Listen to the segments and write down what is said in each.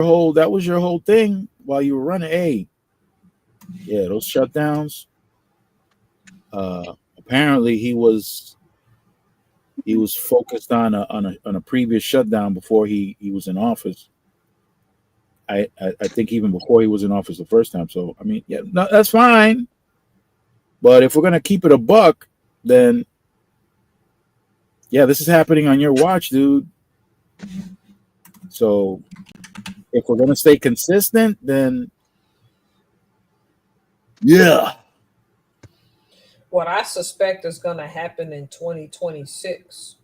that was your whole thing while you were running. Hey, yeah, those shutdowns. Apparently, he was focused on a previous shutdown before he was in office. I think even before he was in office the first time. So I mean, yeah, no, that's fine. But if we're gonna keep it a buck, then yeah, this is happening on your watch, dude. So if we're gonna stay consistent, then yeah, What I suspect is going to happen in 2026,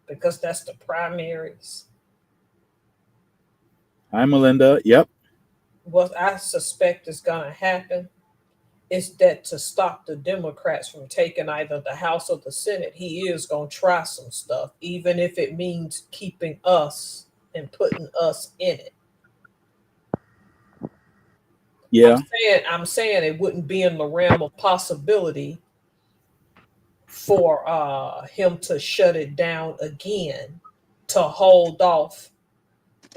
because that's the primaries. hi Melinda. Yep. What I suspect is going to happen is that to stop the Democrats from taking either the House or the Senate, he is going to try some stuff, even if it means keeping us and putting us in it. Yeah. I'm saying it wouldn't be in the realm of possibility for him to shut it down again, to hold off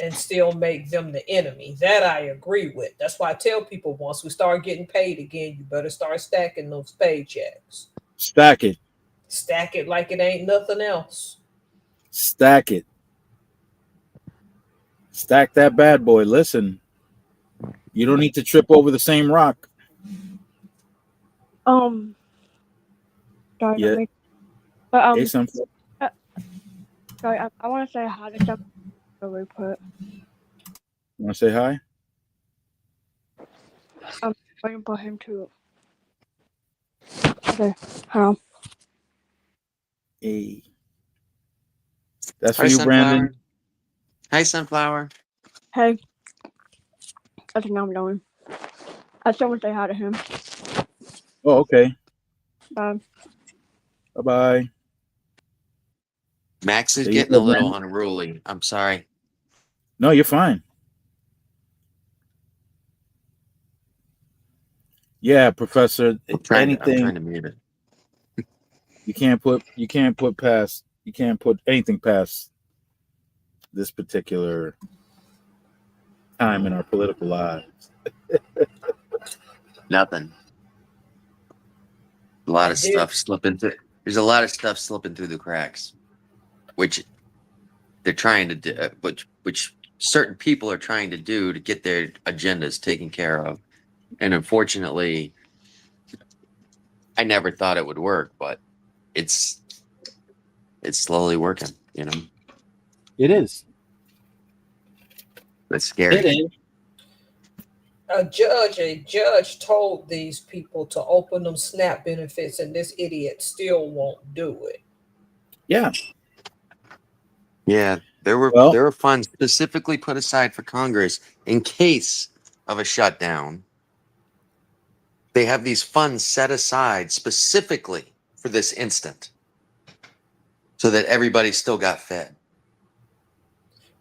and still make them the enemy. That I agree with. That's why I tell people, once we start getting paid again, you better start stacking those paychecks. Stack it. Stack it like it ain't nothing else. Stack it. Stack that bad boy. Listen, you don't need to trip over the same rock. Um, sorry, Yeah. but Hey, some. uh, sorry, I want to say hi to some really quick. Want to say hi? I'm waiting for him to. Okay, hold on. Hey, that's for Hi, you, Brandon. Sunflower. Hi, Sunflower. Hey, I think I'm going. I still want to say hi to him. Oh, okay. Bye. Bye bye. Max is There you getting a go, little Brandon. unruly. I'm sorry. No, you're fine. Yeah, Professor. I'm Anything trying to mute it. you can't put anything past this particular time in our political lives. Nothing. A lot of stuff slipping through. There's a lot of stuff slipping through the cracks, which they're trying to do, which certain people are trying to do to get their agendas taken care of. And unfortunately, I never thought it would work, but it's it's slowly working. You know, It is. it's scary. A judge told these people to open them SNAP benefits, and this idiot still won't do it. Yeah. Yeah, Well, there were funds specifically put aside for Congress in case of a shutdown. They have these funds set aside specifically for this instant, so that everybody still got fed.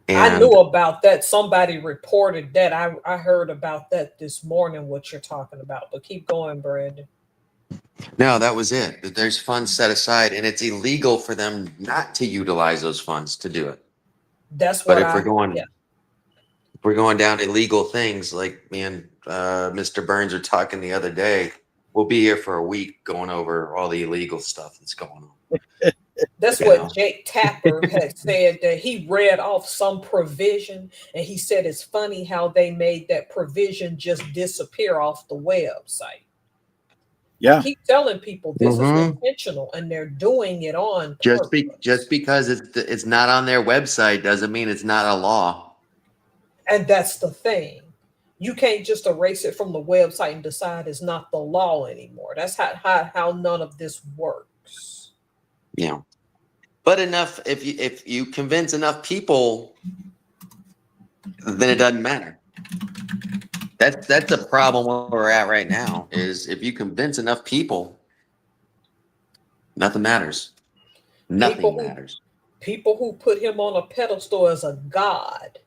I knew And about that. Somebody reported that. I heard about that this morning, what you're talking about. But keep going, Brandon. no, that was it. That there's funds set aside, and it's illegal for them not to utilize those funds to do it. That's But what if we're I, going yeah. if we're going down illegal things, like me and Mr. Burns were talking the other day, we'll be here for a week going over all the illegal stuff that's going on. That's You know, what Jake Tapper had said, that he read off some provision, and he said it's funny how they made that provision just disappear off the website. I yeah. keep telling people this is Mhm. intentional, and they're doing it on just purpose. because it's not on their website doesn't mean it's not a law. And that's the thing. You can't just erase it from the website and decide it's not the law anymore. That's how none of this works. You know, but enough if you convince enough people, then it doesn't matter. That's the problem where we're at right now. Is if you convince enough people, nothing matters. People Nothing who matters. people who put him on a pedestal as a god,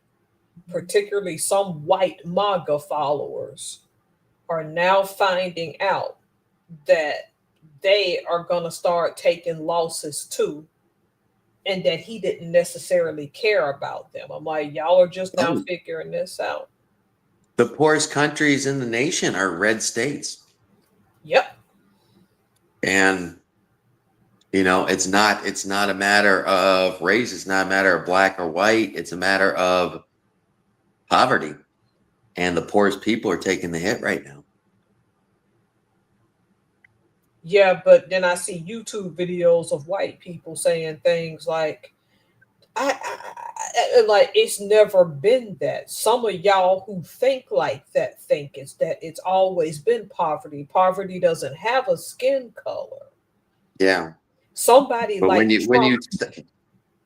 particularly some white MAGA followers, are now finding out that they are going to start taking losses too, and that he didn't necessarily care about them. I'm like, y'all are just now Oh, figuring this out. the poorest countries in the nation are red states. Yep. And it's not a matter of race, it's not a matter of black or white, it's a matter of poverty. And the poorest people are taking the hit right now. Yeah, but then I see YouTube videos of white people saying things like, like it's never been that. Some of y'all who think like that think it's that it's always been poverty. Poverty doesn't have a skin color. Yeah. Somebody But when like you when Trump, you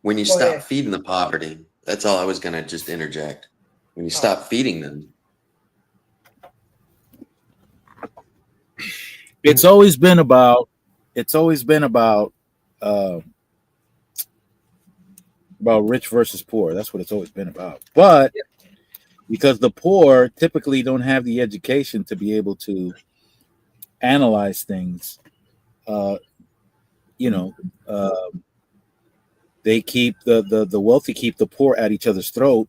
when you go stop ahead. feeding the poverty, that's all I was gonna just interject. When you Oh, stop feeding them, It's always been about. It's always been uh, about rich versus poor. That's what it's always been about. But because the poor typically don't have the education to be able to analyze things, uh, you know, uh, they keep the wealthy keep the poor at each other's throat,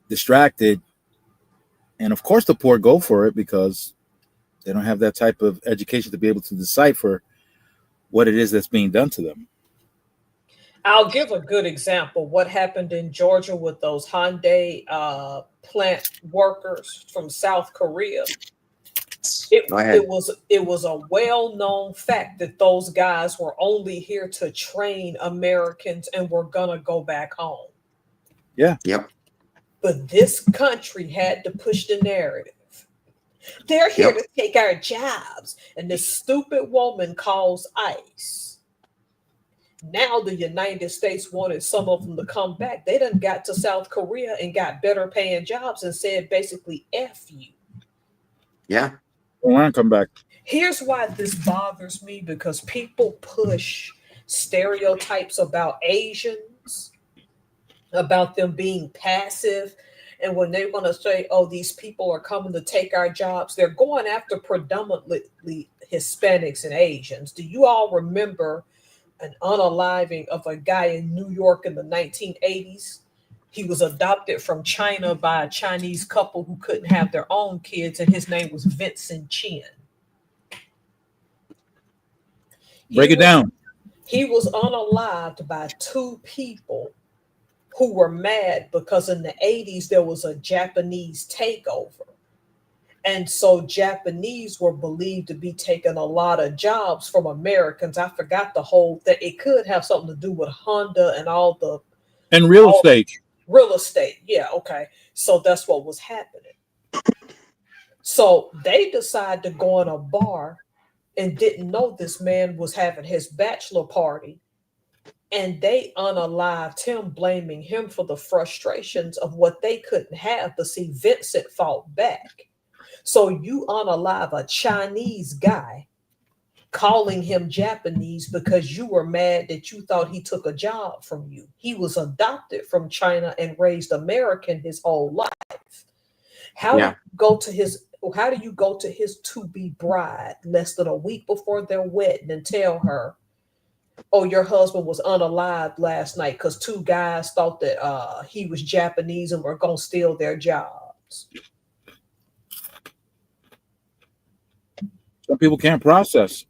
distracted, and of course the poor go for it because they don't have that type of education to be able to decipher what it is that's being done to them. I'll give a good example. What happened in Georgia with those Hyundai plant workers from South Korea? It go it ahead. was it was a well-known fact that those guys were only here to train Americans and were gonna go back home. Yeah, Yep. But this country had to push the narrative. They're here Yep. to take our jobs. And this stupid woman calls ICE. Now the United States wanted some of them to come back. They done got to South Korea and got better paying jobs and said basically F you. Yeah. I want to come back. Here's why this bothers me, because people push stereotypes about Asians, about them being passive. And when they want to say, oh, these people are coming to take our jobs, they're going after predominantly Hispanics and Asians. Do you all remember an unaliving of a guy in New York in the 1980s? He was adopted from China by a Chinese couple who couldn't have their own kids, and his name was Vincent Chin. He Break it was down. he was unalived by two people who were mad because in the 80s there was a Japanese takeover. And so Japanese were believed to be taking a lot of jobs from Americans. I forgot the whole that it could have something to do with Honda and And real all estate. real estate. Yeah, okay. So that's what was happening. So they decided to go in a bar and didn't know this man was having his bachelor party. And they unalived him, blaming him for the frustrations of what they couldn't have. But see, Vincent fought back. So you unalive a Chinese guy, calling him Japanese because you were mad that you thought he took a job from you. He was adopted from China and raised American his whole life. How do Yeah. you go to his how do you go to his to-be bride less than a week before their wedding and tell her, oh, your husband was unalived last night because two guys thought that he was Japanese and were gonna steal their jobs? Some people can't process.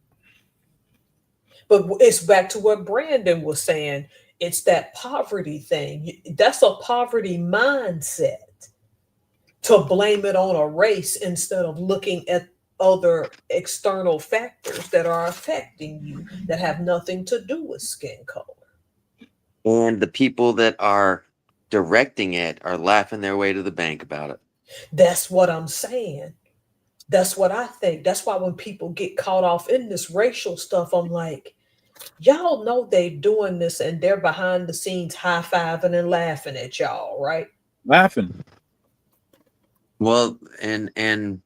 But it's back to what Brandon was saying. It's that poverty thing. That's a poverty mindset, to blame it on a race instead of looking at other external factors that are affecting you that have nothing to do with skin color. And the people that are directing it are laughing their way to the bank about it. That's what I'm saying. That's what I think. That's why when people get caught off in this racial stuff, I'm like, y'all know they doing this and they're behind the scenes high-fiving and laughing at y'all, right? Laughing. Well, and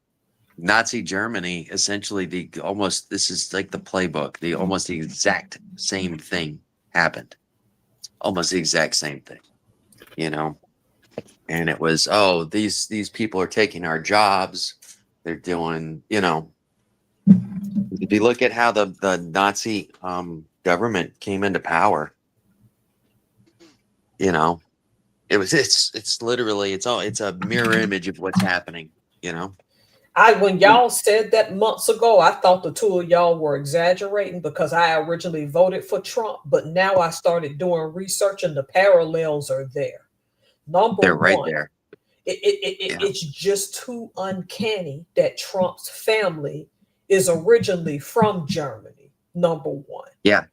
Nazi Germany, essentially this is like the playbook. Almost the exact same thing happened. Almost the exact same thing, you know. And it was, oh, these people are taking our jobs. They're doing, if you look at how the Nazi government came into power, you know, it's literally it's a mirror image of what's happening, you know. When y'all said that months ago, I thought the two of y'all were exaggerating because I originally voted for Trump, but now I started doing research and the parallels are there. Number They're right one, there. Yeah. it's just too uncanny that Trump's family is originally from Germany. Number one. Yeah.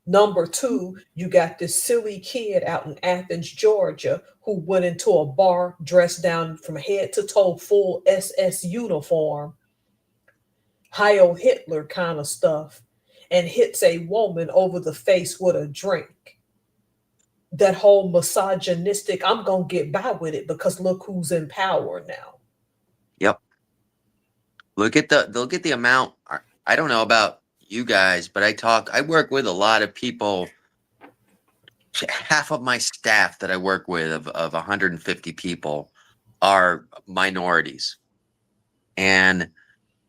Number two, you got this silly kid out in Athens, Georgia, who went into a bar dressed down from head to toe, full SS uniform, Heil Hitler kind of stuff, and hits a woman over the face with a drink. That whole misogynistic, I'm going to get by with it because look who's in power now. Yep. Look at the amount. I don't know about you guys, but I work with a lot of people. Half of my staff that I work with of 150 people are minorities. And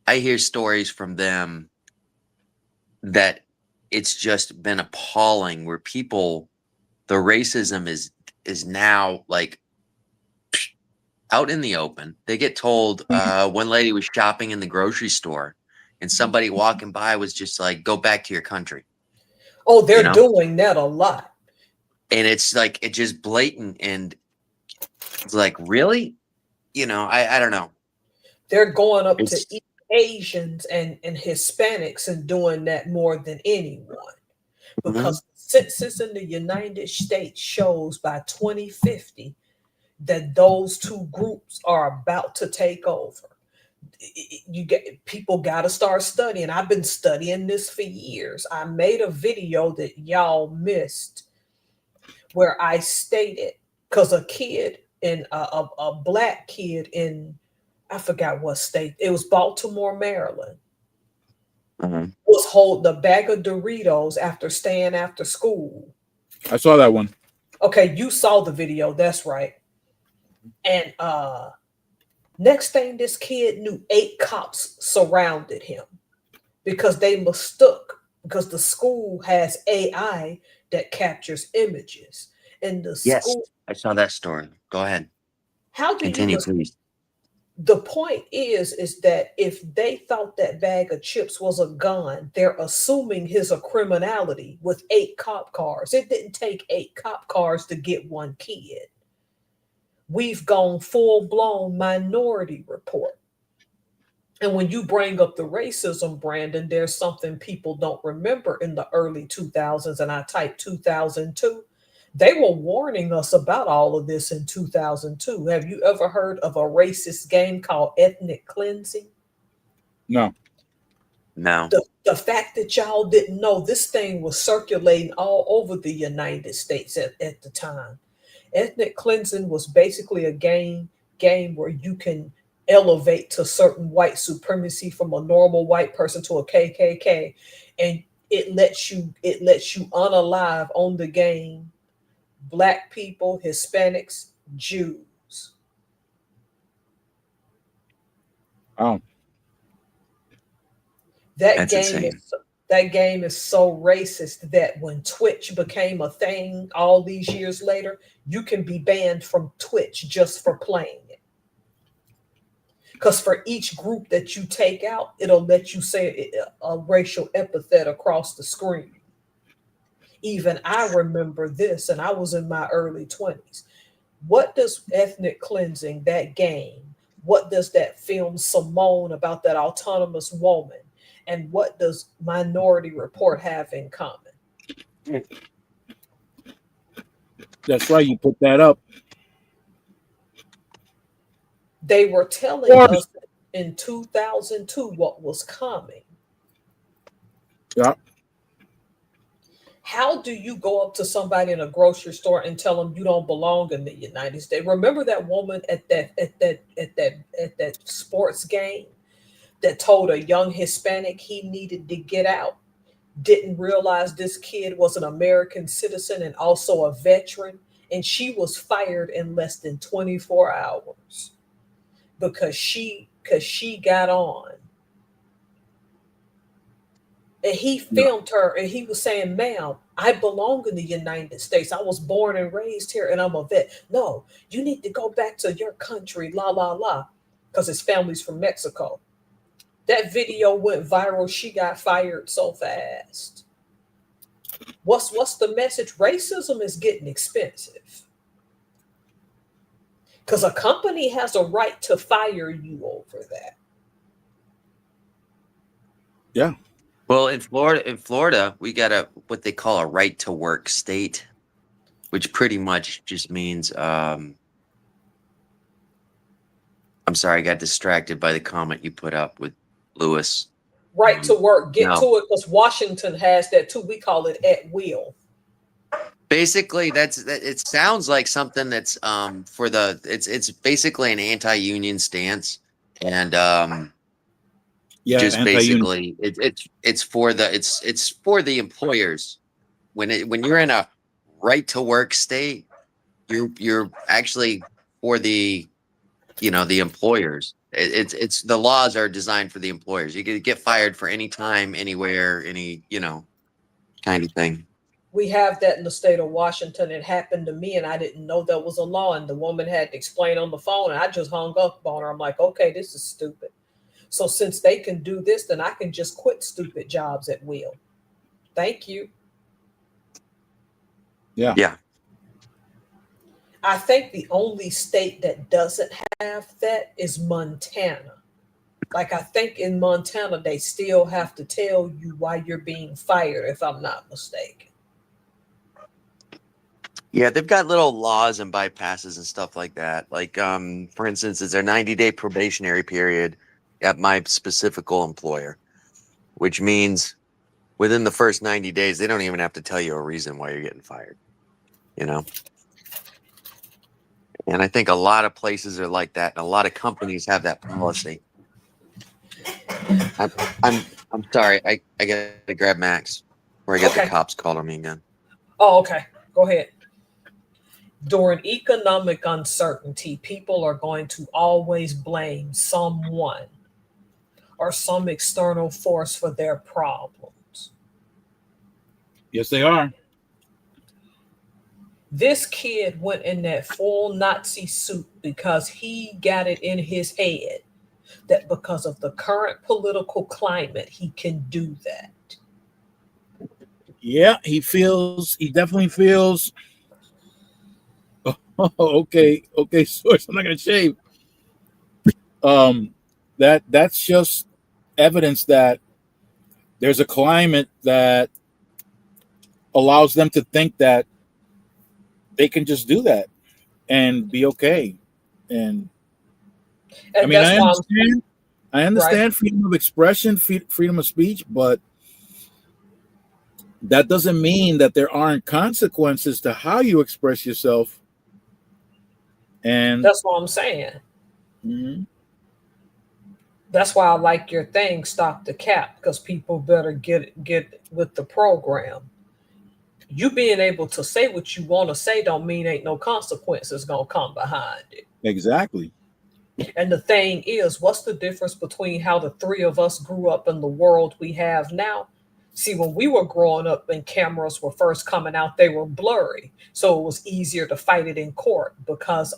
I hear stories from them that it's just been appalling where the racism is now like out in the open. They get told, one lady was shopping in the grocery store and somebody walking by was just like, go back to your country. Oh, they're doing that a lot. And it's like, it's just blatant. And it's like, really? I don't know. They're going up to Asians and Hispanics and doing that more than anyone. Because the census in the United States shows by 2050 that those two groups are about to take over. People got to start studying. I've been studying this for years. I made a video that y'all missed where I stated, because a kid in a black kid in, I forgot what state, it was Baltimore, Maryland, was holding a bag of Doritos after staying after school. I saw that one. Okay, you saw the video, that's right. And next thing this kid knew, 8 cops surrounded him because they mistook, because the school has AI that captures images. And the school, I saw that story. Go ahead. How do Continue, you, please. The point is that if they thought that bag of chips was a gun, they're assuming his a criminality with 8 cop cars. It didn't take 8 cop cars to get one kid. We've gone full-blown Minority Report. And when you bring up the racism, Brandon, there's something people don't remember in the early 2000s, and I typed 2002. They were warning us about all of this in 2002. Have you ever heard of a racist game called ethnic cleansing? No. The fact that y'all didn't know, this thing was circulating all over the United States at the time. Ethnic cleansing was basically a game where you can elevate to certain white supremacy from a normal white person to a KKK, and it lets you unalive on the game Black people, Hispanics, Jews. Oh, That's insane. That game is so racist that when Twitch became a thing all these years later, you can be banned from Twitch just for playing it. Because for each group that you take out, it'll let you say a racial epithet across the screen. Even I remember this, and I was in my early 20s. What does ethnic cleansing, that game, what does that film Simone about that autonomous woman, and what does Minority Report have in common? That's right. You put that up. They were telling us in 2002 what was coming. Yeah. How do you go up to somebody in a grocery store and tell them you don't belong in the United States? Remember that woman at that sports game that told a young Hispanic he needed to get out? Didn't realize this kid was an American citizen and also a veteran, and she was fired in less than 24 hours because she got on. And he Yeah. filmed her and he was saying, ma'am, I belong in the United States. I was born and raised here and I'm a vet. No, you need to go back to your country, la, la, la, because his family's from Mexico. That video went viral. She got fired so fast. What's the message? Racism is getting expensive. Because a company has a right to fire you over that. Yeah. Well, in Florida, we got what they call a right to work state, which pretty much just means I'm sorry, I got distracted by the comment you put up with Lewis. Right to work, get No. to it, because Washington has that too. We call it at will. Basically, it sounds like something that's it's basically an anti-union stance, and Yeah. just Anti-union. basically it's for the employers. When you're in a right to work state, you're actually for the the employers. It's the laws are designed for the employers. You can get fired for any time, anywhere, any kind of thing. We have that in the state of Washington. It happened to me and I didn't know that was a law. And the woman had to explain on the phone and I just hung up on her. I'm like, okay, this is stupid. So since they can do this, then I can just quit stupid jobs at will. Thank you. Yeah. Yeah. I think the only state that doesn't have that is Montana. Like I think in Montana, they still have to tell you why you're being fired, if I'm not mistaken. Yeah, they've got little laws and bypasses and stuff like that. Like, for instance, it's their 90-day probationary period at my specific employer, which means within the first 90 days, they don't even have to tell you a reason why you're getting fired. And I think a lot of places are like that, and a lot of companies have that policy. I'm sorry, I gotta grab Max, or I get the Okay. cops called on me again. Oh, okay. Go ahead. During economic uncertainty, people are going to always blame someone or some external force for their problems. Yes, they are. This kid went in that full Nazi suit because he got it in his head that because of the current political climate, he can do that. Yeah, he definitely feels okay, source. I'm not gonna shave. That's just evidence that there's a climate that allows them to think that they can just do that and be okay. And I And mean, that's why I right. understand freedom of expression, freedom of speech, but that doesn't mean that there aren't consequences to how you express yourself. And That's what I'm saying. mhm, That's why I like your thing, stop the cap, because people better get with the program. You being able to say what you want to say don't mean ain't no consequences gonna come behind it. exactly. And the thing is, what's the difference between how the three of us grew up in the world we have now? See, when we were growing up and cameras were first coming out, they were blurry. So it was easier to fight it in court because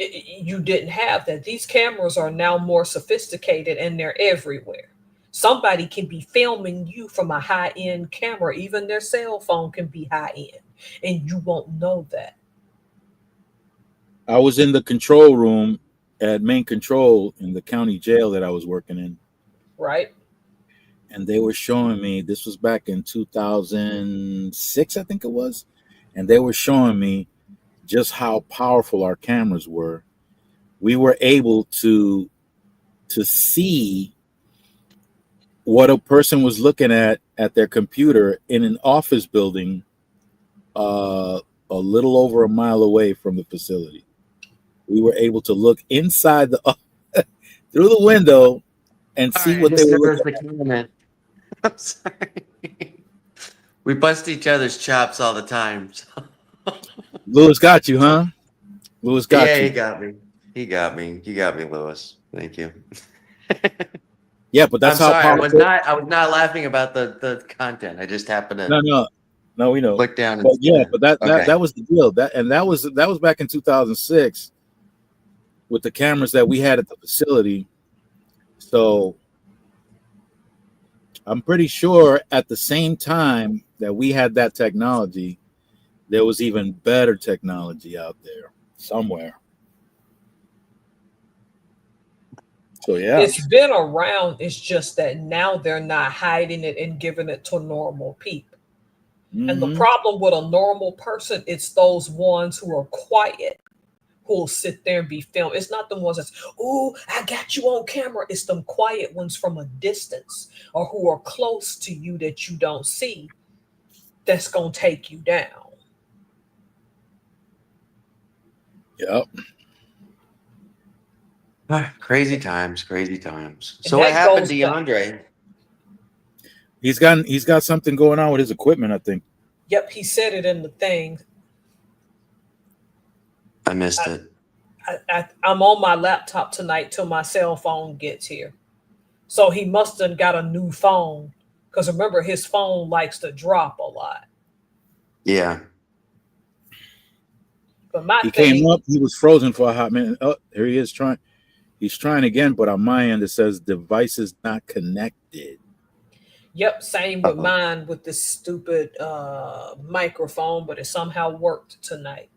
you didn't have that. These cameras are now more sophisticated and they're everywhere. Somebody can be filming you from a high end camera, even their cell phone can be high end, and you won't know that. I was in the control room at main control in the county jail that I was working in, Right? and they were showing me, this was back in 2006, I think it was, and they were showing me just how powerful our cameras were. We were able to see what a person was looking at their computer in an office building a little over a mile away from the facility. We were able to look inside the through the window and see Sorry, I what they just were noticed looking the cameraman. I'm sorry. We bust each other's chops all the time. So. at. Lewis got you, huh? Lewis got Yeah, he you. got me. He got me. You got me, Lewis. Thank you. Yeah, but that's I'm how sorry. powerful. I was not laughing about the content. I just happened to No, we know. click down and But see yeah, that. but that Okay. that was the deal. That was back in 2006 with the cameras that we had at the facility. So I'm pretty sure at the same time that we had that technology, there was even better technology out there somewhere. So yeah. It's been around. It's just that now they're not hiding it and giving it to normal people. And the Hmm. problem with a normal person, it's those ones who are quiet who will sit there and be filmed. It's not the ones that's, oh, I got you on camera. It's them quiet ones from a distance or who are close to you that you don't see that's going to take you down. Yep. Crazy times, crazy times. And So what that happened goes to back. DeAndre? He's got something going on with his equipment, I think. Yep, he said it in the thing. I missed I, it. I'm on my laptop tonight till my cell phone gets here. So he must have got a new phone because remember, his phone likes to drop a lot. Yeah. But my He came thing, up, he was frozen for a hot minute. Oh, here he is trying. He's trying again, but on my end it says devices not connected. yep, same with Uh-oh. mine with this stupid microphone, but it somehow worked tonight.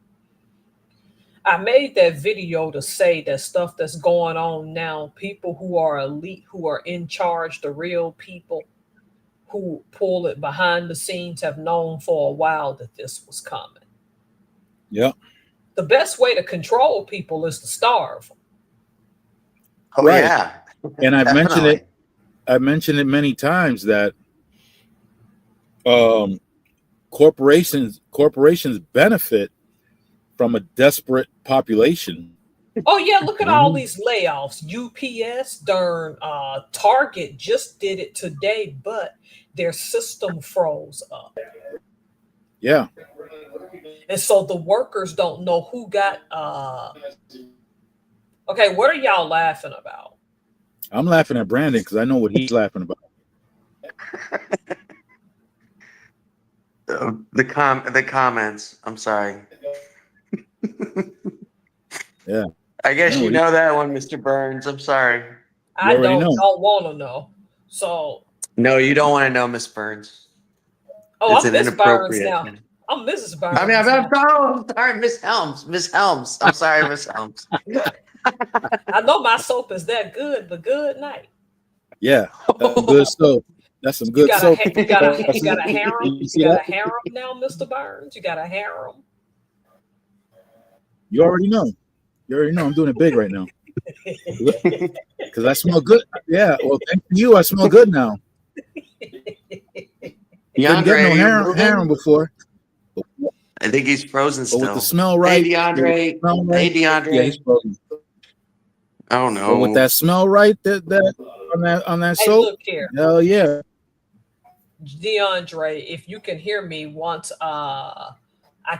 I made that video to say that stuff that's going on now, people who are elite, who are in charge, the real people who pull it behind the scenes have known for a while that this was coming. Yep. The best way to control people is to starve them. Oh Right. yeah. And Definitely. I've mentioned it many times that um corporations benefit from a desperate population. Oh yeah, look You at know what I all mean? these layoffs. UPS, darn, Target just did it today, but their system froze up, Yeah. and so the workers don't know who got. Okay, what are y'all laughing about? I'm laughing at Brandon because I know what he's laughing about. The comments. I'm sorry. Yeah. I I guess know you what he know that one, Mr. Burns. I'm sorry. you I already don't know. don't want to know. So, No, you don't want to know, Miss Burns. oh, It's I'm an Miss Burns inappropriate. now. I'm Mrs. I mean, Burns now. I'm sorry, Miss Helms. Miss Helms. I'm sorry, Miss Helms. I know my soap is that good, but good night. Yeah. That's some good soap. That's some You good got a soap. you got a harem. You You see got that? a harem now, Mr. Burns. You got a harem. You already know. You already know I'm doing it big right now. Because I smell good. Yeah. Well, thank you. I smell good now. Couldn't get DeAndre, no are you harem moving? before. I think he's frozen But with the still. smell Hey, right, DeAndre. Hey, yeah, he's DeAndre. frozen. I don't But with know. that smell right, that on that Hey, soap, look here, hell yeah, DeAndre. If you can hear me once, I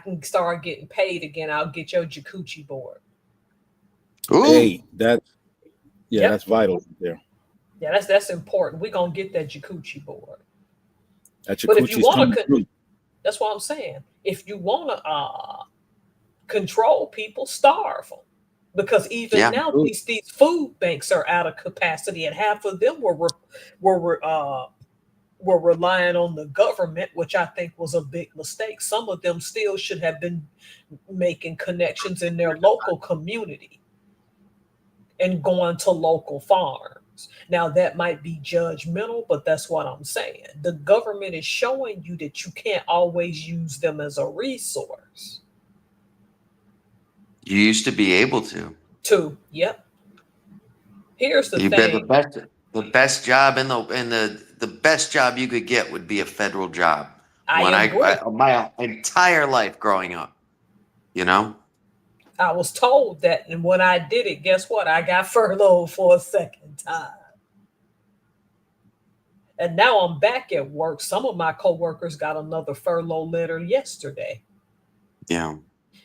can start getting paid again. I'll get your jacuzzi board. Ooh. hey, yeah, Yep. that's vital there. Yeah, that's important. We're gonna get that jacuzzi board. That But if you jacuzzi's want coming to, through. that's what I'm saying. If you want to control people, starve them. Because even Yeah. now, True. these food banks are out of capacity, and half of them were were relying on the government, which I think was a big mistake. Some of them still should have been making connections in their local community and going to local farms. Now, that might be judgmental, but that's what I'm saying. The government is showing you that you can't always use them as a resource. You used to be able to. Yep. Here's the You bet thing. the best job the best job you could get would be a federal job. I When agree. my entire life growing up, you know? I was told that, and when I did it, guess what? I got furloughed for a second time. And now I'm back at work. Some of my coworkers got another furlough letter yesterday. Yeah.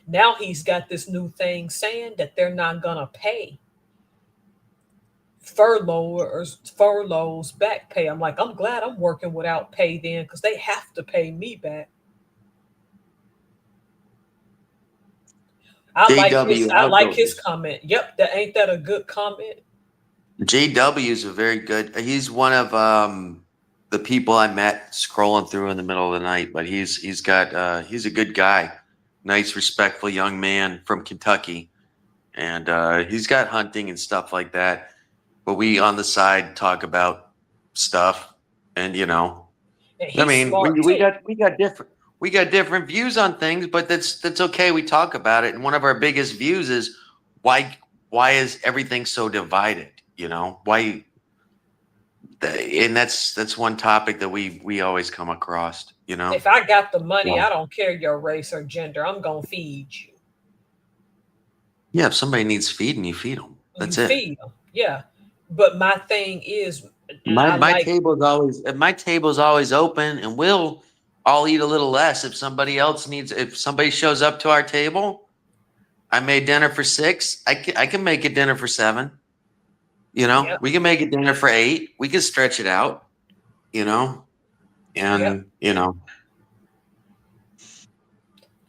Now he's got this new thing saying that they're not going to pay furloughs, back pay. I'm like, I'm glad I'm working without pay then, because they have to pay me back. JW I like his Outdoors. comment. Yep, that ain't that a good comment? JW is a very good. He's one of the people I met scrolling through in the middle of the night. But he's got he's a good guy, nice, respectful young man from Kentucky, and he's got hunting and stuff like that. But we on the side talk about stuff, and And I he's mean, smart we too. got different views on things, but that's okay. We talk about it, and one of our biggest views is why is everything so divided? Why? And that's one topic that we always come across. If I got the money, Yeah. I don't care your race or gender. I'm gonna feed you. Yeah, if somebody needs feeding, you feed them. You That's it. feed them, yeah. But my thing is, and My I my like, table's always open, and we'll all eat a little less if somebody else needs. If somebody shows up to our table, I made dinner for 6. I can make a dinner for 7. yep, We can make a dinner for 8. We can stretch it out. yep. And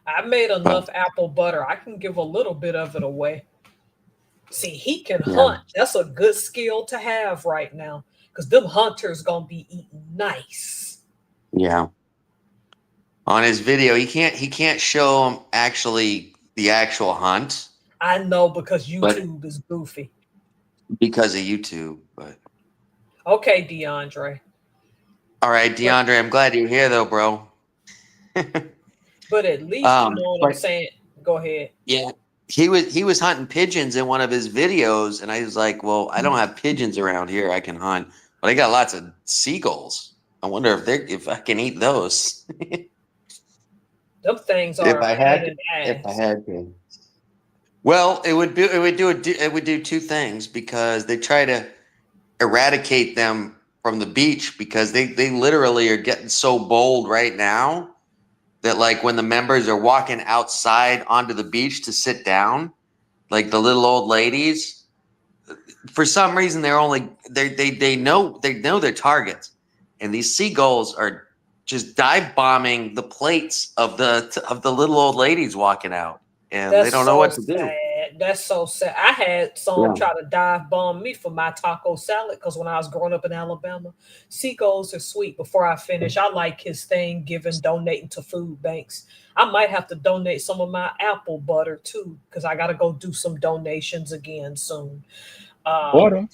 I made but enough apple butter. I can give a little bit of it away. See, he can yeah, hunt. That's a good skill to have right now, because them hunters gonna be eating nice. yeah. On his video, he can't show him the actual hunt, I know, because but YouTube is goofy. because of YouTube. But Okay, DeAndre. all right, But DeAndre, I'm glad you're here though, bro. but at least you know what I'm But saying. Go ahead. yeah, he was hunting pigeons in one of his videos, and I was like, well, I don't have pigeons around here I can hunt, but I got lots of seagulls. I wonder if I can eat those. Them things if are a I pain had to, in the if I ass. had to. Well, it would do 2 things because they try to eradicate them from the beach because they literally are getting so bold right now that like when the members are walking outside onto the beach to sit down, like the little old ladies, for some reason they know their targets, and these seagulls are just dive bombing the plates of the little old ladies walking out, and they That's don't know so what to do. sad. That's so sad. I had some Yeah. try to dive bomb me for my taco salad, because when I was growing up in Alabama, seagulls are sweet. Before I finish, I like his thing, giving, donating to food banks. I might have to donate some of my apple butter too, because I got to go do some donations again soon. Um, Water.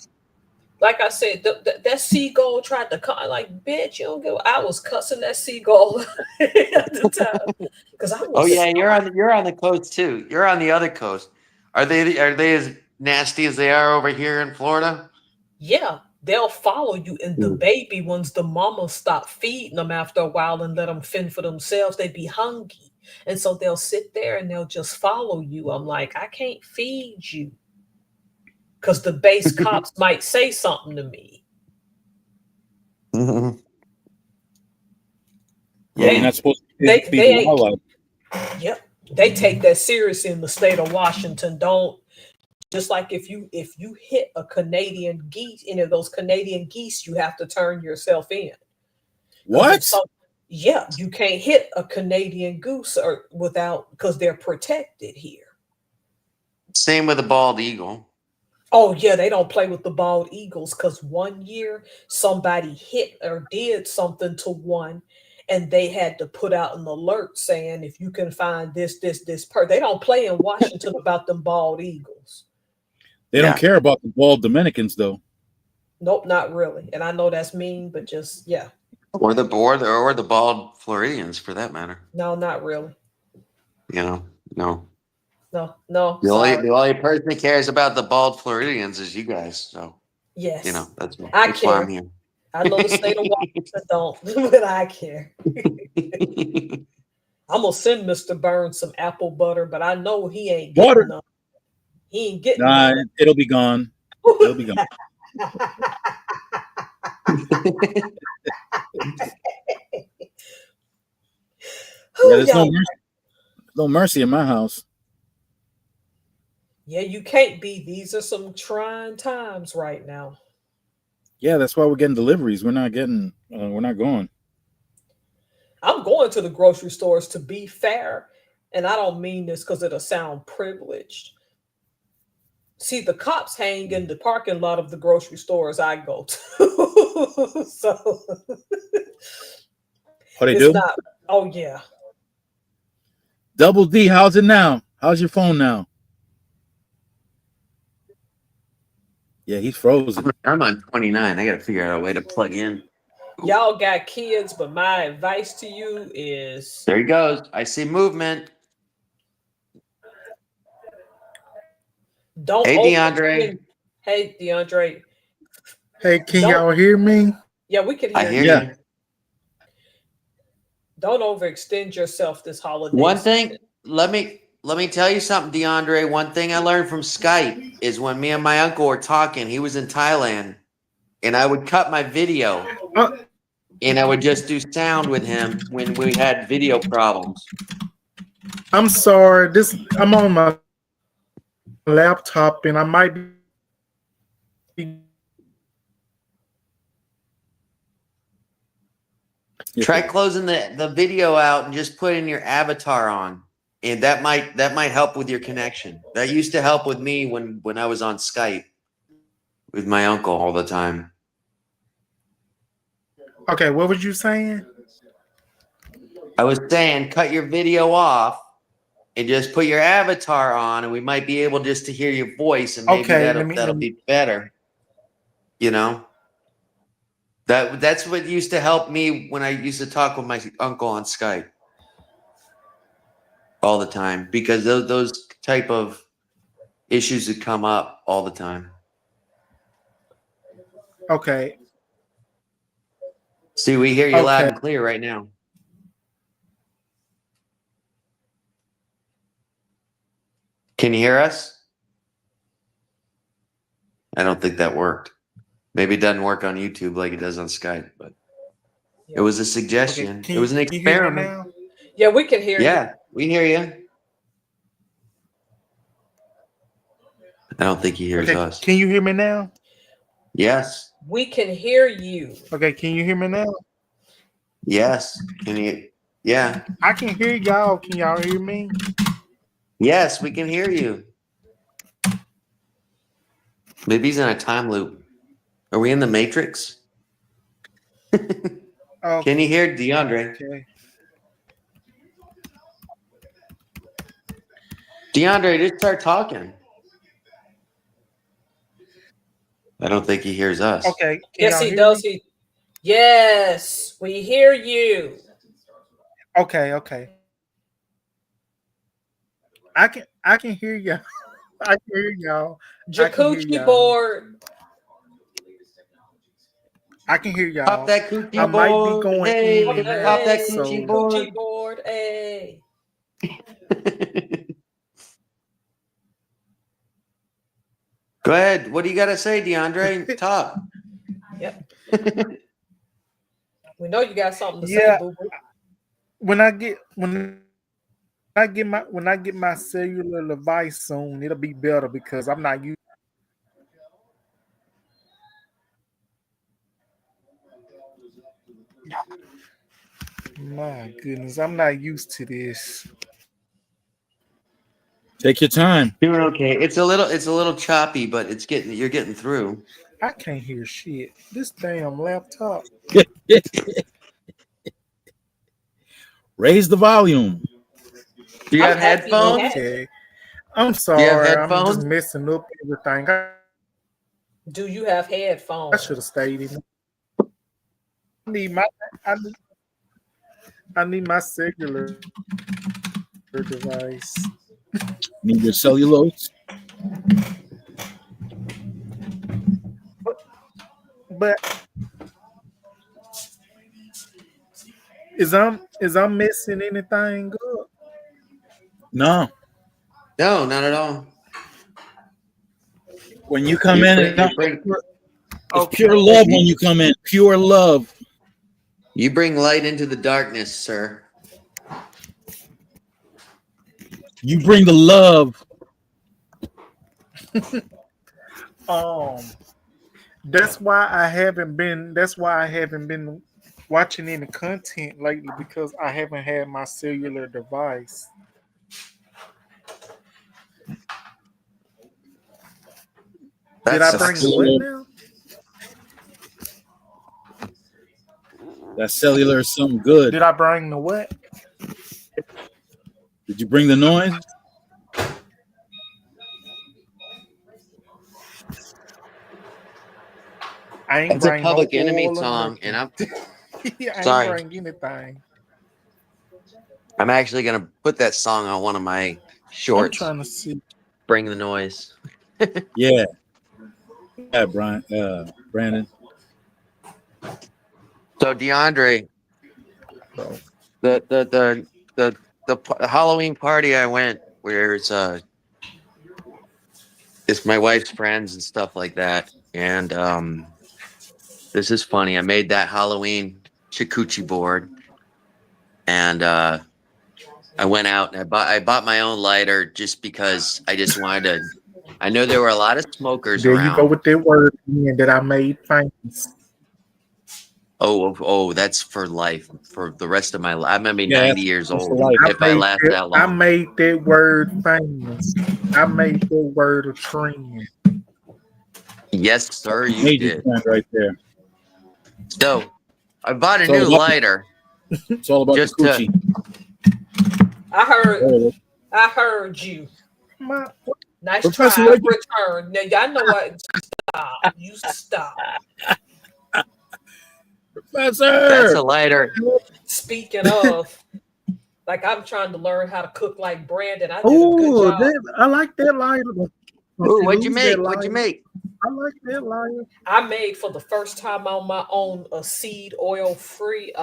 like I said, that seagull tried to come. Like, bitch, you don't give. I was cussing that seagull at the time, because I Oh was, yeah, you're on the coast too. You're on the other coast. Are they as nasty as they are over here in Florida? yeah, they'll follow you. And the Mm. baby ones, the mama stop feeding them after a while and let them fend for themselves. They be hungry. And so they'll sit there and they'll just follow you. I'm like, I can't feed you, because the base cops might say something to me. Mhm. Yeah, you're They, not supposed to feed they the ain't, wildlife. yep. They take that seriously in the state of Washington. Don't, just like if you hit a Canadian geese, any of those Canadian geese, you have to turn yourself in. Because if What? some, yeah, you can't hit a Canadian goose or without, because they're protected here. Same with the bald eagle. Oh yeah, they don't play with the bald eagles, because one year somebody hit or did something to one, and they had to put out an alert saying, if you can find this They don't play in Washington about them bald eagles. They don't Yeah. care about the bald Dominicans though. Nope, not really. And I know that's mean, but just, yeah, Or the bald Floridians for that matter. no, not really. No. No, no, The only sorry. the only person that cares about the bald Floridians is you guys. So Yes, that's I that's why I'm care. here. I know the state of Washington don't, but I care. I'm gonna send Mr. Burns some apple butter, but I know he ain't getting Water. none. He ain't getting Nah, none. it'll be gone. It'll be gone. Yeah, Who there's y'all? no mercy in my house. Yeah, you can't be. These are some trying times right now. Yeah, that's why we're getting deliveries. We're not getting. We're not going. I'm going to the grocery stores to be fair, and I don't mean this because it'll sound privileged. See, the cops hang in the parking lot of the grocery stores I go to. So Oh, they it's do. not, oh, yeah. Double D, how's it now? How's your phone now? Yeah, he's frozen. I'm on 29. I got to figure out a way to plug in. Y'all got kids, but my advice to you is There he goes. I see movement. don't Hey, DeAndre. overextend. Hey, DeAndre, Hey, can don't, y'all hear me? yeah, we can I hear hear you. Yeah. you. Don't overextend yourself this holiday One season. thing, let me tell you something, DeAndre. One thing I learned from Skype is when me and my uncle were talking, he was in Thailand, and I would cut my video Uh, and I would just do sound with him when we had video problems. I'm sorry. I'm on my laptop and I might be. Try closing the video out and just putting your avatar on. And that might help with your connection. That used to help with me when I was on Skype with my uncle all the time. Okay, what was you saying? I was saying cut your video off and just put your avatar on, and we might be able just to hear your voice, and maybe Okay, that'll be better. You know? That's what used to help me when I used to talk with my uncle on Skype all the time, because those type of issues would come up all the time. Okay, See, we hear you loud okay. and clear right now. Can you hear us? I don't think that worked. Maybe it doesn't work on YouTube like it does on Skype, but it was a Okay, suggestion. It can was an you hear me experiment. now? Yeah, we can hear you. Yeah, we hear you. I don't think he hears Okay, us. can you hear me now? Yes. We can hear you. Okay, can you hear me now? Yes. Can you? Yeah. I can hear y'all. Can y'all hear me? Yes, we can hear you. Maybe he's in a time loop. Are we in the Matrix? Can you hear DeAndre? Okay. DeAndre, just start talking. I don't think he hears us. Okay, can Yes, y'all he hear does. me? Yes, we hear you. Okay. I can hear y'all. I can hear y'all. I can hear Jacuzzi y'all. board. I can hear Pop y'all. that I coochie might be board. going in Hey, and pop out. that Hey, coochie So board. coochie board. Hey. Go ahead. What do you got to say, DeAndre? Talk. Yep. We know you got something to say, yeah, boo boo. when I get my cellular device soon, it'll be better because I'm not used. My goodness, I'm not used to this. Take your time. Doing okay. It's a little choppy, but you're getting through. I can't hear shit. This damn laptop. Raise the volume. Do you I'm have happy he headphones? has it. Okay, I'm Do you have sorry. I'm just headphones? messing up everything. Do you have I should have headphones? stayed in. I need my I need, I need my cellular device. Need your cellulose. But is I'm missing anything good? No. No, not at all. When you come You in, bring you bring it's Okay. pure love when you come in. Pure love. you bring light into the darkness, sir. You bring the love. Um, that's why I haven't been. That's why I haven't been watching any content lately because I haven't had my cellular device. Did That I That bring the sucks. what cellular, now? that cellular is something good. Did I bring the what? Did you bring the noise? I ain't It's a bring no Public Enemy oil or song, and nothing. I ain't sorry. bring anything. I'm actually gonna put that song on one of my I'm shorts. trying to see. Bring the noise. Yeah, yeah, Brian, Brandon. So DeAndre, So, the Halloween party I went where it's my wife's friends and stuff like that. And this is funny. I made that Halloween charcuterie board, and I went out and I bought my own lighter just because I just wanted to. I know there were a lot of smokers There you go around. with that word again that I made famous. Oh, that's for life, for the rest of my life. I'm gonna be yeah, 90 years that's for old life. if I last that I long. made that word famous. I made that word a trend. Yes, sir, you Major did. trend right there. So I bought a It's all new about lighter it's all about the just to. coochie. I heard. There it is. I heard you. My, Nice Professor, try. what you, Return. Now y'all know what. Stop. You stop. That's Professor? a lighter. Speaking of, like I'm trying to learn how to cook like Brandon. I did a good oh, job. I like that lighter. Ooh, what'd you Use that make? What'd you lighter. make? I like that lighter. I made for the first time on my own a seed oil free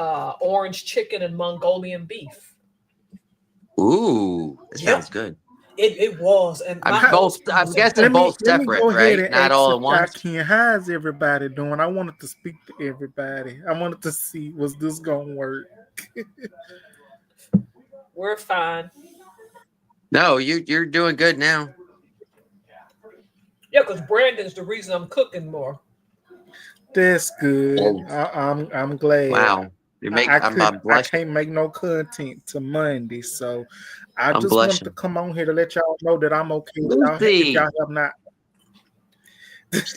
orange chicken and Mongolian beef. Ooh, that Yep, sounds good. it was, and my husband I'm was a guessing both Let me separate, go ahead right? and Not ask all if at I once. can. How's everybody doing? I wanted to speak to everybody. I wanted to see was this gonna work. we're fine. No, you're doing good now. Yeah, because Brandon's the reason I'm cooking more. That's good. Oh, I'm glad. wow. I'm I blushing. can't make no content to Monday, so I I'm just wanted to blushing. come on here to let y'all know that I'm okay. If y'all Lucy. have not,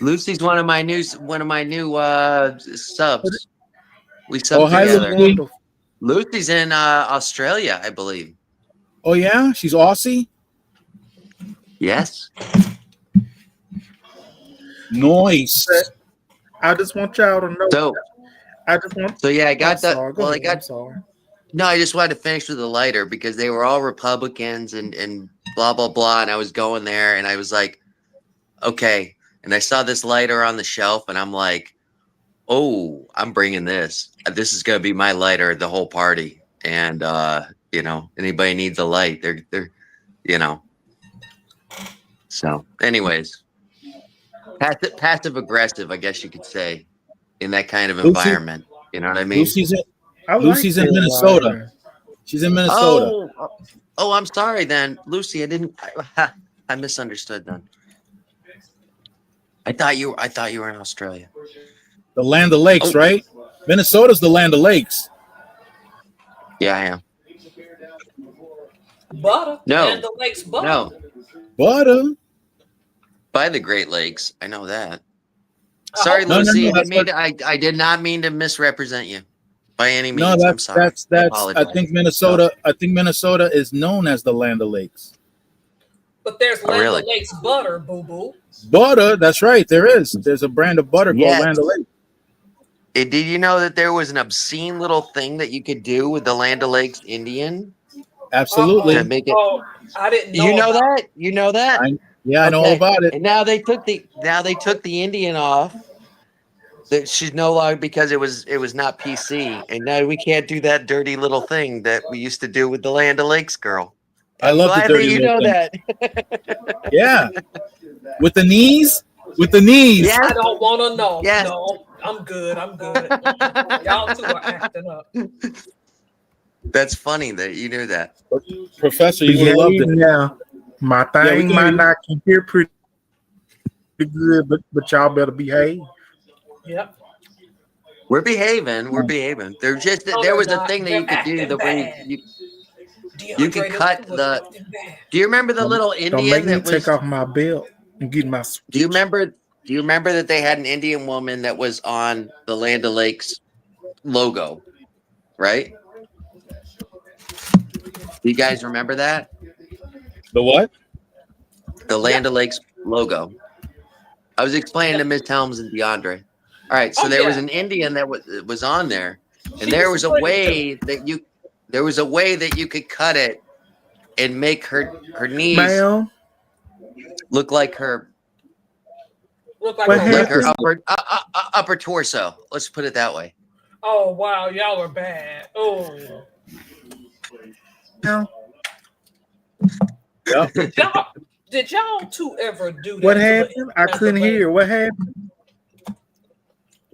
Lucy's one of my new subs. We Oh, subbed hi, that's together. Lucy. wonderful. Lucy's in Australia, I believe. Oh, yeah? She's Aussie? Yes. Nice. I just want y'all to know. So I just want. so yeah, I I'm got the sorry. Go well, I ahead. I'm got sorry. no, I just wanted to finish with the lighter because they were all Republicans and blah blah blah. And I was going there and I was like, okay. And I saw this lighter on the shelf and I'm like, oh, I'm bringing this. This is gonna be my lighter at the whole party. And anybody needs a light, they're you know. So, anyways, passive aggressive, I guess you could say, in that kind of Lucy, environment. You know what I mean? Lucy's in, I like Lucy's in that Minnesota. lighter. She's in Minnesota. Oh, I'm sorry then, Lucy. I misunderstood then. I thought you were in Australia. The land of lakes, Oh, right? Minnesota's the land of lakes. yeah, I am. butter No, and the lake's butter. no, But by the Great Lakes. I know that. I Sorry, hope no, no, Lucy. no. That's what. I did not mean to misrepresent you by any No, means. I'm sorry. I that's. I apologize. think Minnesota. I think Minnesota is known as the land of lakes. but there's Oh, Land really? O'Lakes butter, boo boo. Butter. That's right. There is. There's a brand of butter called Yes. Land of Lakes. Did you know that there was an obscene little thing that you could do with the Land O'Lakes Indian to Absolutely. make it? Oh, I didn't You know know about. that? You know that? I know all Okay. about it. And now they took the Indian off. That she's no longer because it was not PC, and now we can't do that dirty little thing that we used to do with the Land O'Lakes girl. I I'm love the glad that dirty you little know thing. that. Yeah, with the knees. With the knees. Yes. I don't want to know. Yes. No, I'm good. I'm good. Y'all two are acting up. That's funny that you knew that. Professor, you would have loved Behave it. now. My Yeah, we thing can hear might you. not can hear pretty be good, but y'all better behave. Yep. We're behaving. We're behaving. No, There they're was a not. thing that They're you could do acting that where bad. you could DeAndre, them cut two are the. acting bad. Do you remember the little Don't make Indian me that take was? off my belt and get my switch. Do you remember? Do you remember that they had an Indian woman that was on the Land O'Lakes logo, right? Do you guys remember that? The what? The Yeah. Land O'Lakes logo. I was explaining to Miss Helms and DeAndre. All right, so Oh, there was yeah. an Indian that was on there, and She there was was a pretty way that you could cut it and make her knees Ma'am, look like her Look like what her like her happened? upper torso. Let's put it that way. Oh wow, y'all are bad. Oh, Ma'am, Yep. did y'all two ever do that? what to the happened? I Indians couldn't of hear. Land? What happened?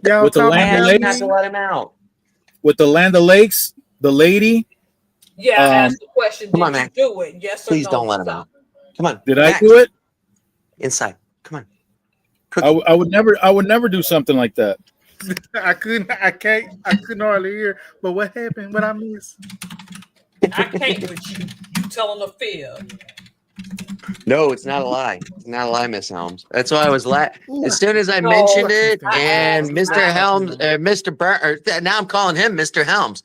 Y'all With the talking Land Man, about you have to me? let him out. With the Land O'Lakes, the lady. Yeah, I asked the question. Come Did on, you man. do it? Yes or Please no? don't let him Stop. out. Come on. Did I Max, do it? inside? Come on. I would never do something like that. I couldn't hardly hear. But what happened? What I missed? I can't with you. You telling a fib. No, it's not a lie. It's not a lie, Miss Helms. That's why I was as soon as I No, mentioned Fucking it, I and asked. Mr. Helms, Mr. Burns, now I'm calling him Mr. Helms.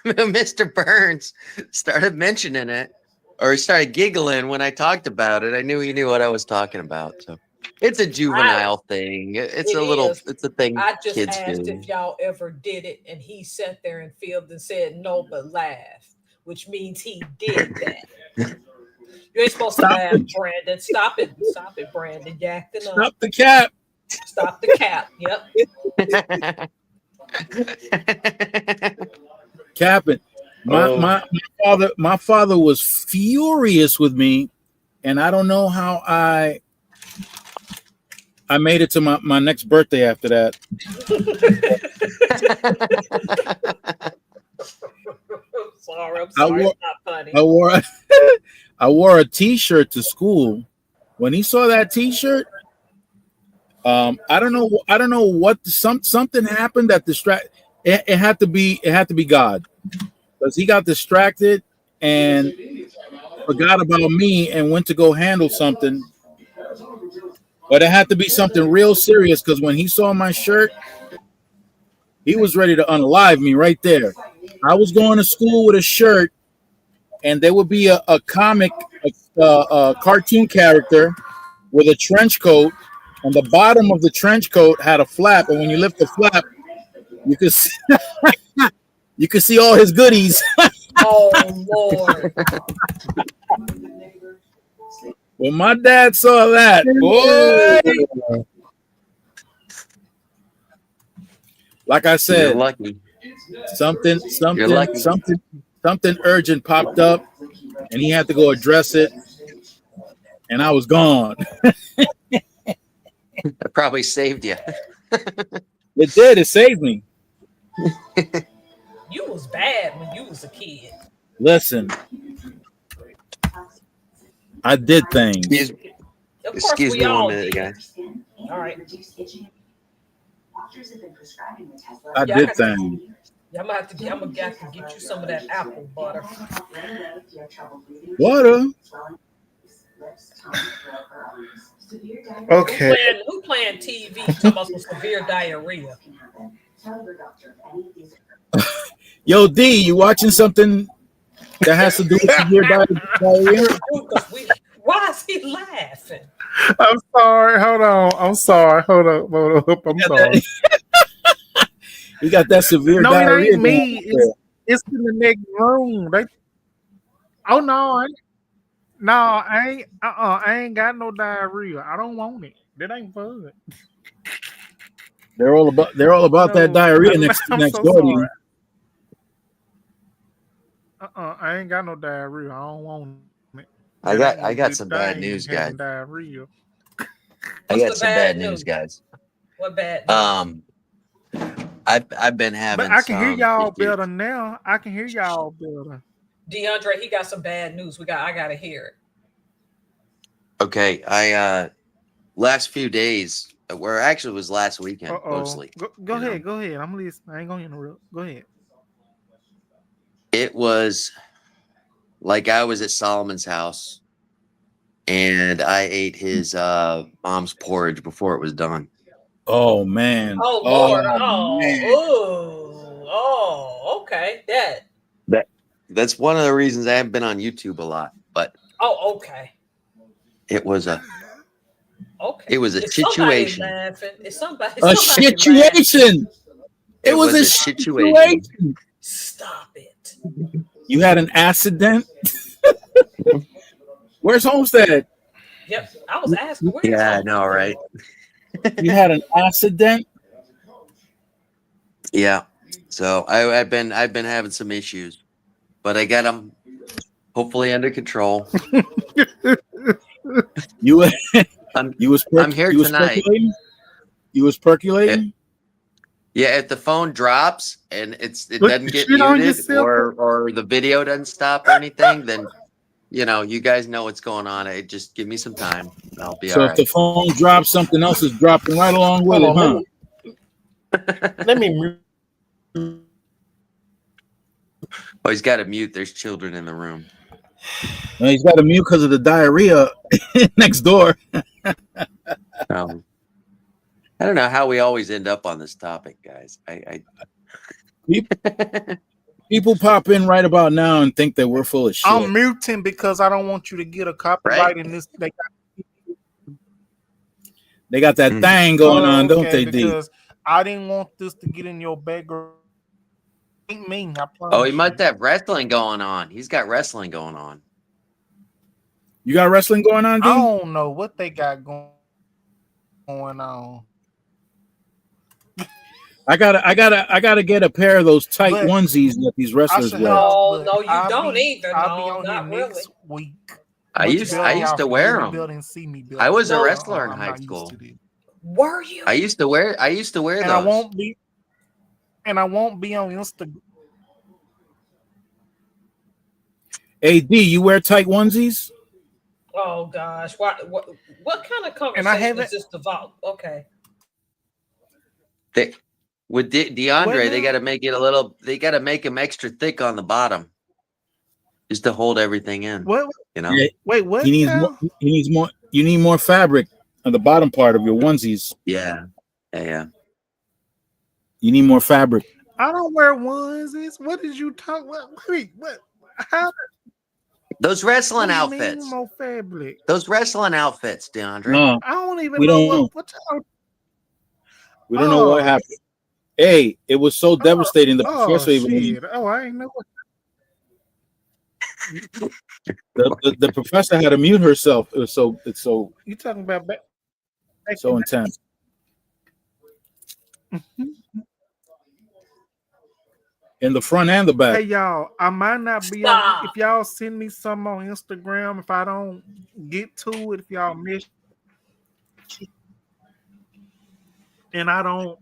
Mr. Burns started mentioning it, or he started giggling when I talked about it. I knew he knew what I was talking about. So it's a juvenile thing. It's It is. it's a thing I just kids asked do. if y'all ever did it, and he sat there and filled and said no, but laughed, which means he did that. You ain't supposed to Stop laugh, it. Brandon. Stop it. Stop it, Brandon. You acting up. Stop the cap. Stop the cap. Yep. Capping. Oh. My father was furious with me, and I don't know how I made it to my next birthday after that. Sorry, I'm I sorry. wore It's not funny. I wore a T-shirt to school. When he saw that T-shirt, I don't know what something happened that it had to be God, because he got distracted and forgot about me and went to go handle something. But it had to be something real serious, because when he saw my shirt, he was ready to unalive me right there. I was going to school with a shirt, and there would be a comic, a cartoon character with a trench coat, and the bottom of the trench coat had a flap, and when you lift the flap, you could see, you could see all his goodies. Oh Lord. When my dad saw that, boy, like I You're said, lucky. something You're lucky. something urgent popped up, and he had to go address it, and I was gone. That probably saved you. It did. It saved me. You was bad when you was a kid. Listen, I did things. Of course, Excuse we me all 1 minute, did. guys. All right. I Yeah, did things. Yeah, I'm gonna have to get you some of that apple butter. Water. Okay. Who playing TV talking about some severe diarrhea? Yo, D, you watching something that has to do with severe diarrhea? Why is he laughing? I'm sorry. Hold on. I'm sorry. Hold up. I'm sorry. You got that severe No, it diarrhea. ain't me. It's in the next room. Oh no, I ain't got no diarrhea. I don't want it. That ain't fun. They're all about that diarrhea next so door to you. I ain't got no diarrhea. I don't want it. I got some bad news, guys. Diarrhea. I got some bad news, guys. What bad news? I've been having. But I can hear y'all better now. I can hear y'all better. DeAndre, he got some bad news. I gotta hear it. Okay, last few days, where actually it was last weekend mostly. Go you know. ahead. Go ahead. I'm listening. I ain't gonna interrupt. Go ahead. It was like I was at Solomon's house and I ate his mom's porridge before it was done. Oh man. Oh Oh Lord. Oh. man. Oh. Oh. Okay. That's one of the reasons I haven't been on YouTube a lot. But Oh. Okay. it was a Okay. Is somebody situation. laughing? Is somebody? A Somebody laughing? situation. It was a situation. situation. Stop it. You had an accident. Where's Homestead? Yep. I was asking where is Yeah, I home? know, right? You had an accident. Yeah. So I've been having some issues, but I got them hopefully under control. You I'm you was I'm here you was tonight. percolating. You was percolating. Yeah, if the phone drops and it Put doesn't the get shit on muted yourself. or the video doesn't stop or anything, then you guys know what's going on. It just give me some time. And I'll be So all if the right. phone drops, something else is dropping right along with Hold it, on. huh? Let me mute. Oh, he's got to mute. There's children in the room. And he's got a mute because of the diarrhea next door. I don't know how we always end up on this topic, guys. People pop in right about now and think that we're full of shit. I'm muting because I don't want you to get a copyright in this. They got that thing going on, don't they, D? Because I didn't want this to get in your background. Ain't me. I promise Oh, he must have wrestling going on. He's got wrestling going on. You got wrestling going on, D? I don't know what they got going on. I gotta get a pair of those tight onesies that these wrestlers wear. No, you don't either. I'll be No, on here not next really. week. I used to wear them. I was a wrestler in high school. Were you? I used to wear those. I won't be on Instagram. Hey D, you wear tight onesies? Oh gosh, what kind of conversation And I haven't. is this about? Okay. With DeAndre, they got to make it a little. They got to make him extra thick on the bottom, just to hold everything in. What? Yeah. Wait, what? He needs more. You need more fabric on the bottom part of your onesies. Yeah. You need more fabric. I don't wear onesies. What did you talk? What? How? Those wrestling What do you outfits. mean more fabric? Those wrestling outfits, DeAndre. No, I don't even we know don't what we don't know what happened. Hey, it was so devastating. The professor even. Oh, I ain't know what. The professor had to mute herself. It's so You talking about back so intense. In the front and the back. Hey y'all, I might not be on. If y'all send me some on Instagram, if I don't get to it, if y'all miss, and I don't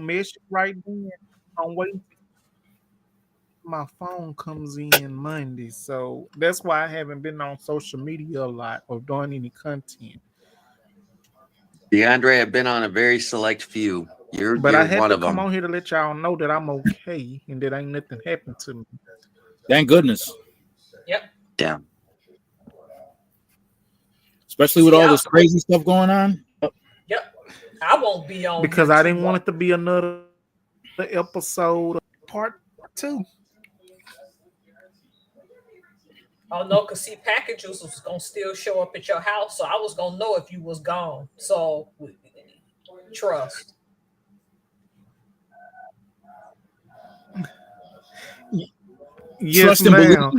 miss it right then, I'm waiting. My phone comes in Monday, so that's why I haven't been on social media a lot or doing any content. DeAndre, I've been on a very select few. You're I had one to of come them. on here to let y'all know that I'm okay and that ain't nothing happened to me. Thank goodness. Yep. Yeah. Especially with all this crazy stuff going on. Yep. I won't be on because I didn't want it to be another episode of part 2. Oh no, because see, packages was gonna still show up at your house, so I was gonna know if you was gone. So trust. Yes, ma'am.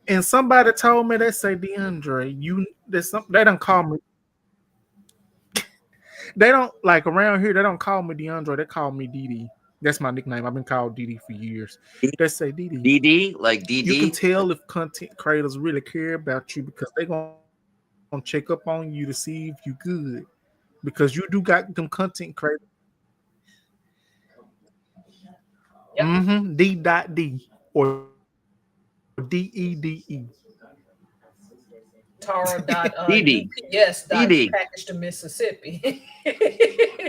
And somebody told me, they say, DeAndre, they don't call me. They don't, like, around here, they don't call me DeAndre, they call me DD. That's my nickname. I've been called DD for years. They say DD. DD, like DD. You can tell if content creators really care about you because they're gonna check up on you to see if you good. Because you do got them content creators. Yep. D.D or DEDE. DD. UPS DD. package to Mississippi.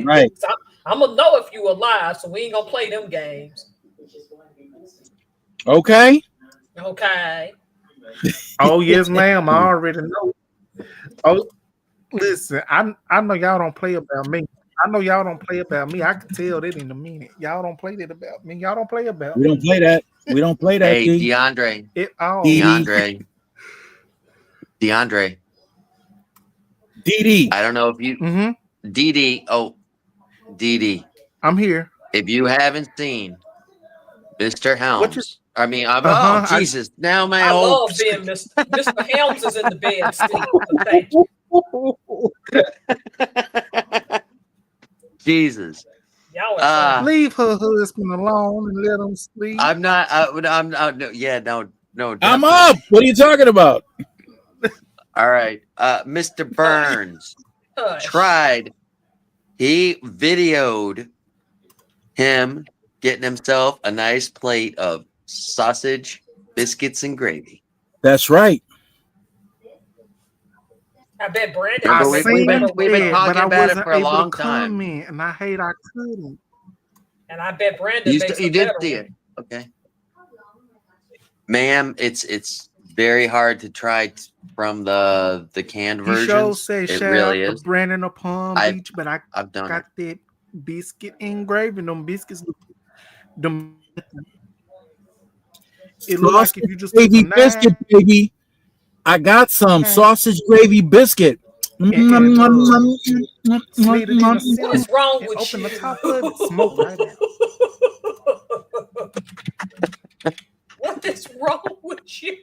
Right. So I'm gonna know if you alive, so we ain't gonna play them games. Okay. Okay. Oh yes, ma'am. I already know. Oh, listen, I know y'all don't play about me. I know y'all don't play about me. I can tell that in a minute. Y'all don't play that about me. Y'all don't play about We me. don't play that. We don't play that. Hey, D. DeAndre. All. DD. DeAndre. DD. I don't know if you Mm-hmm. DD. Oh, DD. I'm here. If you haven't seen Mr. What you? Helms, I mean, oh Uh-huh. Jesus! Now my I whole love being Mr. Helms is in the bed sleep. So thank you. Jesus. Y'all are funny. Leave her husband alone and let him sleep. I'm not. I'm no. Yeah, no. I'm definitely. up. What are you talking about? All right, Mr. Burns Hush. tried. He videoed him getting himself a nice plate of sausage, biscuits, and gravy. That's right. I bet Brandon. I Remember, would seen make we've been that, talking but I about it wasn't for a able long to time. comment, and I hate I couldn't. And I bet Brandon You makes a did better see one. it, okay, ma'am? It's very hard to try from the canned He sure versions. said It shout really out is. to Brandon upon I've- Beach, but I I've done got that biscuit engraved, and them biscuits look them. It look like if you just took a Gravy knife biscuit, baby. I got some sausage gravy biscuit. and slid it in the center What is wrong and with open you? the top of it, smoke right out. What is wrong with you?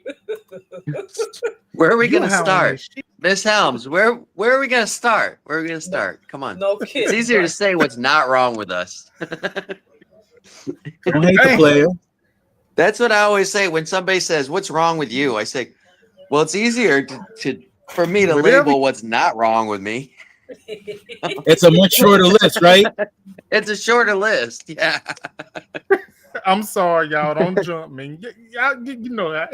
Where are we You gonna high on start, that shit. Miss Helms? Where are we gonna start? Where are we gonna start? Come on. No It's kidding. easier to right? say what's not wrong with us. Don't hate the Hey. player. That's what I always say when somebody says, "What's wrong with you?" I say, "Well, it's easier for me to Whatever. label what's not wrong with me. It's a much shorter list, right? It's a shorter list." Yeah. I'm sorry, y'all. Don't jump me. Y'all, you know that.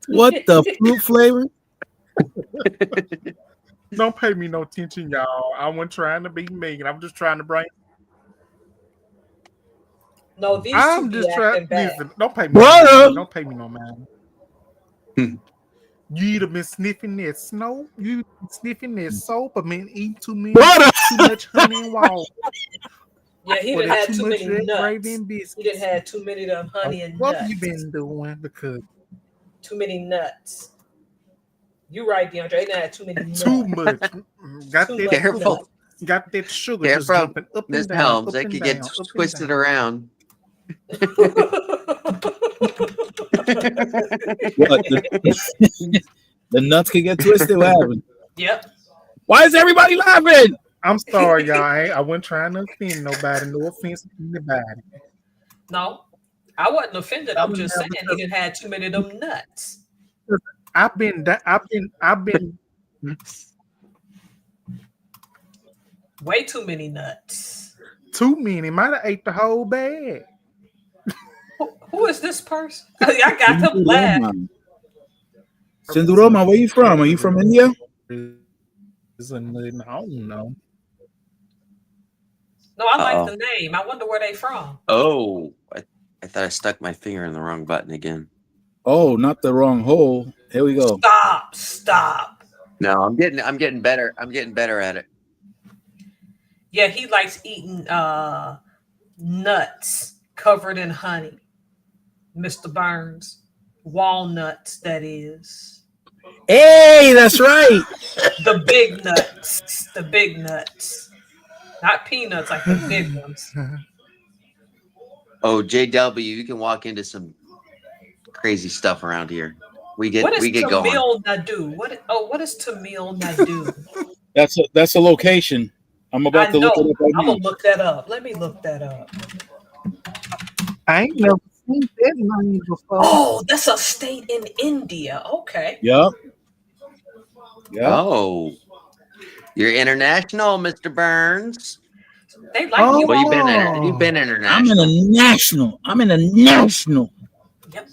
What the fruit flavor? Don't pay me no attention, y'all. I wasn't trying to be mean. I'm just trying to bring. No, these I'm two just be trying. acting bad. Listen, don't pay me. Brother. No mind. Don't pay me no mind. Hmm. You either been sniffing that snow, you been sniffing that soap, or been eating too Brother. much honey and water. Yeah, he Or done that had too too much many of that nuts. gravy and biscuits. He done had too many of them honey and What nuts. have you been doing? Because Too many nuts. You right, DeAndre. He done had too many nuts. too much. Got Too that much Careful. nuts. got that sugar just Careful, jumping up Miss and down, Helms. up That and could down, get up and twisted down. around. What? The nuts could get twisted. What happened? Yep. Why is everybody laughing? I'm sorry, y'all. I wasn't trying to offend nobody. No offense to anybody. No, I wasn't offended. I'm just saying he done had too many of them nuts. I've been Way too many nuts. too many. Might have ate the whole bag. Who is this person? I got him laughing. Sinduroma, where you from? Are you from India? I don't know. No, I like Uh-oh. the name. I wonder where they from. Oh, I thought I stuck my finger in the wrong button again. Oh, not the wrong hole. Here we go. Stop. No, I'm getting better. I'm getting better at it. Yeah, he likes eating nuts covered in honey. Mr. Burns. Walnuts, that is. Hey, that's right. The big nuts. The big nuts. Not peanuts like the big ones. Oh, JW, you can walk into some crazy stuff around here. We get What is going. Tamil Nadu? What is Tamil Nadu? That's a location. I'm about to look it up right I'm now. gonna look that up. Let me look that up. I ain't never seen that name before. Oh, that's a state in India. Okay. Yep. Oh, you're international, Mr. Burns. They like you. Well, you've been I'm international. in a national. Yep.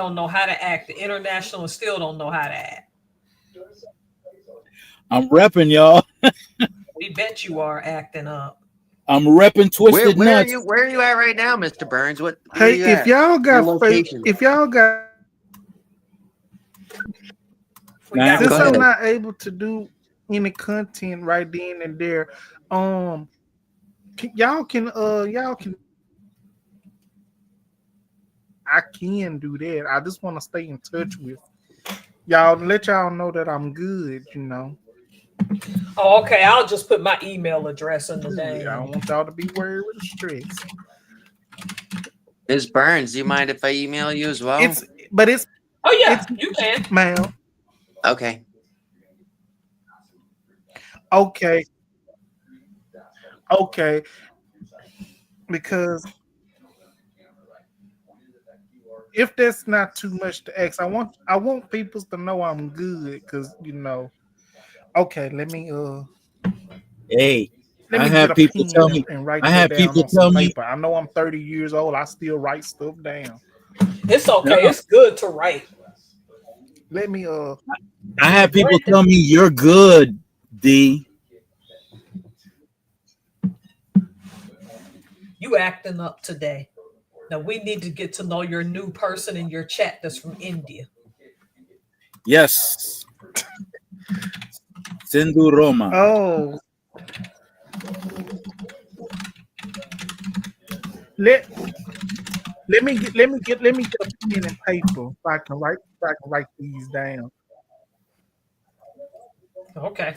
don't know how to act. The international still don't know how to act. I'm repping, y'all. We bet you are acting up. I'm repping Where Twisted Nuts. where are you at right now, Mr. Burns? Where are Hey, you if at? y'all Your got location. if y'all got, We got since Go I'm ahead. not able to do any content right then and there, y'all can I can do that. I just want to stay in touch with y'all and let y'all know that I'm good. Oh, okay. I'll just put my email address in the Good. I don't dang. want y'all to be worried with the stress. Ms. Burns, do you mind if I email you as well? It's Oh it's yeah, you can. ma'am. Okay. Okay, okay, because if that's not too much to ask, I want people to know I'm good because Okay, Hey, let I me get have a people pen tell and, me. and write I that have down people on some tell me. paper. I know I'm 30 years old. I still write stuff down. It's No, okay. It's good to write. Let me I have people Brandon, tell me you're good, D. you acting up today. Now we need to get to know your new person in your chat that's from India. Yes, Sindhu Roma. oh let let me get a pen and paper so I can write these down. Okay.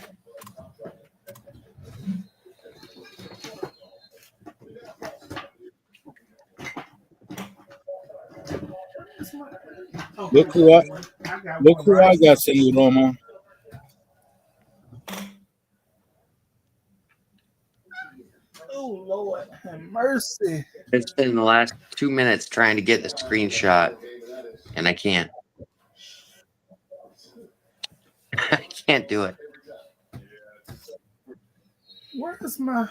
Look Okay, who I I got look one who right I here. got, Sindhu Roma. Oh Lord, have mercy. It's been the last 2 minutes trying to get the screenshot, and I can't. I can't do it. Where is my?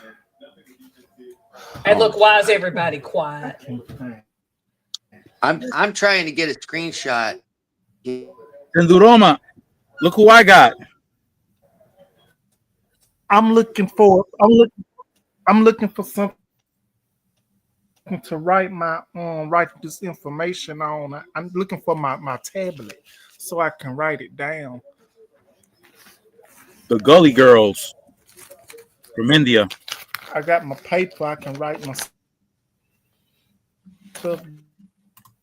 Hey, Oh, look, why is I everybody can't. I quiet? can't find. I'm trying to get a screenshot. Sindhu Roma. Look who I got. I'm looking for. I'm looking for something to write this information on. I'm looking for my tablet so I can write it down. The Gully Girls from India. I got my paper. I can write my stuff.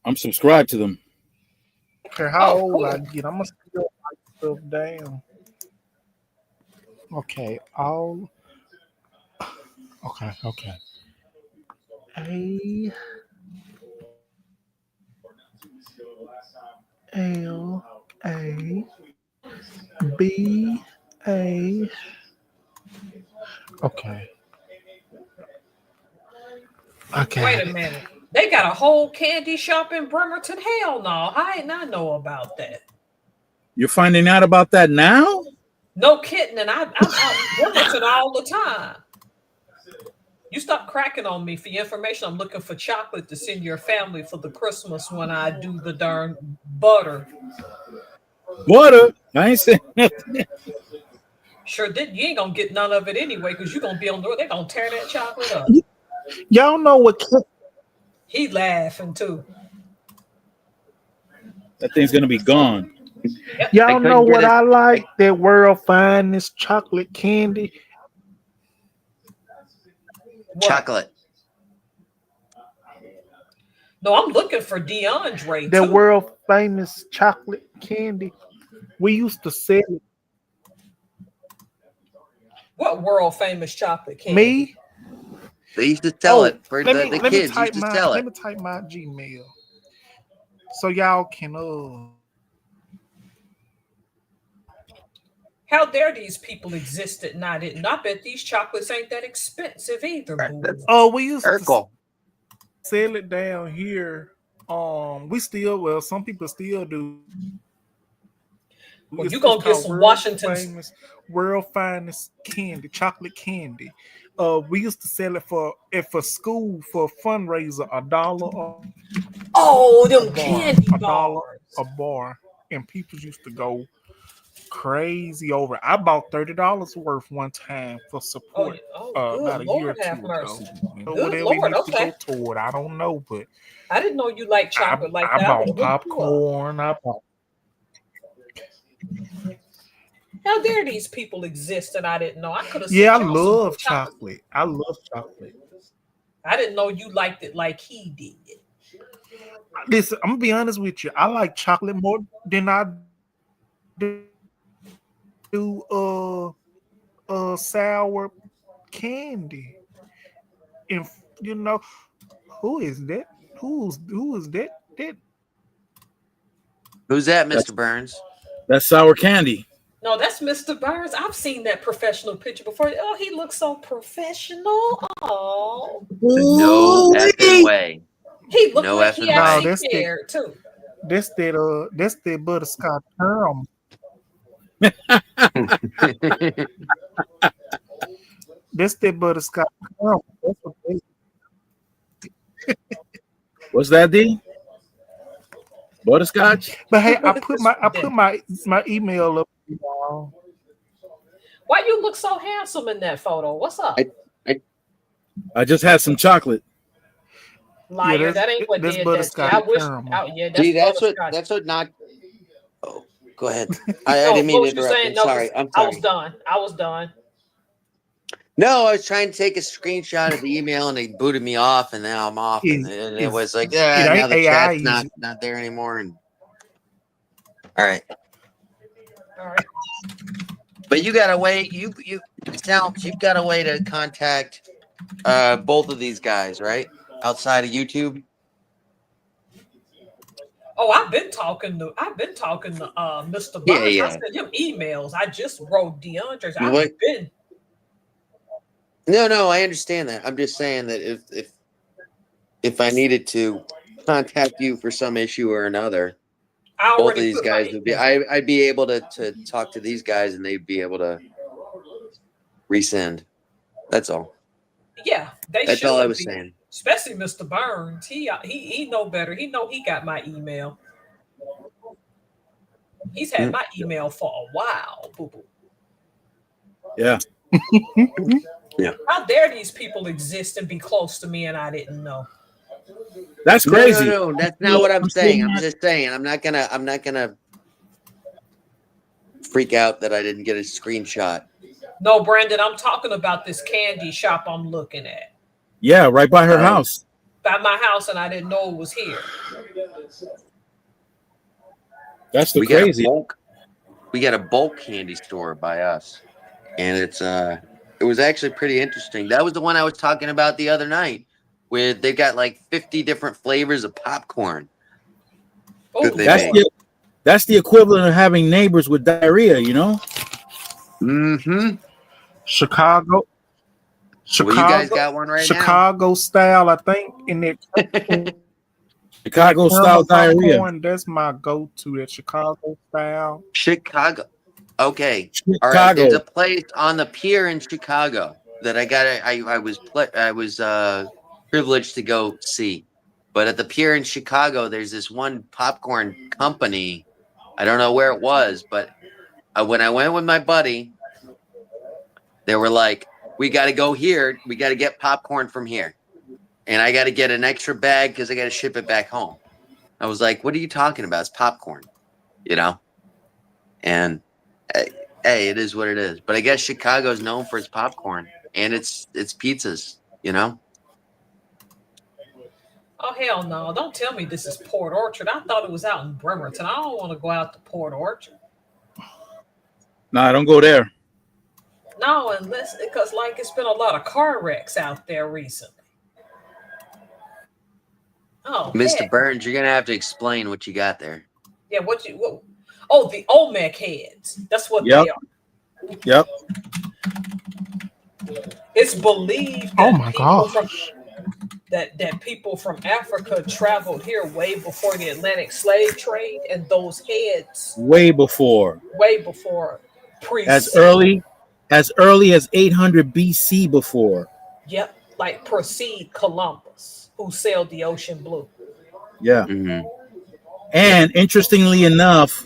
I'm subscribed to them. I don't care how Oh, old I cool. get. I'm gonna still write stuff down. Okay. All. Okay. Okay. A L A B A. Okay. I Wait got a it. minute. They got a whole candy shop in Bremerton. Hell no. I did not know about that. You're finding out about that now? No kidding. And I'm out in Bremerton all the time. You stop cracking on me for your information. I'm looking for chocolate to send your family for the Christmas when I do the darn butter. Butter. I ain't saying nothing. Sure did. You ain't gonna get none of it anyway, because you're gonna be on the road. They're gonna tear that chocolate up. Y'all know what? He laughing too. That thing's gonna be gone. Yep. I Y'all know couldn't get what it. I like? That world finest chocolate candy. What? Chocolate. No, I'm looking for DeAndre That too. world famous chocolate candy. We used to sell it. What world famous chocolate candy? Me? They used to sell Oh, it for let the me let me kids. Used type to my sell let it. me type my Gmail so y'all can How dare these people existed and I didn't? I bet these chocolates ain't that expensive either, boo. That's we used to Urkel. sell it down here. We still some people still do. Well, you It's gonna get called some Washington's. world finest candy, chocolate candy. we used to sell it for school for a fundraiser, $1 Oh, a them bar, candy $1 bars. a bar, and people used to go crazy over it. I bought $30 worth one time for support Good about a year or Lord, have two ago. mercy. Good Whatever it Lord, used to go okay. toward, I don't know, but I didn't know you like chocolate like I that. I would bought have hooked you up. popcorn. I bought How dare these people exist and I didn't know? I could have yeah, sent I y'all some love good chocolate. chocolate. I love chocolate. I didn't know you liked it like he did. Listen, I'm gonna be honest with you. I like chocolate more than I do sour candy. And you know, who is that? Who is that? That Who's that, That's Mr. Burns? that's sour candy. No, that's Mr. Burns. I've seen that professional picture before. Oh, he looks so professional. Oh, No effing way. he looked No like he effing no, way. actually cared too. that's that butterscotch caramel. That's that butterscotch caramel. That's what they, What's that, D? Butterscotch? but hey, I It's put my email up. Y'all. Why you look so handsome in that photo? What's up? I just had some chocolate. Liar, that ain't what that's did that to you. butterscotch I wish. caramel. Oh, yeah, See, that's butterscotch. that's what not. Oh, go ahead. I No, didn't mean what to was you interrupt. saying? I'm No, sorry. I'm I was sorry. done. I was done. No, I was trying to take a screenshot of the email and they booted me off, and now I'm off, and it was like, It yeah, now ain't the AI. chat's not there anymore. And all right, All right. but you got a way. You it sounds you've got a way to contact both of these guys, right? Outside of YouTube. Oh, I've been talking to Mr. Yeah, Burns. I yeah. sent him emails. I just wrote DeAndre's. What? I've been. No, I understand that. I'm just saying that if I needed to contact you for some issue or another, I both of already these put my guys would be. email. I'd be able to talk to these guys, and they'd be able to resend. That's all. Yeah, they That's should all I was be. saying. Especially Mr. Burns. He know better. He know he got my email. He's had my email for a while. Boo boo. Yeah. Yeah. How dare these people exist and be close to me and I didn't know? That's crazy. No. That's not what I'm saying. I'm just saying I'm not gonna freak out that I didn't get a screenshot. No, Brandon, I'm talking about this candy shop I'm looking at Yeah, right by her house. by my house, and I didn't know it was here. That's the We crazy. got a bulk candy store by us, and it was actually pretty interesting. That was the one I was talking about the other night, where they've got like 50 different flavors of popcorn. Oh, That they That's make. that's the equivalent of having neighbors with diarrhea, you know? Mm-hmm. Chicago. Well, you guys got one right Chicago style, I think, in that Chicago style diarrhea. popcorn, that's my go-to. That Chicago style. Chicago. Okay. Chicago. All right. There's a place on the pier in Chicago that I was privileged to go see. But at the pier in Chicago, there's this one popcorn company. I don't know where it was, but when I went with my buddy, they were like, "We got to go here. We got to get popcorn from here, and I got to get an extra bag because I got to ship it back home." I was like, "What are you talking about? It's popcorn, you know?" And hey, it is what it is. But I guess Chicago is known for its popcorn and its pizzas, you know? Oh, hell no. Don't tell me this is Port Orchard. I thought it was out in Bremerton. I don't want to go out to Port Orchard. Nah, don't go there. No, unless, because like it's been a lot of car wrecks out there recently. Oh, Mr. heck. Burns, you're going to have to explain what you got there. Yeah, oh, the Olmec heads. That's what Yep. they are. Yep. It's believed that Oh my people from gosh. that people from Africa traveled here way before the Atlantic slave trade, and those heads Way before. way before As precede. early as early as 800 BC before. Yep, like precede Columbus, who sailed the ocean blue. Yeah. Hmm. And interestingly enough,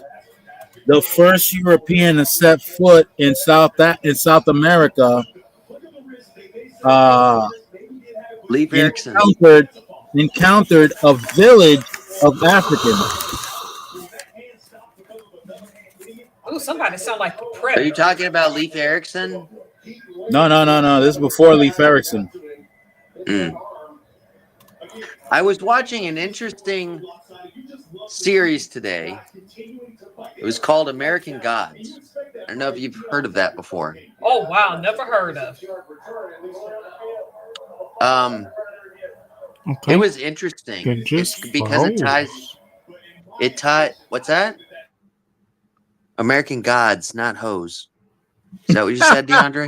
the first European to set foot in South America uh, Leif Erikson. encountered a village of Africans. Oh, somebody sound like the Are you Predator. talking about Leif Erikson? No. This is before Leif Erikson. Mm. I was watching an interesting series today. It was called American Gods. I don't know if you've heard of that before. Oh wow, never heard of. Okay. It was interesting. It just It's because it ties. What's that? American Gods, not hoes. Is that what you said, DeAndre?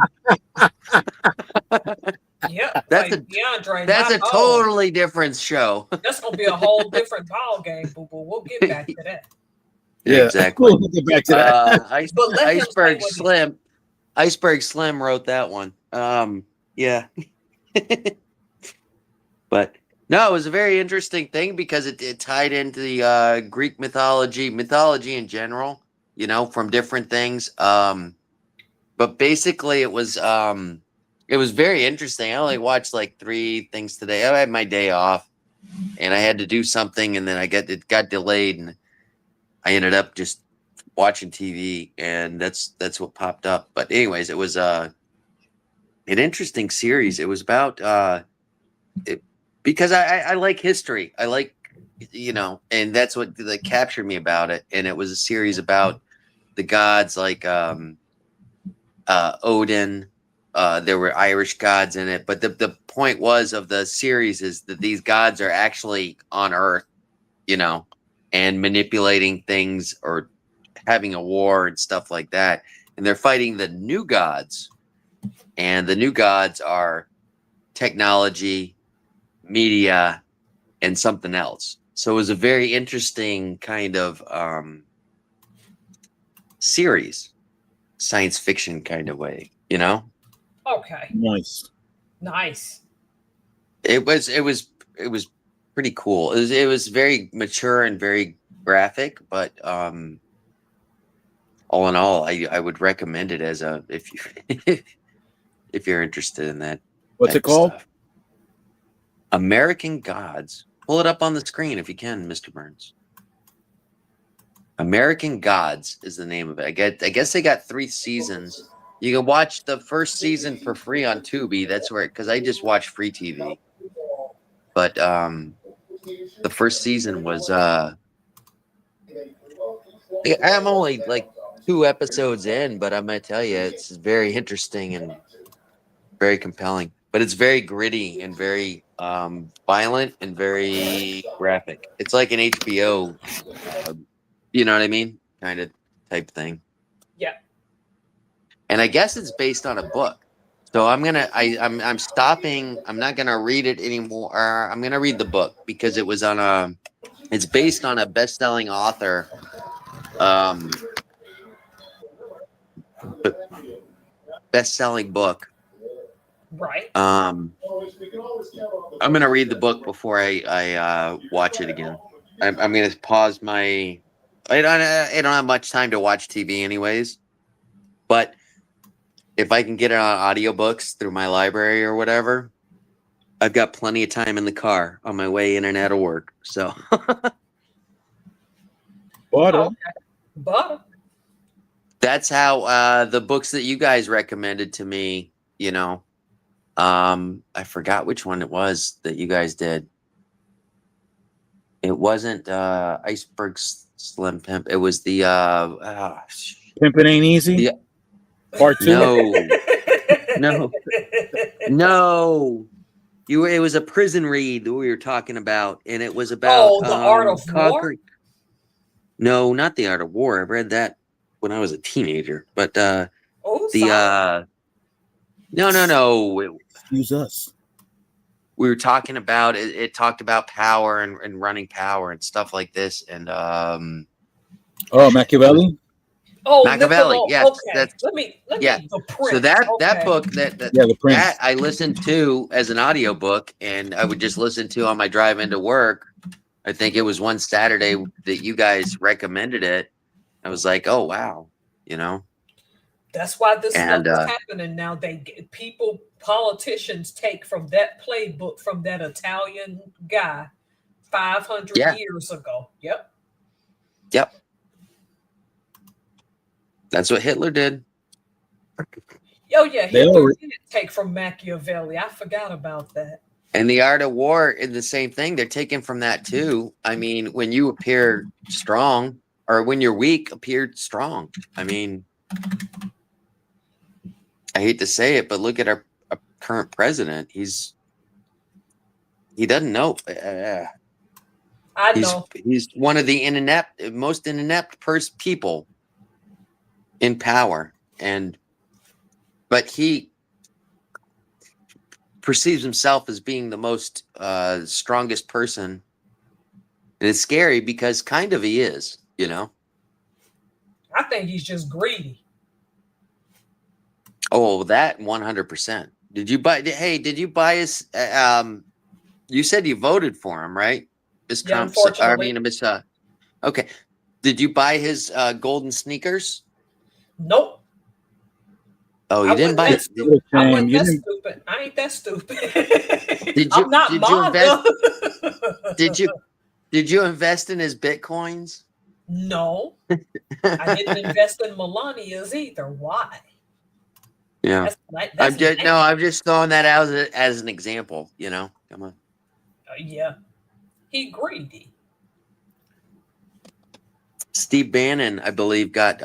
Yep, That's like a- DeAndre. That's not a old. totally different show. That's gonna be a whole different ball game, boo boo. We'll get back to that. Yeah, Exactly. We'll get back to that. But let him say Iceberg what he- Slim. Iceberg Slim wrote that one. Yeah. But no, it was a very interesting thing because it tied into the Greek mythology in general, from different things. But basically it was very interesting. I only watched like 3 things today. I had my day off and I had to do something, and then it got delayed, and I ended up just watching TV, and that's what popped up. But anyways, it was an interesting series. It was about because I like history. I like, and that's what that captured me about it. And it was a series about the gods like Odin. There were Irish gods in it, but the point of the series is that these gods are actually on Earth, and manipulating things or having a war and stuff like that. And they're fighting the new gods, and the new gods are technology, media, and something else. So it was a very interesting kind of series, science fiction kind of way, Okay, Nice. nice. It was pretty cool. It was very mature and very graphic, but all in all, I would recommend it as if you if you're interested in that. What's type it called? of stuff. American Gods. Pull it up on the screen if you can, Mr. Burns. American Gods is the name of it. I guess they got 3 seasons. You can watch the first season for free on Tubi. That's where, because I just watch free TV. But the first season was I'm only like 2 episodes in, but I'm gonna tell you, it's very interesting and very compelling. But it's very gritty and very violent and very graphic. It's like an HBO, you know what I mean, kind of type thing. Yeah. And I guess it's based on a book. So I'm stopping. I'm not gonna read it anymore. I'm gonna read the book because it was on it's based on a best-selling author. Best-selling book. Right. I'm gonna read the book before I watch it again. I'm gonna pause my. I don't have much time to watch TV anyways, but if I can get it on audiobooks through my library or whatever, I've got plenty of time in the car on my way in and out of work. So Butter. Butter. that's how the books that you guys recommended to me, I forgot which one it was that you guys did. It wasn't Iceberg Slim Pimp. It was the Pimpin' Ain't Easy. Yeah. Part 2. No. It was a prison read that we were talking about, and it was about The Art of conquering. No, not the Art of War. I read that when I was a teenager, but sorry. no. Excuse us. We were talking about it. It talked about power and running power and stuff like this, and Oh, Machiavelli. Oh, Machiavelli. Niccolo. Yes, Okay, that's let me yeah. the So Prince. that Okay. book that Yeah, the Prince. that I listened to as an audiobook, and I would just listen to on my drive into work. I think it was one Saturday that you guys recommended it. I was like, oh wow, you know. That's why this stuff And is happening now. People, politicians take from that playbook from that Italian guy 500 yeah, years ago. Yep. yep, that's what Hitler did. Oh yeah, They Hitler already, did take from Machiavelli. I forgot about that. And the art of war is the same thing. They're taken from that too. I mean, when you appear strong, or when you're weak, appear strong. I mean, I hate to say it, but look at our current president. He doesn't know. I know. He's one of the most inept people in power, but he perceives himself as being the most strongest person, and it's scary because kind of he is, you know. I think he's just greedy. Oh, that 100%. Did you buy? Hey, did you buy his? You said you voted for him, right? Miss Yeah, Trump. I unfortunately. mean, Miss. Okay. Did you buy his golden sneakers? Nope. Oh, I you didn't wasn't buy that it. stupid. I shame. wasn't You that didn't. stupid. I ain't that stupid. Did you? I'm not Did you invest? MAGA. Did you? Did you invest in his bitcoins? No, I didn't invest in Melania's either. Why? Yeah. That's lame. I'm just throwing that out as an example. You know, come on. Yeah, he greedy. Steve Bannon, I believe, got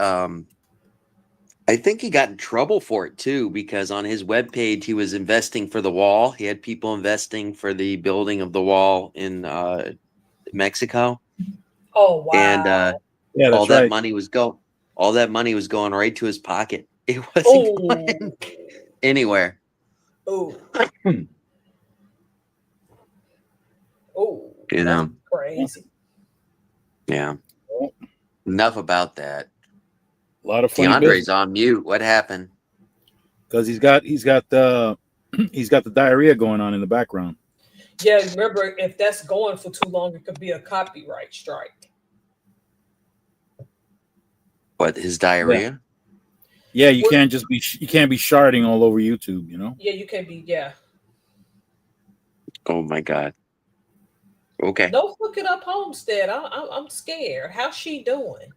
I think he got in trouble for it too, because on his webpage he was investing for the wall. He had people investing for the building of the wall in Mexico, Oh and wow. Yeah, all that's that right. money was going right to his pocket. It wasn't going Oh, anywhere. oh, Hmm. oh. You That's know. crazy. Yeah. Well, Enough about that. a lot of funny DeAndre's business on mute. What happened? because he's got the he's got the diarrhea going on in the background. Yeah, remember if that's going for too long, it could be a copyright strike. What, his Yeah, diarrhea? yeah. You Well, can't be sharding all over YouTube. You know. yeah, you can be. Yeah. Oh my God. Okay. No, look it up, Homestead. I'm scared. How's she doing?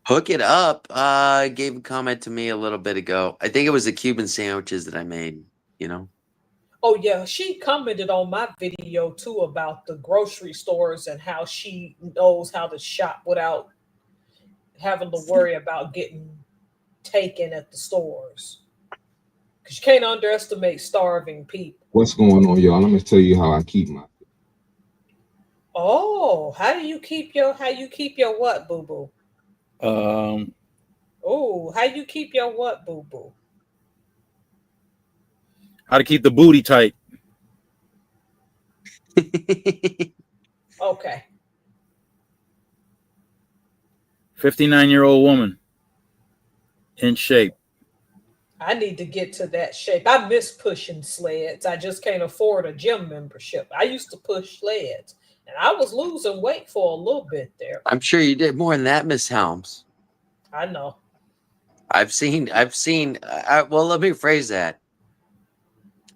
Hook it up. Gave a comment to me a little bit ago. I think it was the Cuban sandwiches that I made, you know. Oh yeah, she commented on my video too about the grocery stores and how she knows how to shop without having to worry about getting taken at the stores. Because you can't underestimate starving people. What's going on, y'all? Let me tell you how I keep my. Oh, how you keep your what, boo boo? Um, Oh, how you keep your what, boo boo? how to keep the booty tight? Okay. 59-year-old woman in shape. I need to get to that shape. I miss pushing sleds. I just can't afford a gym membership. I used to push sleds and I was losing weight for a little bit there. I'm sure you did more than that, Miss Helms. I know. I've seen, well, let me rephrase that.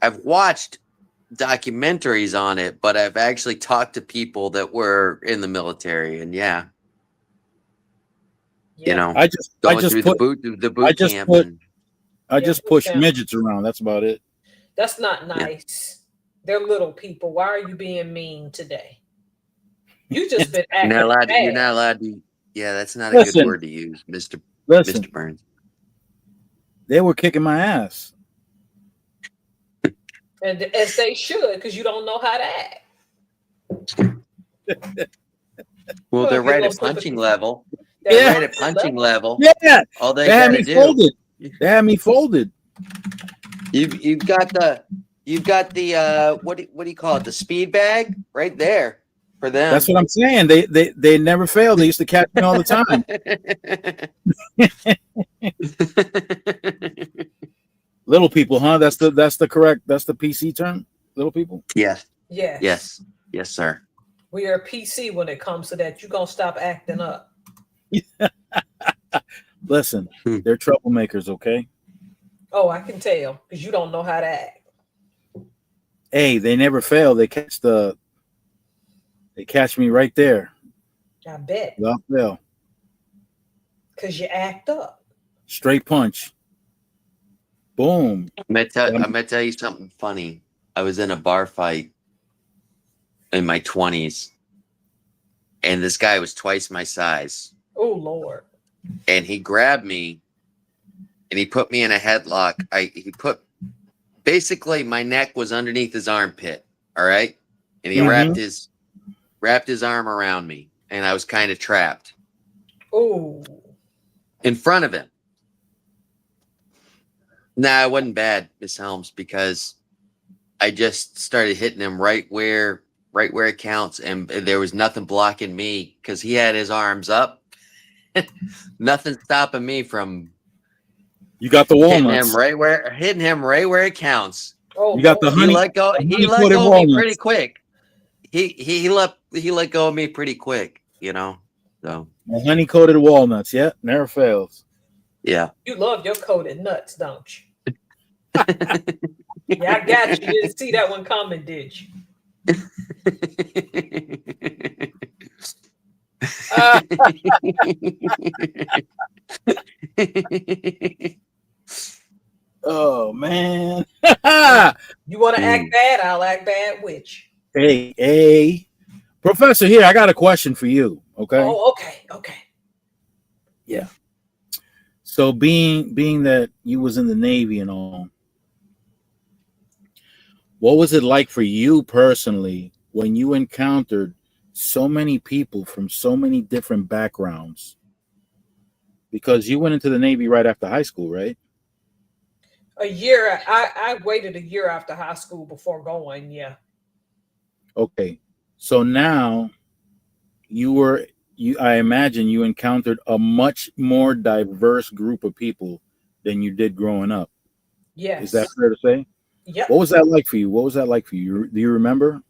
I've watched documentaries on it, but I've actually talked to people that were in the military, and yeah, you Yeah. know, I just going through put the boot camp, put and I Yeah, just push push down. midgets around. That's about it. That's not yeah. nice. They're little people. Why are you being mean today? You just been You're not acting allowed. bad. You're not allowed to. Yeah, that's not a good Listen, word to use, Mister listen. Burns. They were kicking my ass. And as they should, because you don't know how to act. Well, Well, they're get a right little at punching sympathy. level. That Yeah, Right at punching level. yeah. All they They had got to me do. folded. They had me folded. You've got the what do you call it? The speed bag right there. for them. That's what I'm saying. They never fail. They used to catch me all the time. Little people, huh? That's the correct. That's the PC term. Little people. Yes, Yes. yes, yes, sir. We are PC when it comes to that. You're gonna stop acting up. Listen, they're troublemakers. Okay. Oh, I can tell because you don't know how to act. Hey, they never fail. They catch me right there. I bet. Without fail. Because you act up. Straight punch. Boom. I'm gonna tell you something funny. I was in a bar fight in my 20s, and this guy was twice my size. Oh Lord. And he grabbed me and he put me in a headlock. He put basically my neck was underneath his armpit. All right. And he wrapped his arm around me, and I was kind of trapped. Oh. In front of him. Nah, it wasn't bad, Miss Helms, because I just started hitting him right where it counts, and there was nothing blocking me because he had his arms up. Nothing stopping me from You got the hitting walnuts. him right where it counts. Oh, You got the Lord. honey. He let go of me pretty quick. He let go of me pretty quick, you know. So The honey coated walnuts. Yeah, never fails. yeah. You love your coated nuts, don't you? Yeah, I got you. You didn't see that one coming, did you? Oh man. You want to act bad? I'll act bad with you. Hey, Professor. Here, I got a question for you. Okay. Oh, okay. Yeah. So being that you was in the Navy and all, what was it like for you personally when you encountered so many people from so many different backgrounds? Because you went into the Navy right after high school, right? A year. I waited a year after high school before going. Yeah. Okay. So now I imagine you encountered a much more diverse group of people than you did growing up. Yes. Is that fair to say? Yep. What was that like for you? Do you remember?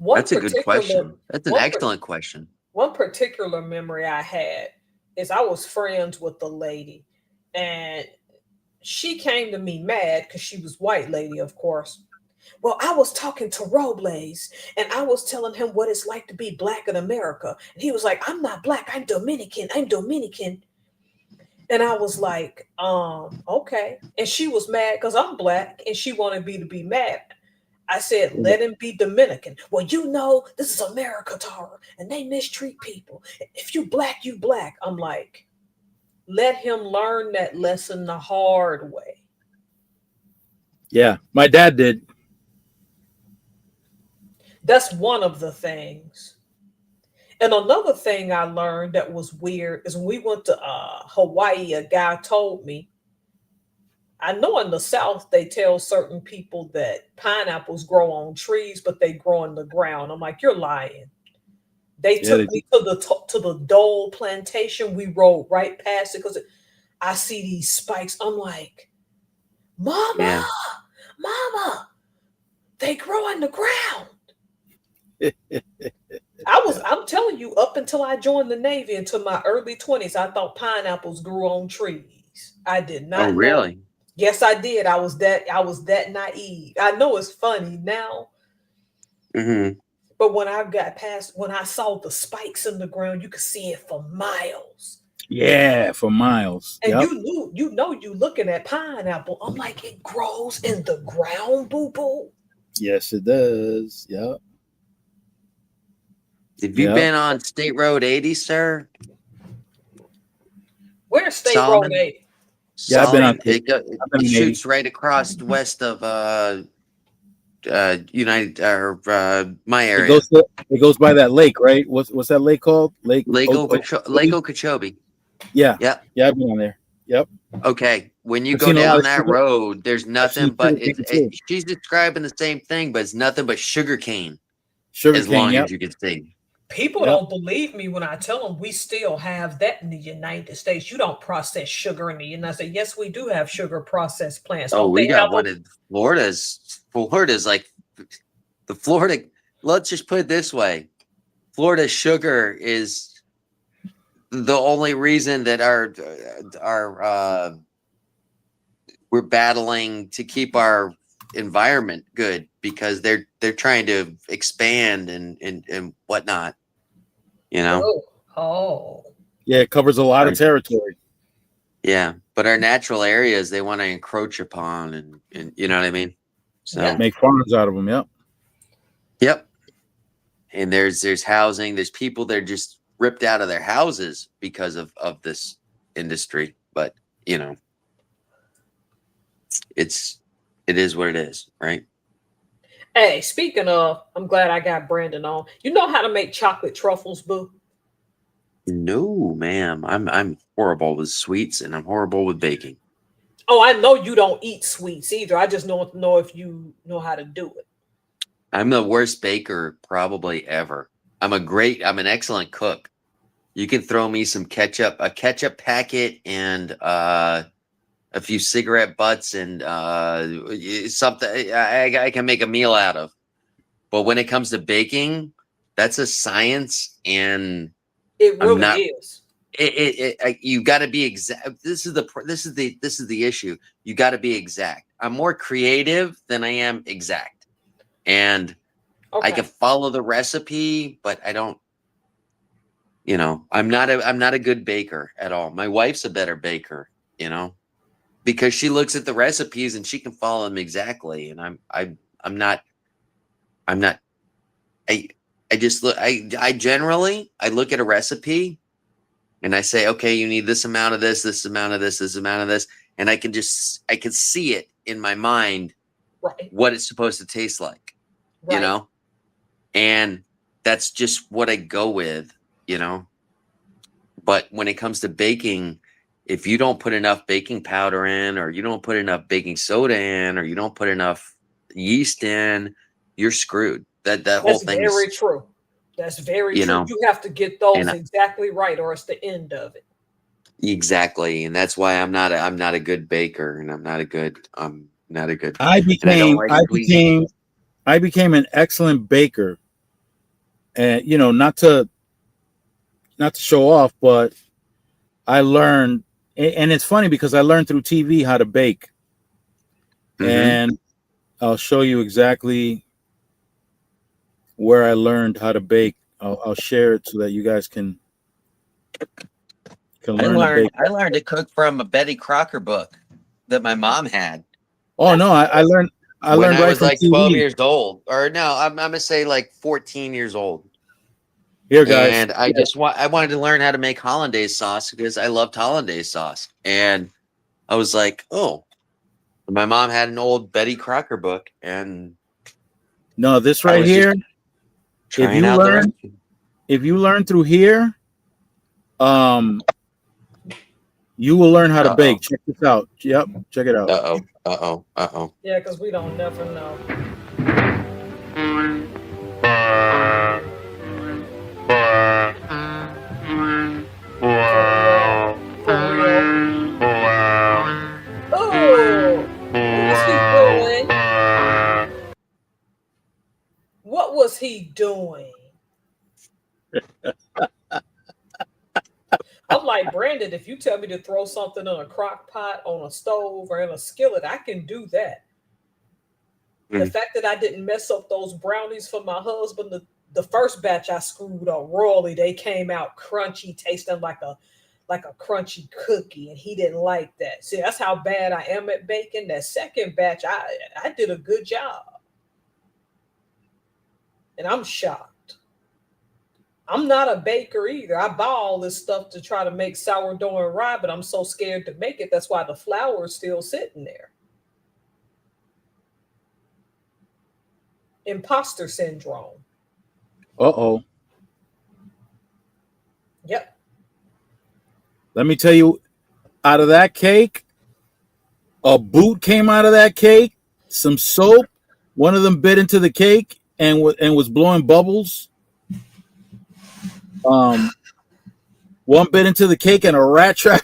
That's a good question. That's an excellent question. One particular memory I had is I was friends with the lady, and she came to me mad because she was white lady, of course. Well, I was talking to Robles, and I was telling him what it's like to be black in America. And he was like, I'm not black, I'm Dominican. And I was like, okay. And she was mad because I'm black, and she wanted me to be mad. I said, let him be Dominican. Well, you know, this is America, Tara, and they mistreat people. If you black, you black. I'm like, let him learn that lesson the hard way. Yeah, my dad did. That's one of the things. And another thing I learned that was weird is when we went to Hawaii, a guy told me, I know in the South they tell certain people that pineapples grow on trees, but they grow in the ground. I'm like, you're lying. They took me to the Dole plantation. We rode right past it because I see these spikes. I'm like, Mama, they grow in the ground. I'm telling you, up until I joined the Navy, into my early 20s, I thought pineapples grew on trees. I did not. Oh, really? Know. Yes, I did. I was that naive. I know it's funny now. Mm-hmm. But when I saw the spikes in the ground, you could see it for miles. Yeah, for miles. And you looking at pineapple. I'm like, it grows in the ground, boo-boo. Yes, it does. Yep. Have you been on State Road 80, sir? Where's State Solomon? Road 80? Yeah, I've been on. It shoots right across west of United or my area. It goes by that lake, right? What's that lake called? Lake Okeechobee. Yeah. Yep. Yeah, I've been on there. Yep. Okay. When you go down that road, there's nothing but she's describing the same thing, but it's nothing but sugar cane. Sugar as cane, long yep. as you can see. People Yep. don't believe me when I tell them we still have that in the United States. You don't process sugar in the United States. Yes, we do have sugar process plants. Oh, Don't we they got have one them? in Florida's like the Florida. Let's just put it this way: Florida sugar is the only reason that our we're battling to keep our environment good because they're trying to expand and whatnot. You know, Oh, oh, Yeah, it covers a lot of Our- territory. yeah. But our natural areas they want to encroach upon, and you know what I mean. So yeah. Make farms out of them. Yep. yep. And there's housing. There's people that are just ripped out of their houses because of this industry. But you know, it is what it is, right? Hey, speaking of, I'm glad I got Brandon on. You know how to make chocolate truffles, boo? No, ma'am. I'm horrible with sweets and I'm horrible with baking. Oh, I know you don't eat sweets either. I just don't know if you know how to do it. I'm the worst baker probably ever. I'm an excellent cook. You can throw me some ketchup, a ketchup packet, and a few cigarette butts, and something I can make a meal out of. But when it comes to baking, that's a science, and It I'm really not. is. You got to be exact. This is the issue. You got to be exact. I'm more creative than I am exact, and I Okay. can follow the recipe, but I don't. You know, I'm not a good baker at all. My wife's a better baker. You know, because she looks at the recipes and she can follow them exactly, and I'm not. I'm not. I I just look. I generally I look at a recipe and I say, okay, you need this amount of this amount of this amount of this, and I can see it in my mind Right. what it's supposed to taste like, you Right. know, and that's just what I go with, you know. But when it comes to baking, if you don't put enough baking powder in, or you don't put enough baking soda in, or you don't put enough yeast in, you're screwed. That whole That's thing is, very true. That's very you true. know, You have to get those and exactly right, or it's the end of it. exactly, and that's why I'm not a good baker, and I'm not a good, I and I don't became like I sweet. became I became an excellent baker, and not to show off, but I learned, and it's funny because I learned through TV how to bake, Mm-hmm. and I'll show you exactly where I learned how to bake. I'll share it so that you guys can learn to bake. I learned to cook from a Betty Crocker book that my mom had Oh That's no, good. I when learned I right was from like 12 TV. years old, or no, I'm gonna say like 14 years old. Here, guys. And I wanted to learn how to make hollandaise sauce because I loved hollandaise sauce. And I was like, oh, my mom had an old Betty Crocker book, and No, this I right was just here. If trying you out the learn, recipe. through here, you will learn how to Uh oh. bake. Check this out. Yep, check it out. Uh oh. Uh oh. Uh oh. Yeah, because we don't never know. For real. Oh, what was he doing? What was he doing? I'm like, Brandon, if you tell me to throw something in a crock pot, on a stove, or in a skillet, I can do that. The Mm. fact that I didn't mess up those brownies for my husband, the first batch I screwed up royally. They came out crunchy, tasting like a crunchy cookie, and he didn't like that. See, that's how bad I am at baking. That second batch, I did a good job, and I'm shocked. I'm not a baker either. I buy all this stuff to try to make sourdough and rye, but I'm so scared to make it. That's why the flour is still sitting there. Imposter syndrome. Uh-oh. Yep. Let me tell you, out of that cake, a boot came out of that cake, some soap. One of them bit into the cake, and was blowing bubbles. One bit into the cake and a rat trap.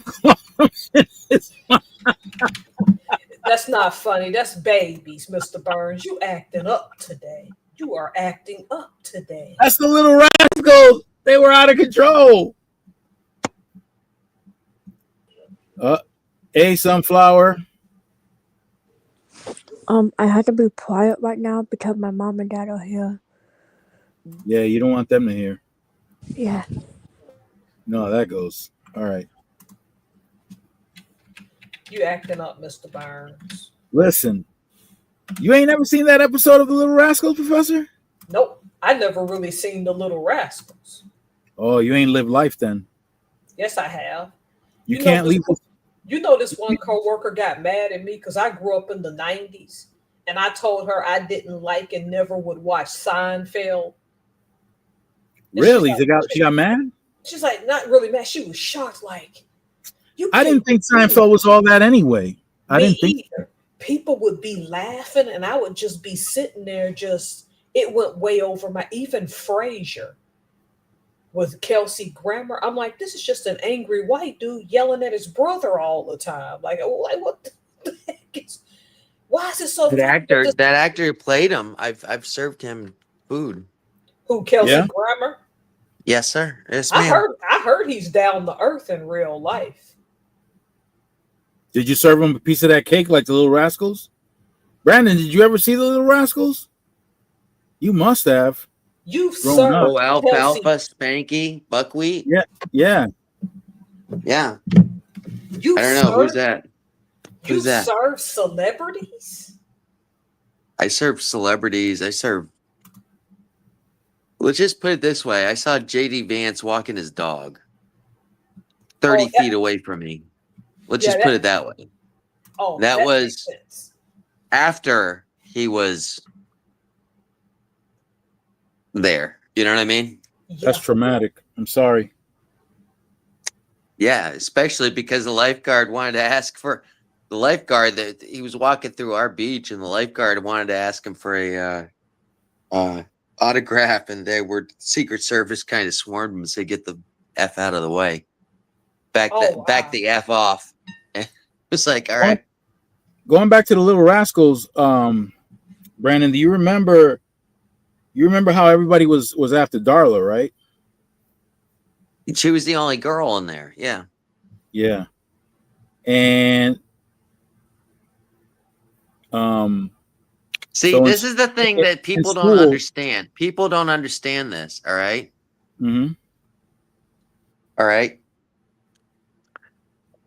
That's not funny. That's babies, Mr. Burns. You acting up today. You are acting up today. That's the Little Rascals. They were out of control. Hey, Sunflower. I had to be quiet right now because my mom and dad are here. Yeah, you don't want them to hear. Yeah. No, that goes. All right. You acting up, Mr. Burns. Listen, you ain't never seen that episode of the Little Rascals, Professor? Nope. I never really seen the Little Rascals. Oh, you ain't lived life then. Yes, I have. You can't leave. You know, this one coworker got mad at me because I grew up in the 90s and I told her I didn't like and never would watch Seinfeld. And Really? she's like, She got mad? She's like, not really mad. She was shocked. Like, I didn't think Seinfeld was all that anyway. I didn't think either. People would be laughing and I would just be sitting there it went way over my, even Frasier with Kelsey Grammer. I'm like, this is just an angry white dude yelling at his brother all the time. Like what the heck is, why is it so that actor who played him, I've served him food. Who, Kelsey Grammer? Yes, sir. Yes, ma'am. I heard he's down to earth in real life. Did you serve him a piece of that cake like the Little Rascals? Brandon, did you ever see the Little Rascals? You must have. You've served alfalfa, Spanky, buckwheat. Yeah. I don't know who's that. You serve celebrities? I serve celebrities. Let's just put it this way. I saw JD Vance walking his dog 30 feet away from me. Let's just put it that way. Oh, that was after he was there. You know what I mean? That's traumatic. I'm sorry. Yeah, especially because the lifeguard wanted to ask for the lifeguard that he was walking through our beach, and the lifeguard wanted to ask him for a autograph, and they were Secret Service kind of swarmed him and said, "Get the F out of the way, back the F off." It's like, all right. Going back to the Little Rascals, Brandon, do you remember? You remember how everybody was after Darla, right? She was the only girl in there. Yeah. Yeah. And see, this is the thing that people don't understand. People don't understand this. All right. Mm-hmm. All right.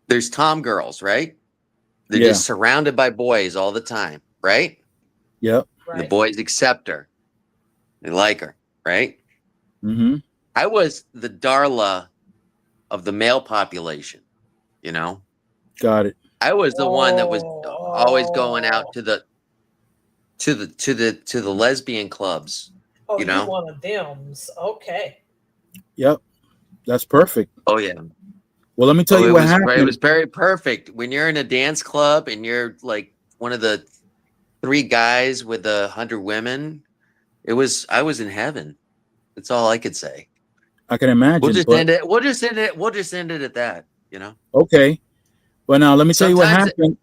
There's Tom girls, right? They're just surrounded by boys all the time, right? Yep. Right. The boys accept her. They like her, right? Mm-hmm. I was the Darla of the male population, you know? Got it. I was the one that was always going out to the lesbian clubs. Oh, you know? you're one of them's. Okay. Yep. That's perfect. Oh yeah. Well, let me tell you what happened. It was very perfect. When you're in a dance club and you're like one of the 3 guys with 100 women, I was in heaven. That's all I could say. I can imagine. We'll just end it. We'll just end it at that, you know? Okay. But now let me tell you what happened.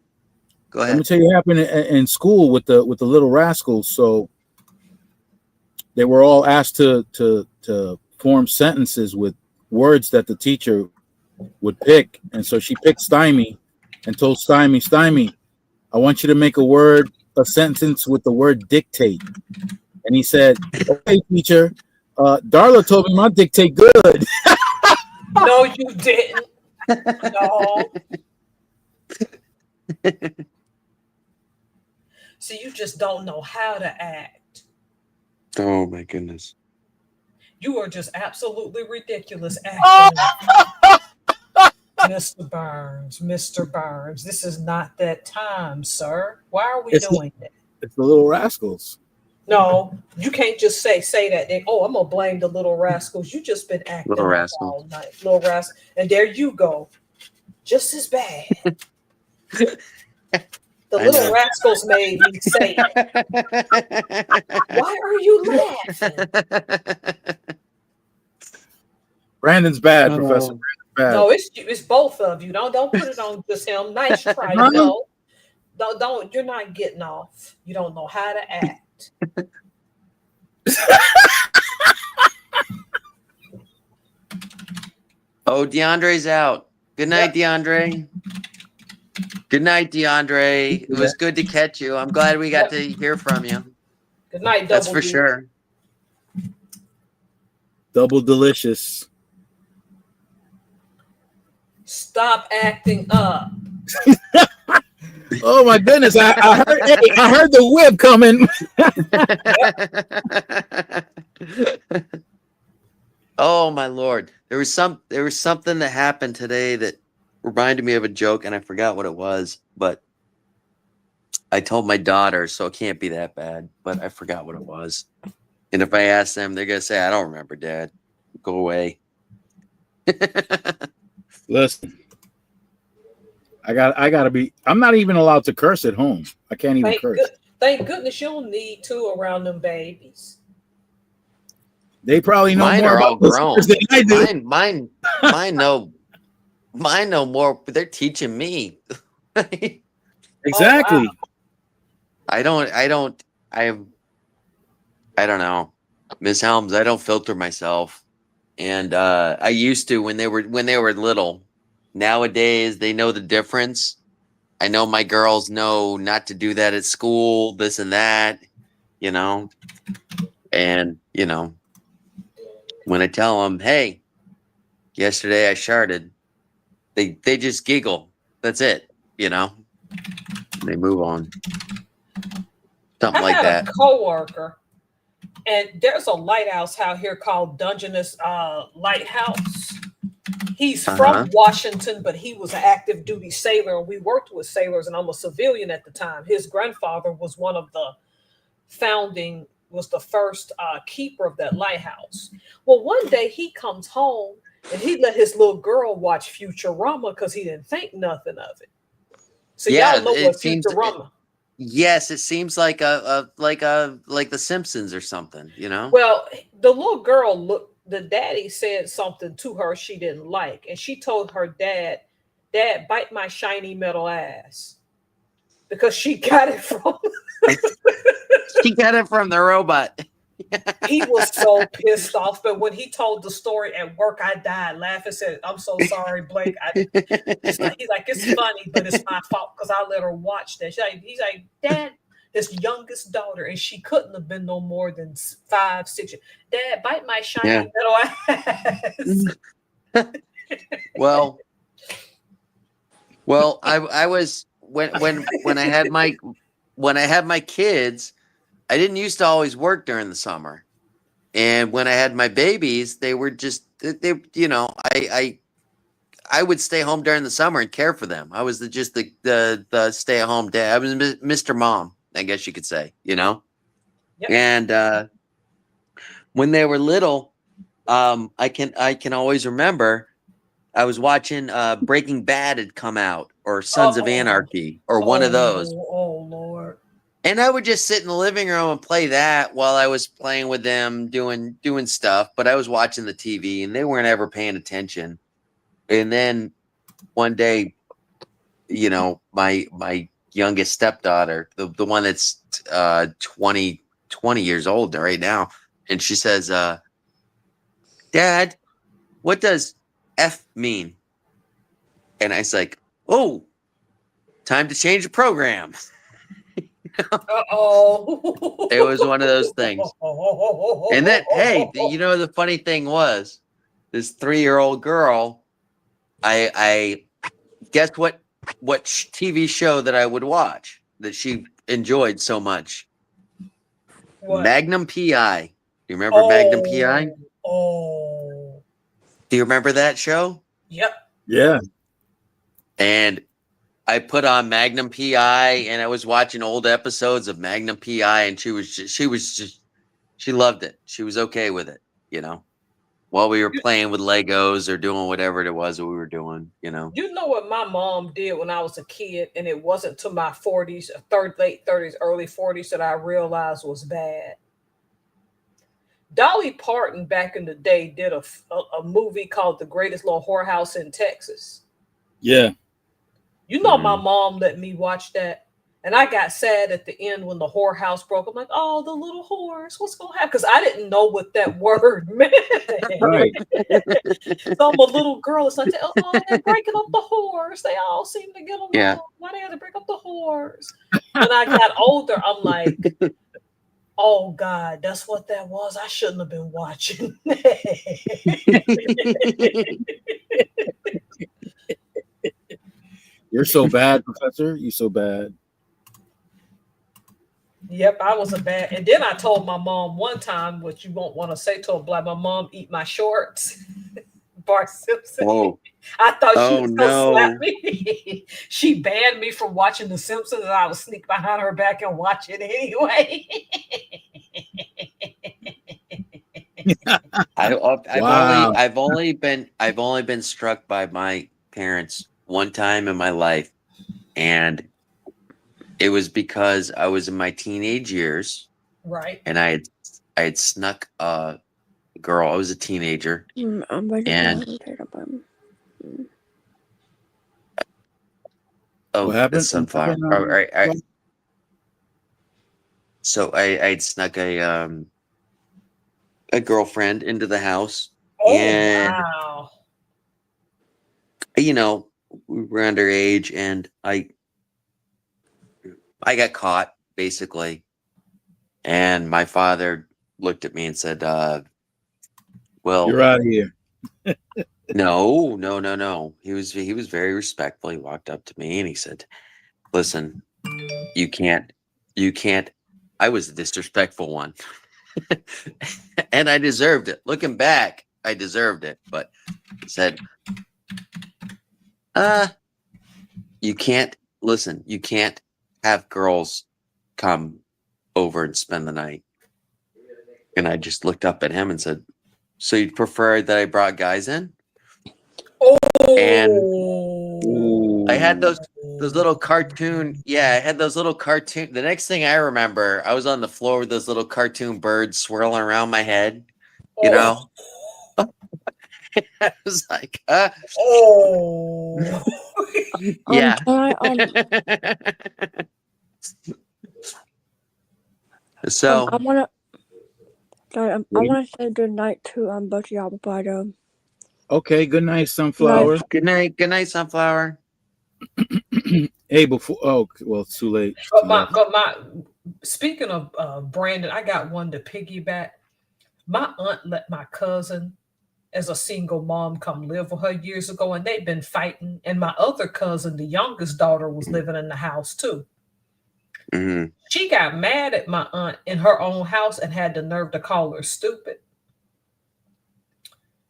Go ahead. Let me tell you what happened in school with the Little Rascals. So they were all asked to form sentences with words that the teacher would pick. And so she picked Stymie and told Stymie, I want you to make a sentence with the word dictate. And he said, okay, teacher, Darla told me my dictate good. No, you didn't. No. So you just don't know how to act. Oh my goodness. You are just absolutely ridiculous acting. Mr. Burns, this is not that time, sir. Why are we doing that? It's the Little Rascals. No, you can't just say that. Then, I'm gonna blame the Little Rascals. You just been acting all night, Little Rascals, and there you go, just as bad. The I little know. rascals made me say it. Why are you laughing? Brandon's bad, Professor. Oh. Bad. No, it's both of you. Don't put it on just him. Nice try. Huh? No, don't. You're not getting off. You don't know how to act. Oh, DeAndre's out. Good night, DeAndre. Good night, DeAndre. It was good to catch you. I'm glad we got to hear from you. Good night, That's Double for D. sure. Double delicious. Stop acting up. Oh my goodness! I heard. Hey, I heard the whip coming. Oh my Lord. There was something that happened today that reminded me of a joke, and I forgot what it was, but I told my daughter, so it can't be that bad, but I forgot what it was. And if I ask them, they're gonna say, I don't remember, Dad. Go away. Listen, I gotta be. I'm not even allowed to curse at home. I can't even curse. Thank goodness you don't need to around them babies. They probably know Mine more are all about grown. this than I do. Mine know more, but they're teaching me. Exactly. Oh, wow. I don't know. Miss Helms, I don't filter myself. And I used to when they were little. Nowadays they know the difference. I know my girls know not to do that at school, this and that, you know. And, you know, when I tell them, hey, yesterday I sharted, they just giggle. That's it, you know. They move on. Something I like had that. a coworker, and there's a lighthouse out here called Dungeness Lighthouse. He's from Washington, but he was an active duty sailor, and we worked with sailors, and I'm a civilian at the time. His grandfather was one of the was the first keeper of that lighthouse. Well, one day he comes home, and he let his little girl watch Futurama because he didn't think nothing of it. So Yeah, y'all know it what seems. Futurama. Yes, it seems like like the Simpsons or something, you know? Well, the little girl the daddy said something to her she didn't like, and she told her dad, bite my shiny metal ass. Because she got it from She got it from the robot. he was so pissed off. But when he told the story at work, I died laughing. Said, "I'm so sorry, Blake." He's like, it's funny, but it's my fault because I let her watch that. He's like, Dad, his youngest daughter, and she couldn't have been no more than 5, 6 years. Dad, bite my shiny metal ass. Well, I was when I had my kids, I didn't used to always work during the summer. And when I had my babies, they were just they you know, I would stay home during the summer and care for them. I was just the stay at home dad. I was Mr. Mom, I guess you could say, you know. Yep. And when they were little, I can always remember I was watching Breaking Bad had come out, or Sons of Anarchy, or one of those. Oh Lord. And I would just sit in the living room and play that while I was playing with them, doing stuff. But I was watching the TV, and they weren't ever paying attention. And then one day, you know, my youngest stepdaughter, the one that's 20 years old right now, and she says, Dad, what does F mean? And I was like, oh, time to change the program. It was one of those things. And then, hey, you know, the funny thing was, this 3-year-old girl, I guess what TV show that I would watch that she enjoyed so much? What? Magnum PI. Do you remember Magnum PI? Oh. Do you remember that show? Yep. Yeah. And I put on Magnum PI, and I was watching old episodes of Magnum PI, and she loved it. She was okay with it, you know. while we were playing with Legos or doing whatever it was that we were doing, you know. You know what my mom did when I was a kid, and it wasn't to my 40s, late 30s, early 40s that I realized was bad. Dolly Parton back in the day did a movie called The Greatest Little Whorehouse in Texas. Yeah. You know, my mom let me watch that. And I got sad at the end when the whorehouse broke. I'm like, oh, the little whores, what's going to happen? Because I didn't know what that word meant. Right. So I'm a little girl. It's like, oh, they're breaking up the whores. They all seem to get along. Yeah. Why they had to break up the whores? When I got older, I'm like, oh, God, that's what that was. I shouldn't have been watching that. You're so bad, Professor. You're so bad. Yep, I was a bad. And then I told my mom one time, what you won't want to say to her, like, my mom eat my shorts. Bart Simpson. Whoa. I thought she was no. gonna slap me. She banned me from watching The Simpsons, and I would sneak behind her back and watch it anyway. I've only been struck by my parents one time in my life, and it was because I was in my teenage years, Right. and I had snuck a girl. I was a teenager, and What happened? the sunflower. So I had snuck a girlfriend into the house, and Wow. you know, we were underage, and I got caught basically, and my father looked at me and said, "Well, You're out of here." No. He was very respectful. He walked up to me and he said, "Listen, you can't." I was the disrespectful one, and I deserved it. Looking back, I deserved it. But he said, you can't listen. You can't have girls come over and spend the night." And I just looked up at him and said, "So you'd prefer that I brought guys in?" And I had those little cartoon. Yeah, I had those little cartoon. The next thing I remember, I was on the floor with those little cartoon birds swirling around my head. You know, I was like, yeah. So I want to say good night to both of y'all before I go. Okay. Good night, Sunflower. Good night, Sunflower. Hey, before. Oh, well, it's too late. Speaking of Brandon, I got one to piggyback. My aunt let my cousin, as a single mom, come live with her years ago, and they've been fighting. And my other cousin, the youngest daughter, was living in the house too. Mm-hmm. She got mad at my aunt in her own house and had the nerve to call her stupid.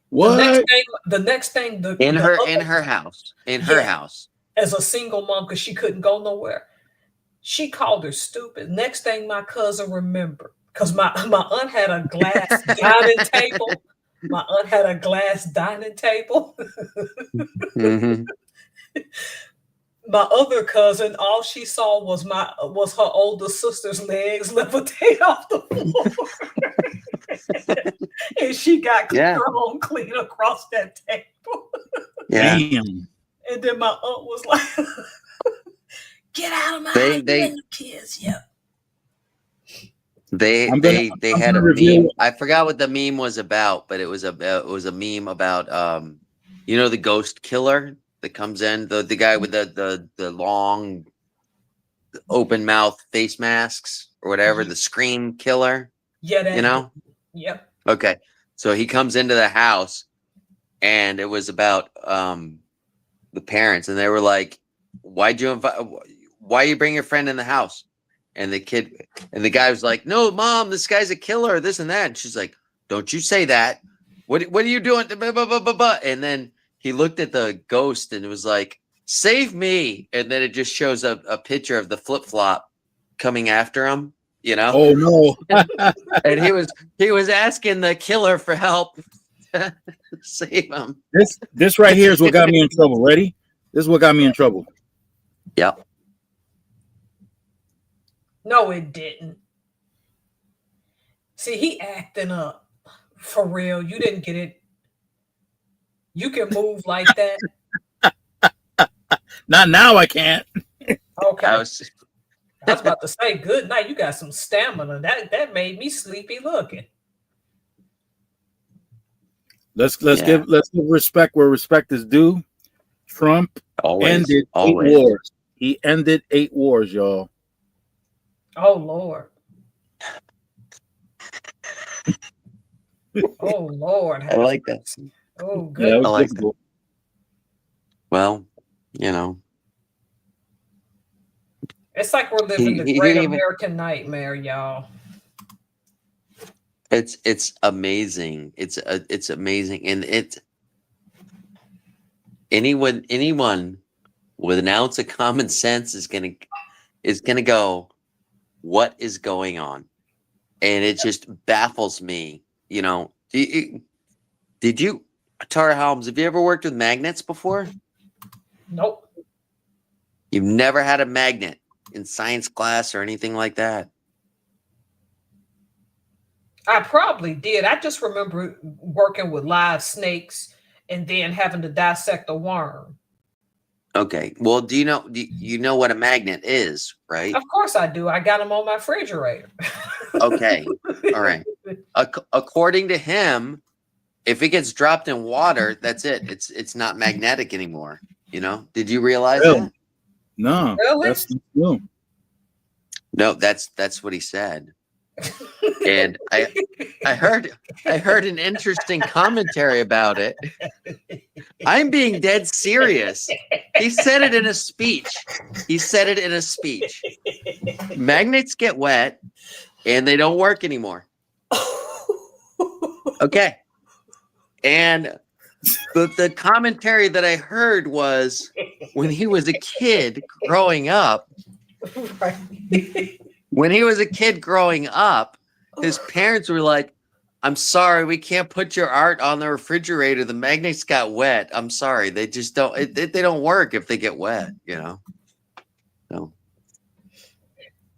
What? The next thing, in her house, as a single mom, because she couldn't go nowhere, she called her stupid. Next thing my cousin remembered, because my aunt had a glass dining table. My aunt had a glass dining table. Mm-hmm. My other cousin, all she saw was her older sister's legs levitate off the floor. And she got thrown clean across that table. Yeah. Damn. And then my aunt was like, "Get out of my house, kids." Yeah. They had a meme. I forgot what the meme was about, but it was a meme about you know, the ghost killer that comes in, the guy with the long open mouth face masks or whatever, the scream killer. Yeah, you know? Yep. Okay. So he comes into the house, and it was about the parents, and they were like, why you bring your friend in the house? And the guy was like, "No, Mom, this guy's a killer, this and that." And she's like, "Don't you say that. What are you doing?" And then he looked at the ghost and it was like, "Save me." And then it just shows a picture of the flip-flop coming after him, you know? Oh no. And he was asking the killer for help. Save him. This right here is what got me in trouble. Ready? This is what got me in trouble. Yep. No, it didn't. See, he acting up. For real. You didn't get it. You can move like that. Not now. I can't. Okay. I I was was about to say, good night. You got some stamina. That made me sleepy looking. Let's Yeah. give respect where respect is due. Trump always, ended 8 always. wars. He ended 8 wars, y'all. Oh Lord. Oh Lord. I like that. Oh Yeah, good. it was I like difficult. Well, you know, It's like we're living the he great didn't even. American nightmare, y'all. It's amazing. It's amazing, and it's anyone with an ounce of common sense is gonna go, what is going on? And it just baffles me. You know, did you, Tara Helms? Have you ever worked with magnets before? Nope. You've never had a magnet in science class or anything like that? I probably did. I just remember working with live snakes and then having to dissect a worm. Okay. Well, do you know what a magnet is, right? Of course I do. I got them on my refrigerator. Okay. All right. According to him, if it gets dropped in water, that's it. It's not magnetic anymore. You know? Did you realize Really? that? No, Really? that's no. No, that's what he said. And I heard an interesting commentary about it. I'm being dead serious. He said it in a speech. Magnets get wet and they don't work anymore. Okay. And the commentary that I heard was when he was a kid growing up. Right. When he was a kid growing up, his parents were like, I'm sorry, we can't put your art on the refrigerator. The magnets got wet. I'm sorry. They just don't, they don't work if they get wet, you know? So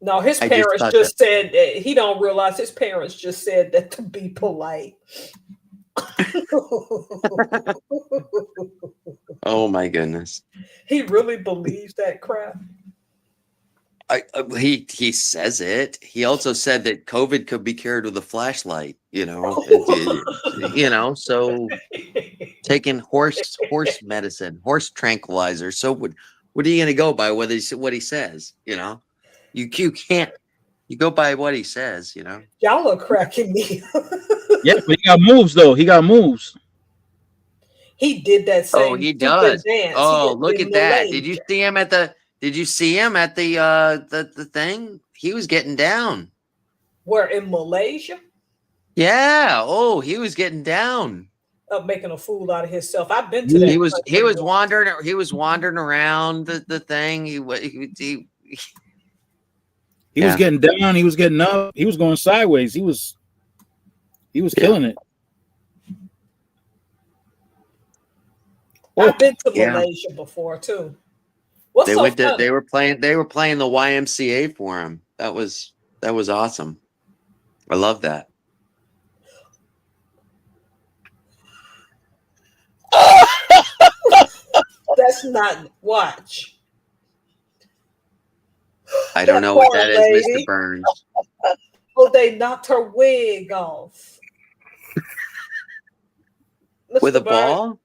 No, his I just parents thought just said he don't realize his parents just said that to be polite. oh my goodness. He really believes that crap. He says it. He also said that COVID could be cured with a flashlight, you know, you know, so taking horse medicine, horse tranquilizer. So what are you going to go by? What he says, you know, you can't, you go by what he says, you know. Y'all are cracking me. Yeah, but he got moves though. He got moves. He did that same Oh, he stupid does. dance. Oh, He look in at that. Did you Malaysia. see him at the thing? He was getting down. Where in Malaysia? Yeah. Oh, he was getting down. Making a fool out of himself. I've been to that. He was country. wandering around the thing. He was Yeah. getting down. He was getting up. He was going sideways. He was killing it. I've been to Yeah. Malaysia before too. What's They so went to funny? they were playing the YMCA for him. That was awesome. I love that. That's not watch. I don't That know what poor that is, lady. Mr. Burns. Oh, they knocked her wig off. With Mr. a Burns, ball?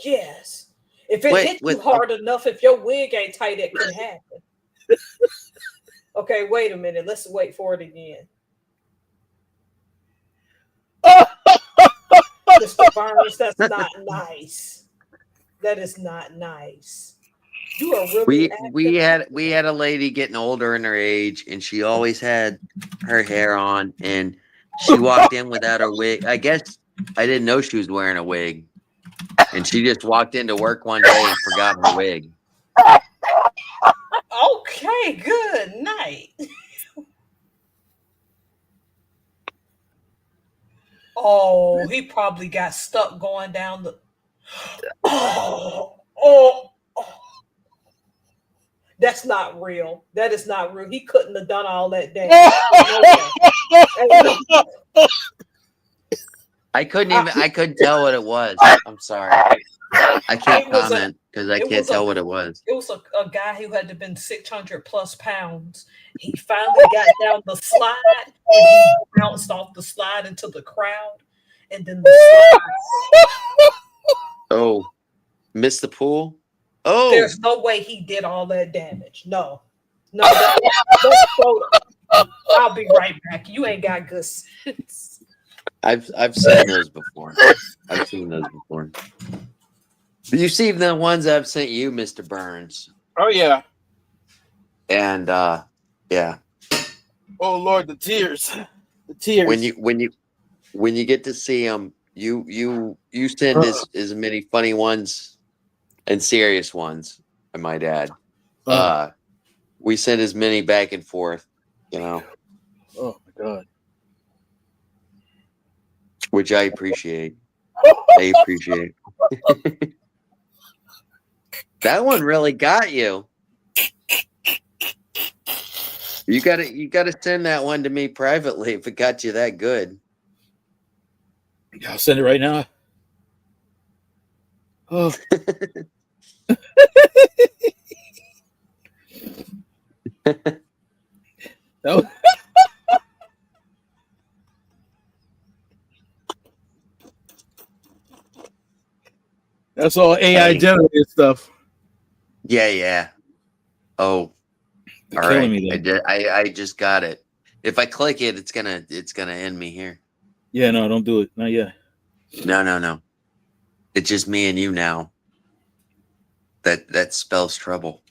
yes. If it Wait, hits you with hard enough, if your wig ain't tight, it can happen. Okay, wait a minute. Let's wait for it again. Mr. Burns, that's not nice. That is not nice. You are really we had a lady getting older in her age, and she always had her hair on, and she walked in without her wig. I guess I didn't know she was wearing a wig, and she just walked into work one day and forgot her wig. Okay, good night. Oh, he probably got stuck going down the. Oh, that's not real. That is not real. He couldn't have done all that damage. No way. Ain't no- I couldn't tell what it was. I'm sorry. I can't It was a. comment because I It can't was a. tell what it was. It was a guy who had to been 600+ pounds. He finally got down the slide and he bounced off the slide into the crowd. And then the slide. Oh, missed the pool? Oh, There's no way he did all that damage. No. No, that's photo. I'll be right back. You ain't got good sense. I've seen those before. I've seen those before. You see the ones I've sent you, Mr. Burns. Oh yeah. And yeah. Oh Lord, the tears. The tears. When you get to see them, you send as many funny ones and serious ones, I might add. We send as many back and forth, you know. Oh my God. Which I appreciate. I appreciate. That one really got you. You gotta send that one to me privately if it got you that good. I'll send it right now. Oh. No. That's all AI generated stuff. Yeah. Oh, They're all killing right. me I though. did. I just got it. If I click it, it's gonna end me here. Yeah, no, don't do it. Not yet. No. It's just me and you now. That spells trouble.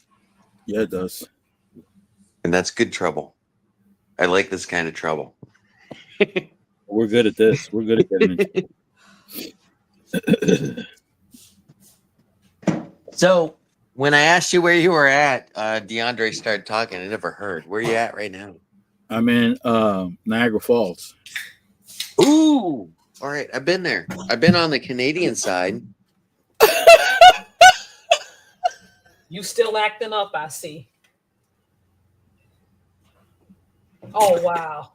Yeah, it does. And that's good trouble. I like this kind of trouble. We're good at this. We're good at getting it. So when I asked you where you were at, DeAndre started talking. I never heard. Where you at right now? I'm in Niagara Falls. Ooh. All right. I've been there. I've been on the Canadian side. You still acting up, I see. Oh wow.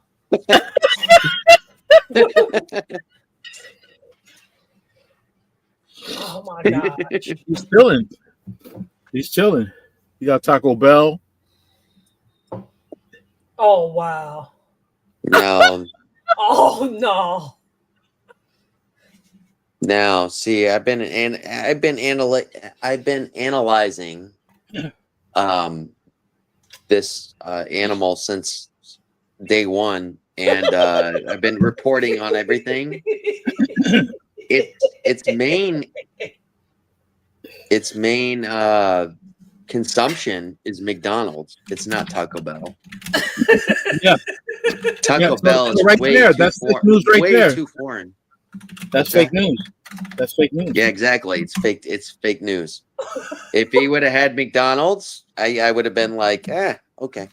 Oh my gosh. He's chilling. He's chilling. You got Taco Bell. Oh wow. No. Oh no. Now, see, I've been analyzing this animal since day one, and I've been reporting on everything. Its main consumption is McDonald's. It's not Taco Bell. Yeah. Taco Bell is right way there. too That's foreign. fake news right way there. too foreign. That's fake news. That's fake news. Yeah, exactly. It's fake. It's fake news. If he would have had McDonald's, I would have been like, okay.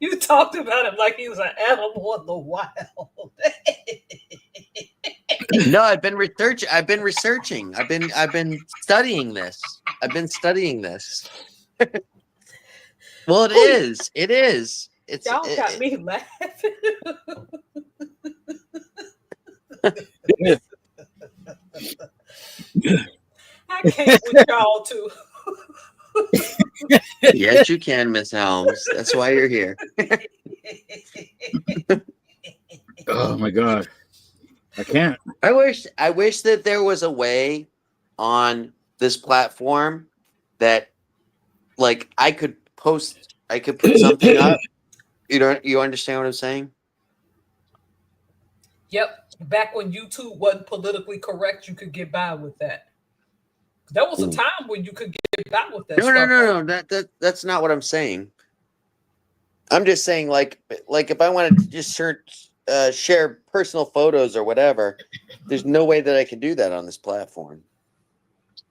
You talked about him like he was an animal in the wild. No, I've been researching. I've been studying this. Well, it is. It's Y'all got me laughing. I can't with y'all too. Yes, you can, Miss Helms. That's why you're here. Oh my God. I can't. I wish that there was a way on this platform that, like, I could put something up. You understand what I'm saying? Yep. Back when YouTube wasn't politically correct, you could get by with that. There was a time when you could get by with that. No. That's not what I'm saying. I'm just saying, like if I wanted to just share personal photos or whatever, there's no way that I can do that on this platform.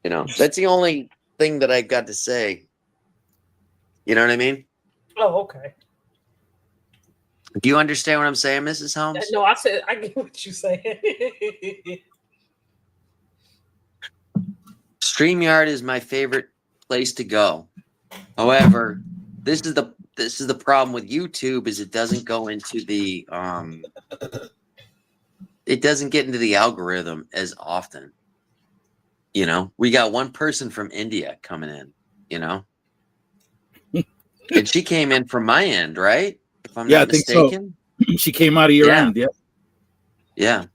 You know, that's the only thing that I've got to say. You know what I mean? Oh, okay. Do you understand what I'm saying, Mrs. Holmes? No, I said I get what you're saying. StreamYard is my favorite place to go. However, this is the problem with YouTube is it doesn't go into the it doesn't get into the algorithm as often. You know, we got one person from India coming in, you know. And she came in from my end, right? If I'm Yeah, not I think mistaken. so. She came out of your Yeah. end, yeah. Yeah.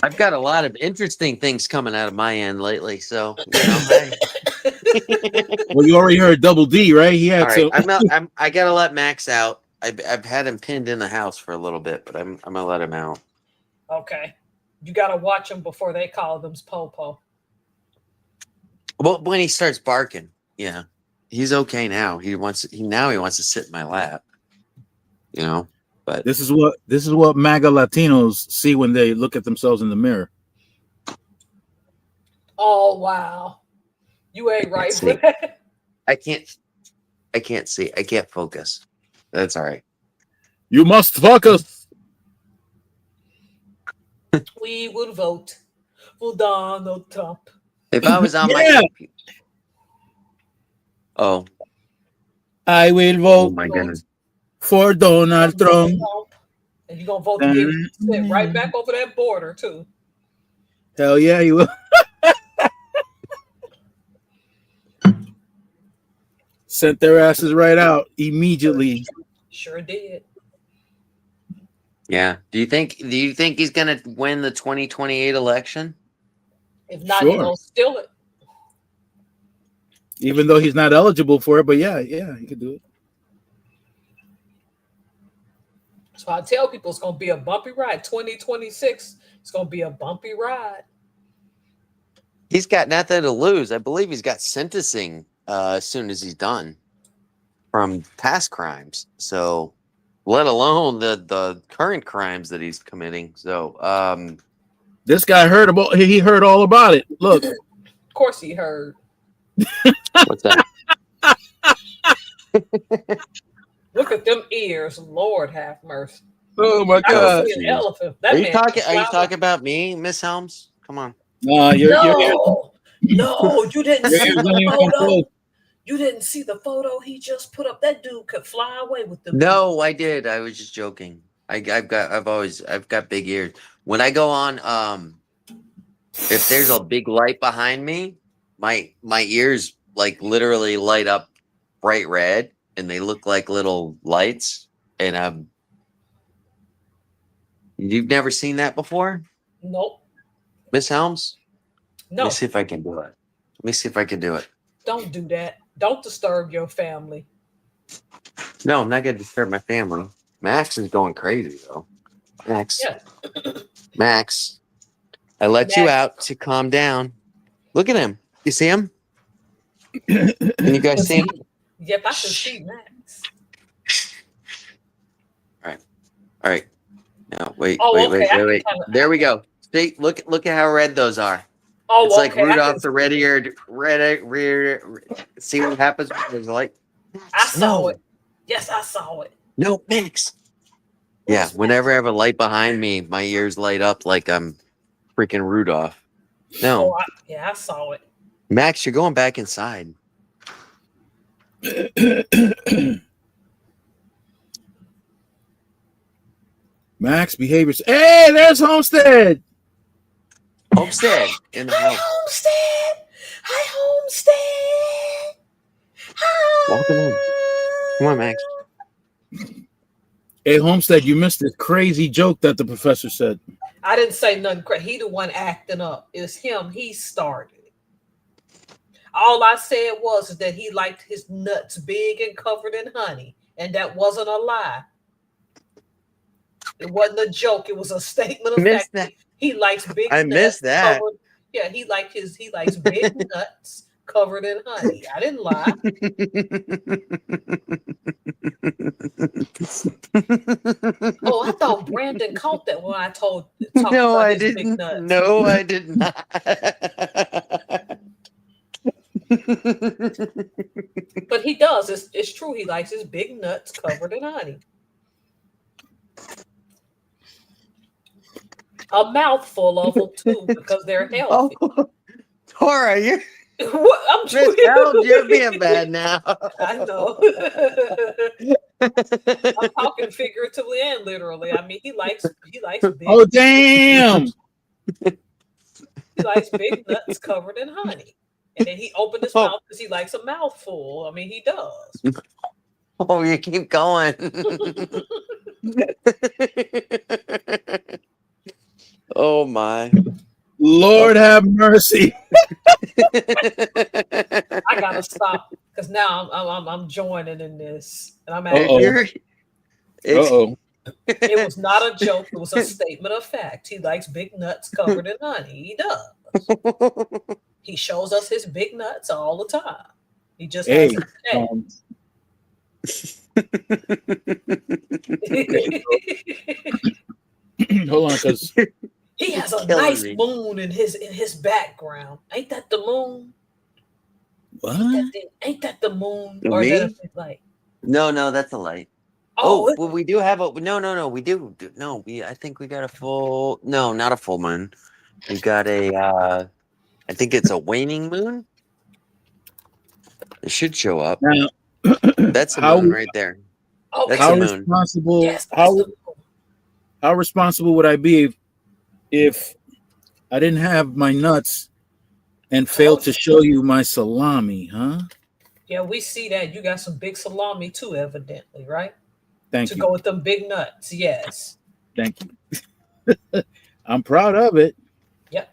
I've got a lot of interesting things coming out of my end lately, so you know. Well, you already heard Double D, right? He had All right, some. I gotta let Max out. I've had him pinned in the house for a little bit, but I'm gonna let him out. Okay. You gotta watch them before they call them Popo. Well, when he starts barking, yeah, he's okay now. He wants to sit in my lap, you know. But This is what MAGA Latinos see when they look at themselves in the mirror. Oh wow. You ain't right for see. that. I can't see. I can't focus. That's all right. You must focus. We will vote for Donald Trump. If I was on Yeah. my oh I will vote my goodness. for Donald Trump. And you're gonna vote to get sent right back over that border too. Hell yeah, you will. Sent their asses right out immediately. Sure did. Yeah. Do you think he's gonna win the 2028 election? If not, Sure. you're gonna steal it. Even though he's not eligible for it, but yeah, he could do it. So I tell people it's gonna be a bumpy ride. 2026, it's gonna be a bumpy ride. He's got nothing to lose. I believe he's got sentencing as soon as he's done from past crimes. So, let alone the current crimes that he's committing. So, This guy he heard all about it. Look. Of course he heard. What's that? Look at them ears. Lord have mercy. Oh my I God. don't see an elephant. That Are you man talking? can Are you fly. talking about me, Miss Helms? Come on. No, your No, you didn't see ears don't the even come photo. close. You didn't see the photo he just put up. That dude could fly away with them. No, I did. I was just joking. I've got big ears. When I go on, if there's a big light behind me, my ears like literally light up bright red, and they look like little lights. And you've never seen that before, Nope. Miss Helms? No. Let me see if I can do it. Don't do that. Don't disturb your family. No, I'm not gonna disturb my family. Max is going crazy though. Max. Yeah. Max. I let you Max. out to calm down. Look at him. You see him? Can you guys see him? Yep, I can see Max. All right. No, wait. Oh, okay, I can kinda- There we go. See, look at how red those are. Oh, It's like okay, I Rudolph can- the Red-Eared. See what happens when there's light? I saw No. it. Yes, I saw it. No, Max. Yeah, whenever I have a light behind me, my ears light up like I'm freaking Rudolph. No, Oh, I saw it. Max, you're going back inside. Max behaviors. Hey, there's Homestead. Homestead in the house. Homestead. Hi, Homestead. Hi. Welcome in. Come on, Max. Hey, Homestead, you missed this crazy joke that the professor said. I didn't say nothing crazy. He the one acting up. It's him. He started it. All I said was that he liked his nuts big and covered in honey, and that wasn't a lie. It wasn't a joke. It was a statement of Missed fact. that. He likes big. I nuts missed that. covered- yeah, he likes big nuts covered in honey. I didn't lie. Oh, I thought Brandon caught that when I talked No, about I his big didn't. nuts. No, I did not. But he does. It's true. He likes his big nuts covered in honey. A mouthful of them too, because they're healthy. Oh, Tora, you're What? I'm Miss Harold, you're being bad now. I know. I'm talking figuratively and literally. I mean, he likes big. Oh damn! He likes big nuts covered in honey. And then he opened his mouth because he likes a mouthful. I mean, he does. Oh, you keep going. Oh my. Lord have mercy. I gotta stop because now I'm joining in this, and I'm actually. Uh-oh. It was not a joke. It was a statement of fact. He likes big nuts covered in honey. He does. He shows us his big nuts all the time. He just has his Hold on, because he has a nice moon in his background. Ain't that the moon? what? Ain't that the moon? Me? Or is that a big light? No, that's a light. Oh, well, we do have a no. We do no. I think we got a full. No, not a full moon. We got a. I think it's a waning moon. It should show up. Now, that's the moon right there. Okay. That's how the moon. responsible? Yes, how responsible would I be if I didn't have my nuts and failed to show you my salami? Huh? Yeah, we see that you got some big salami too, evidently, right? Thank to you. go with them big nuts. Yes. Thank you. I'm proud of it. Yep.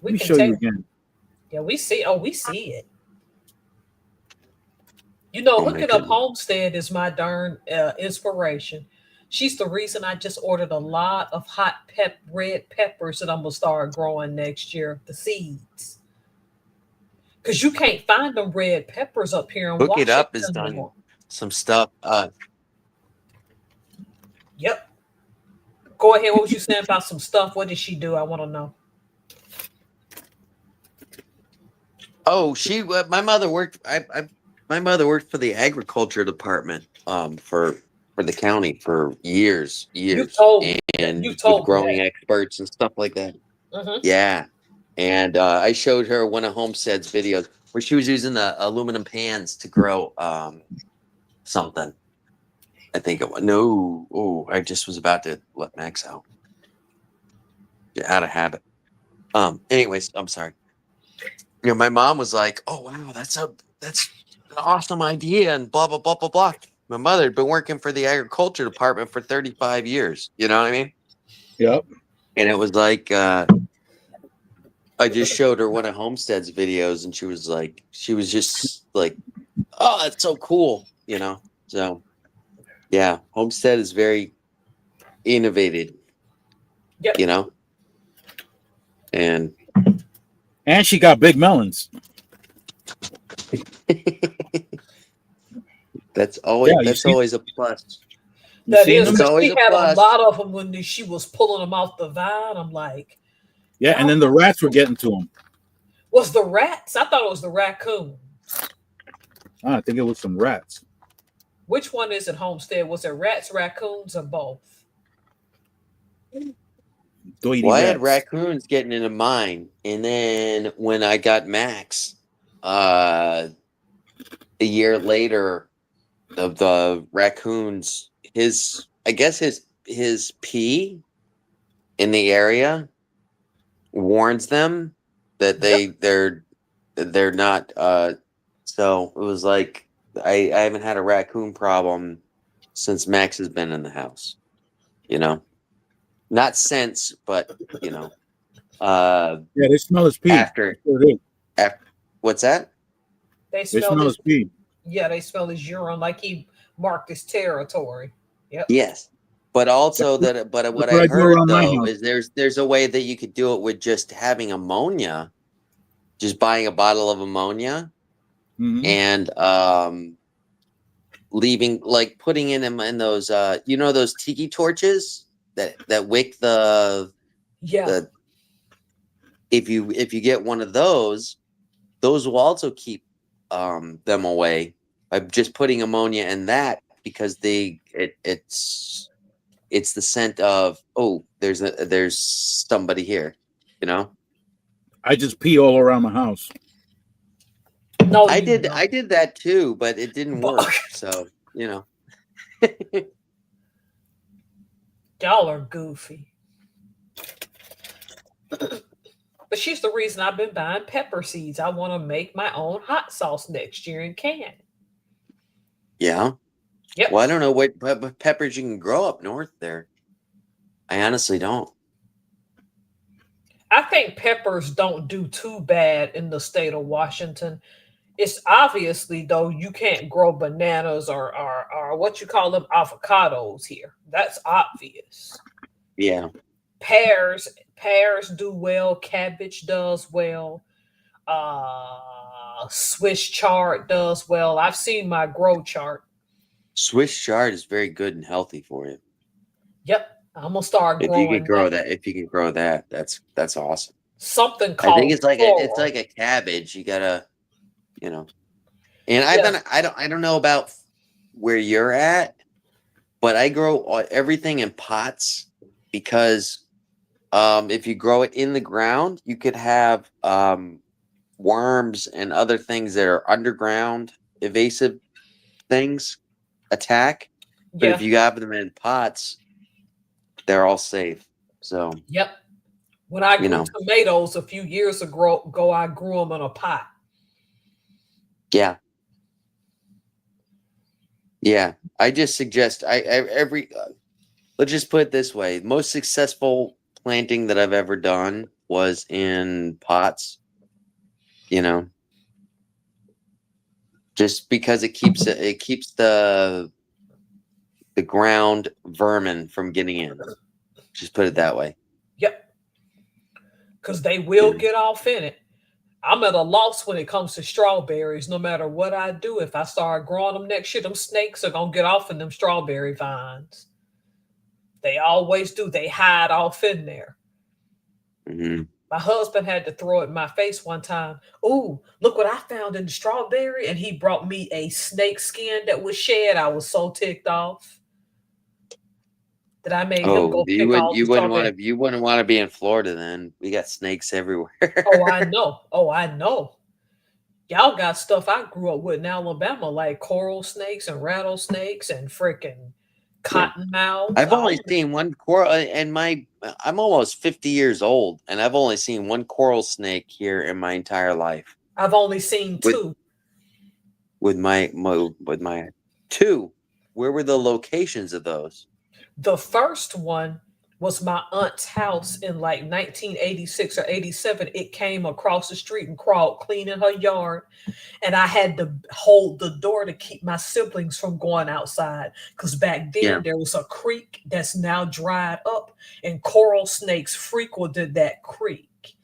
Let me show you again. Yeah, we see. Oh, we see it. You know, hooking up Homestead is my darn inspiration. She's the reason I just ordered a lot of red peppers that I'm gonna start growing next year. The seeds, because you can't find them red peppers up here in Hook Washington. It Up has done some stuff. Yep. Go ahead. What was you saying about some stuff? What did she do? I want to know. Oh, my mother worked. My mother worked for the agriculture department for the county for years, and with growing experts and stuff like that. Mm-hmm. Yeah, and I showed her one of Homestead's videos where she was using the aluminum pans to grow something. I think it was no. Oh, I just was about to let Max out. Out of habit. Anyways, I'm sorry. You know, my mom was like, "Oh wow, that's an awesome idea," and blah blah blah blah blah. My mother had been working for the agriculture department for 35 years. You know what I mean? Yep. And it was like, I just showed her one of Homestead's videos, and she was just like, "Oh, that's so cool," you know. So, yeah, Homestead is very innovative. Yep. You know, and she got big melons. That's always a plus. That is, always she had a lot of them when she was pulling them off the vine. I'm like, yeah, and then the rats were getting to them. Was the rats? I thought it was the raccoon. I think it was some rats. Which one is it, Homestead? Was it rats, raccoons, or both? Well, I had raccoons getting into mine, and then when I got Max, a year later, the raccoons, his pee in the area warns them that they're not. So it was like I haven't had a raccoon problem since Max has been in the house. You know. Not since, but you know. Yeah, they smell his pee. After what's that? They smell his pee. Yeah, they smell his urine like he marked his territory. Yep. Yes, but also but what I heard though is there's a way that you could do it with just having ammonia, just buying a bottle of ammonia, and leaving putting in those those tiki torches that wick the if you get one of those, those will also keep them away by just putting ammonia in that, because it's the scent of, oh, there's somebody here, you know. I just pee all around my house. No, I you did don't. that too, but it didn't But work. So, you know. y'all are goofy. But she's the reason I've been buying pepper seeds. I want to make my own hot sauce next year and can. Yeah. Yep. Well, I don't know what peppers you can grow up north there. I honestly don't. I think peppers don't do too bad in the state of Washington. It's obviously though you can't grow bananas or what you call them avocados here. That's obvious. Yeah. Pears do well. Cabbage does well. Swiss chard does well. I've seen my grow chart. Swiss chard is very good and healthy for you. Yep, I'm gonna start If you could growing grow that. that, that's awesome. Something I think called it's sorrel. like a cabbage. You gotta, you know. And Yeah, I don't know about where you're at, but I grow everything in pots because if you grow it in the ground, you could have worms and other things that are underground evasive things attack. But if yeah, you have them in pots, they're all safe. So, yep. When I you grew know, tomatoes a few years ago, I grew them in a pot. yeah. Yeah. I just suggest every let's just put it this way. Most successful planting that I've ever done was in pots, you know, just because it keeps the ground vermin from getting in. Just put it that way. Yep, because they You will know. get off in it. I'm at a loss when it comes to strawberries. No matter what I do, if I start growing them next year, them snakes are gonna get off in them strawberry vines. They always do. They hide off in there. Mhm. My husband had to throw it in my face one time. Ooh, look what I found in the strawberry. And he brought me a snake skin that was shed. I was so ticked off that I made him Oh, go pick all the strawberry. you wouldn't want to be in Florida then. We got snakes everywhere. Oh, I know. Oh, I know. Y'all got stuff I grew up with in Alabama, like coral snakes and rattlesnakes and freaking Yeah. cottonmouths. I've I only only, seen one coral, and I'm almost 50 years old, and I've only seen one coral snake here in my entire life. I've only seen With two. with my two, where were the locations of those? The first one was my aunt's house in like 1986 or 87. It came across the street and crawled clean in her yard. And I had to hold the door to keep my siblings from going outside. Because back Yeah, then there was a creek that's now dried up, and coral snakes frequented that creek.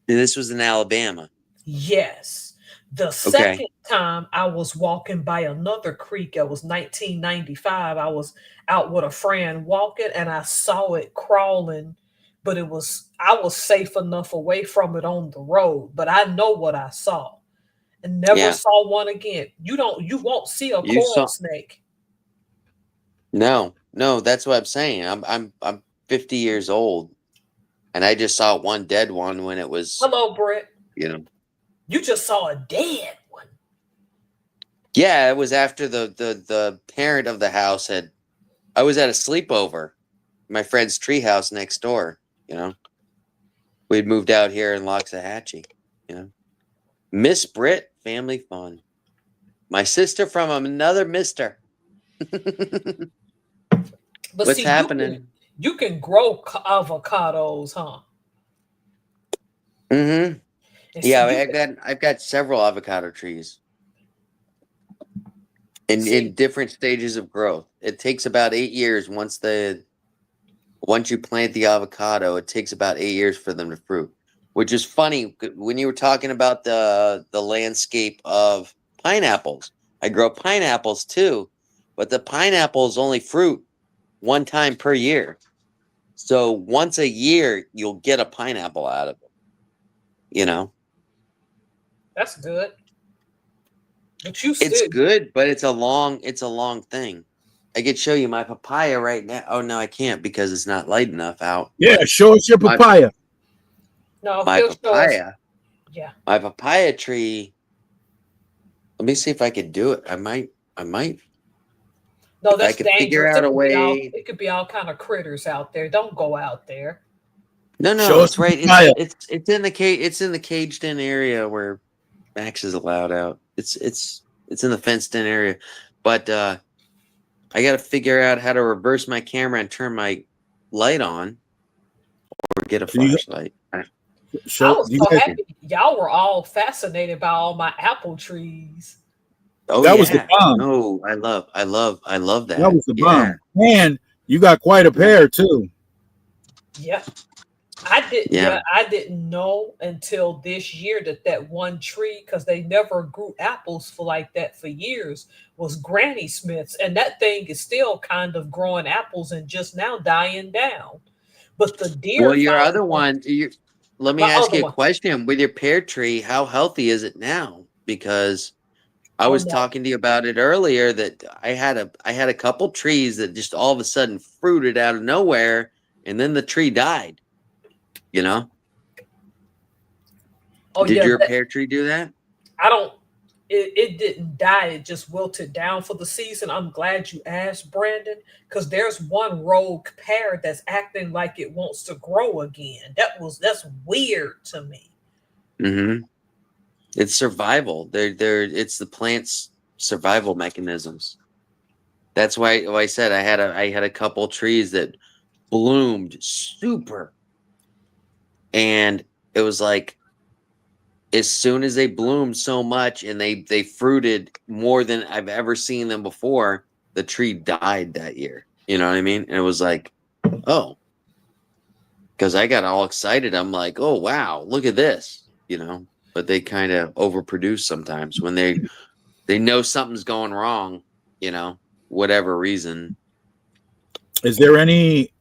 and this was in Alabama. Yes. The Okay, second time I was walking by another creek, it was 1995. I was out with a friend walking and I saw it crawling, but I was safe enough away from it on the road, but I know what I saw and never yeah, saw one again. You won't see a you coral saw. snake. No, no, that's what I'm saying. I'm 50 years old, and I just saw one dead one when it was, Hello, Brett. you know. You just saw a dead one. Yeah, it was after the parent of the house had. I was at a sleepover, my friend's treehouse next door. You know, we'd moved out here in Loxahatchee. You know, Miss Britt, family fun. My sister from another Mister. But What's see, happening? you can grow avocados, huh? Mm-hmm. And see, Yeah, you can I've got several avocado trees in see. different stages of growth. It takes about 8 years once you plant the avocado. It takes about 8 years for them to fruit, which is funny when you were talking about the landscape of pineapples. I grow pineapples too, but the pineapples only fruit one time per year. So once a year, you'll get a pineapple out of it. You know. That's good. But you It's still good, but it's a long thing. I could show you my papaya right now. Oh no, I can't because it's not light enough out. Yeah, But show us your my papaya. no. my He'll show us. papaya, Yeah. my papaya tree. Let me see if I could do it. I might. No, If I that's could figure dangerous. out a way. It could be all kind of critters out there. Don't go out there. Show No, us it's the right. papaya. It's in the cage. It's in the caged in area where Max is allowed out. It's in the fenced in area, but I got to figure out how to reverse my camera and turn my light on or get a Do you flashlight. I show? was Do you so guys, happy y'all were all fascinated by all my apple trees. Oh that was the yeah. bomb. No, I love That that. was the Yeah. bomb. And you got quite a Yeah. pair too. Yeah. I didn't. Yeah. Yeah, I didn't know until this year that one tree, because they never grew apples for like that for years, was Granny Smith's, and that thing is still kind of growing apples and just now dying down. But the Well, deer your found other one. one, let me My ask other you a one. question. With your pear tree, how healthy is it now? Because I Oh was no. talking to you about it earlier that I had a couple trees that just all of a sudden fruited out of nowhere and then the tree died, you know? Oh Did yeah. your pear tree do that? I don't. It didn't die. It just wilted down for the season. I'm glad you asked, Brandon, because there's one rogue pear that's acting like it wants to grow again. That's weird to me. Mm-hmm. It's survival. It's the plant's survival mechanisms. That's why I said I had a couple trees that bloomed super, and it was like as soon as they bloomed so much and they fruited more than I've ever seen them before, the tree died that year. You know what I mean? And it was like, oh, because I got all excited. I'm like, oh wow, look at this, you know. But they kind of overproduce sometimes when they know something's going wrong, you know, whatever reason. Is there any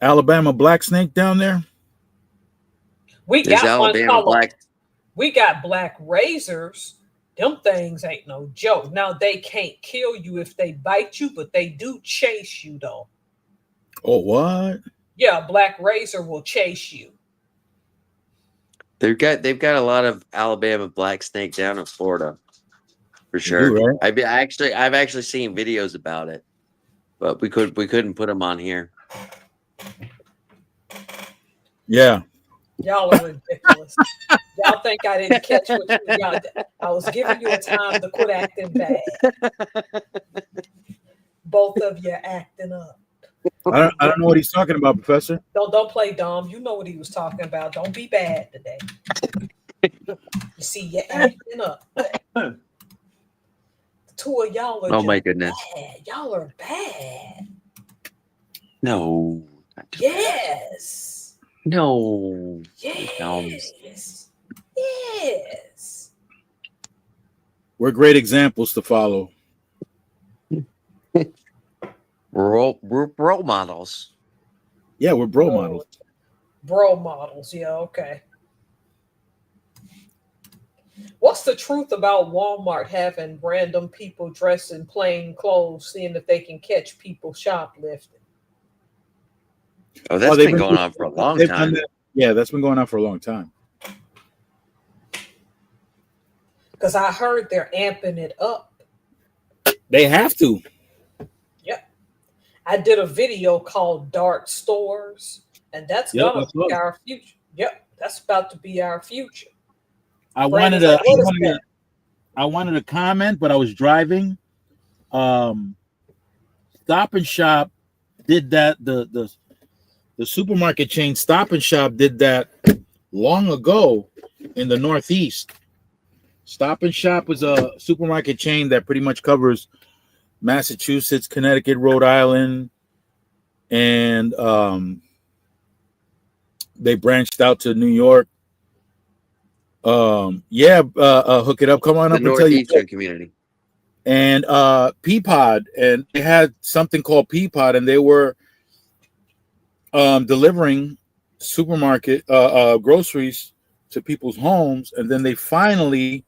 Alabama black snake down there? We There's got one Alabama color. black. We got black razors. Them things ain't no joke. Now they can't kill you if they bite you, but they do chase you though. Oh, what? Yeah, a black razor will chase you. They've got a lot of Alabama black snake down in Florida for You do, sure. right? I've actually seen videos about it, but we couldn't put them on here. Yeah. Y'all are ridiculous. Y'all think I didn't catch what y'all did. I was giving you a time to quit acting bad. Both of you are acting up. I don't know what he's talking about, Professor. Don't play dumb. You know what he was talking about. Don't be bad today. You see, you're acting up. The two of y'all are Oh just my goodness! bad. Y'all are bad. No, Yes. no. Yes. Yes. We're great examples to follow. Role models. Yeah, we're bro models. Bro models. Yeah, okay. What's the truth about Walmart having random people dressed in plain clothes, seeing if they can catch people shoplifting? Oh, that's they've been going on for a long they've done time. that. Yeah, that's been going on for a long time. Because I heard they're amping it up. They have to. Yep. I did a video called Dark Stores, and that's Yep, gonna that's be right. our future. Yep, that's about to be our future. I Brandon's wanted like, what is that? I wanted to comment, but I was driving. Stop and Shop did that. The supermarket chain Stop and Shop did that long ago in the Northeast. Stop and Shop was a supermarket chain that pretty much covers Massachusetts, Connecticut, Rhode Island, and they branched out to New York. Hook it up. Come on The up and tell you. Northeastern community. And Peapod, and they had something called Peapod, and they were delivering supermarket groceries to people's homes, and then they finally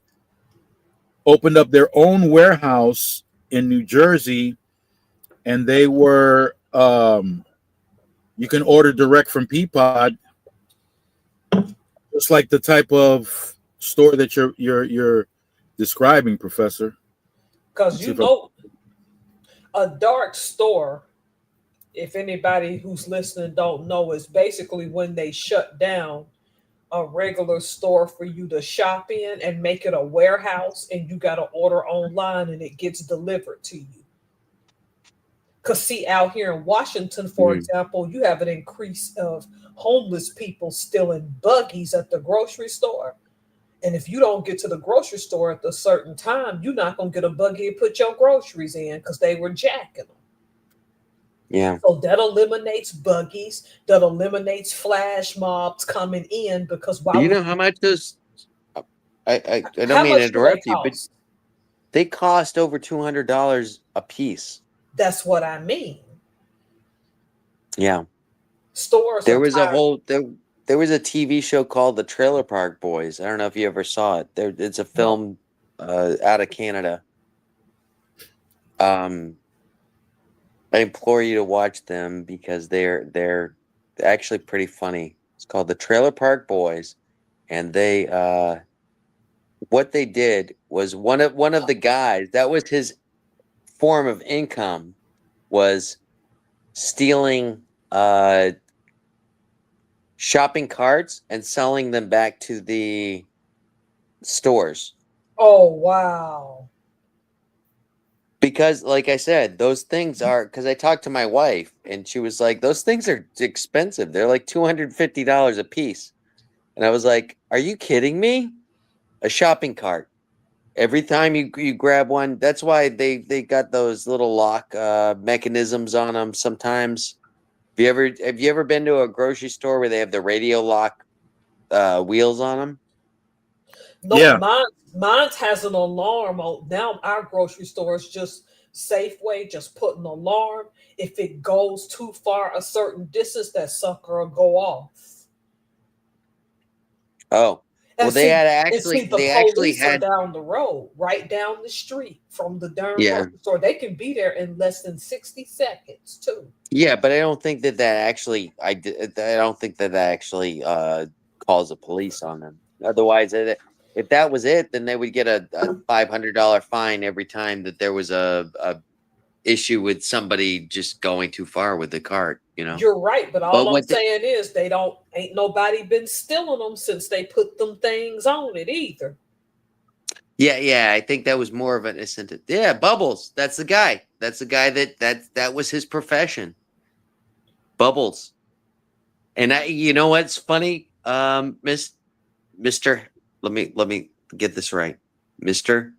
opened up their own warehouse in New Jersey, and they were you can order direct from Peapod, just like the type of store that you're describing, Professor. Because a dark store, if anybody who's listening don't know, is basically when they shut down a regular store for you to shop in and make it a warehouse, and you got to order online and it gets delivered to you. Because see, out here in Washington, for example, you have an increase of homeless people stealing buggies at the grocery store. And if you don't get to the grocery store at a certain time, you're not going to get a buggy to put your groceries in because they were jacking them. Yeah. So that eliminates buggies. That eliminates flash mobs coming in because Do you know how much those? I don't mean to interrupt you, but they cost over $200 a piece. That's what I mean. Yeah. Stores. There was there was a TV show called The Trailer Park Boys. I don't know if you ever saw it. It's a film out of Canada. I implore you to watch them because they're actually pretty funny. It's called The Trailer Park Boys, and they what they did was one of the guys, that was his form of income, was stealing shopping carts and selling them back to the stores. Oh, wow. Because, like I said, those things are, because I talked to my wife and she was like, those things are expensive. They're like $250 a piece. And I was like, are you kidding me? A shopping cart. Every time you grab one, that's why they got those little lock mechanisms on them sometimes. Have you ever been to a grocery store where they have the radio lock wheels on them? No, Yeah. mine has an alarm on. Now our grocery stores just Safeway just put an alarm. If it goes too far a certain distance, that sucker will go off. Oh, well, The they actually police are had, down the road, right down the street from the darn yeah. grocery store. They can be there in less than 60 seconds too. Yeah, but I don't think that actually, I don't think that actually calls the police on them. Otherwise, if that was it, then they would get a $500 fine every time that there was a issue with somebody just going too far with the cart. You know, you're right, but all I'm saying is ain't nobody been stealing them since they put them things on it either. Yeah, I think that was more of an incentive. Yeah, Bubbles, that's the guy. That's the guy that was his profession. Bubbles. And you know what's funny, Mr. Let me get this right. Mr.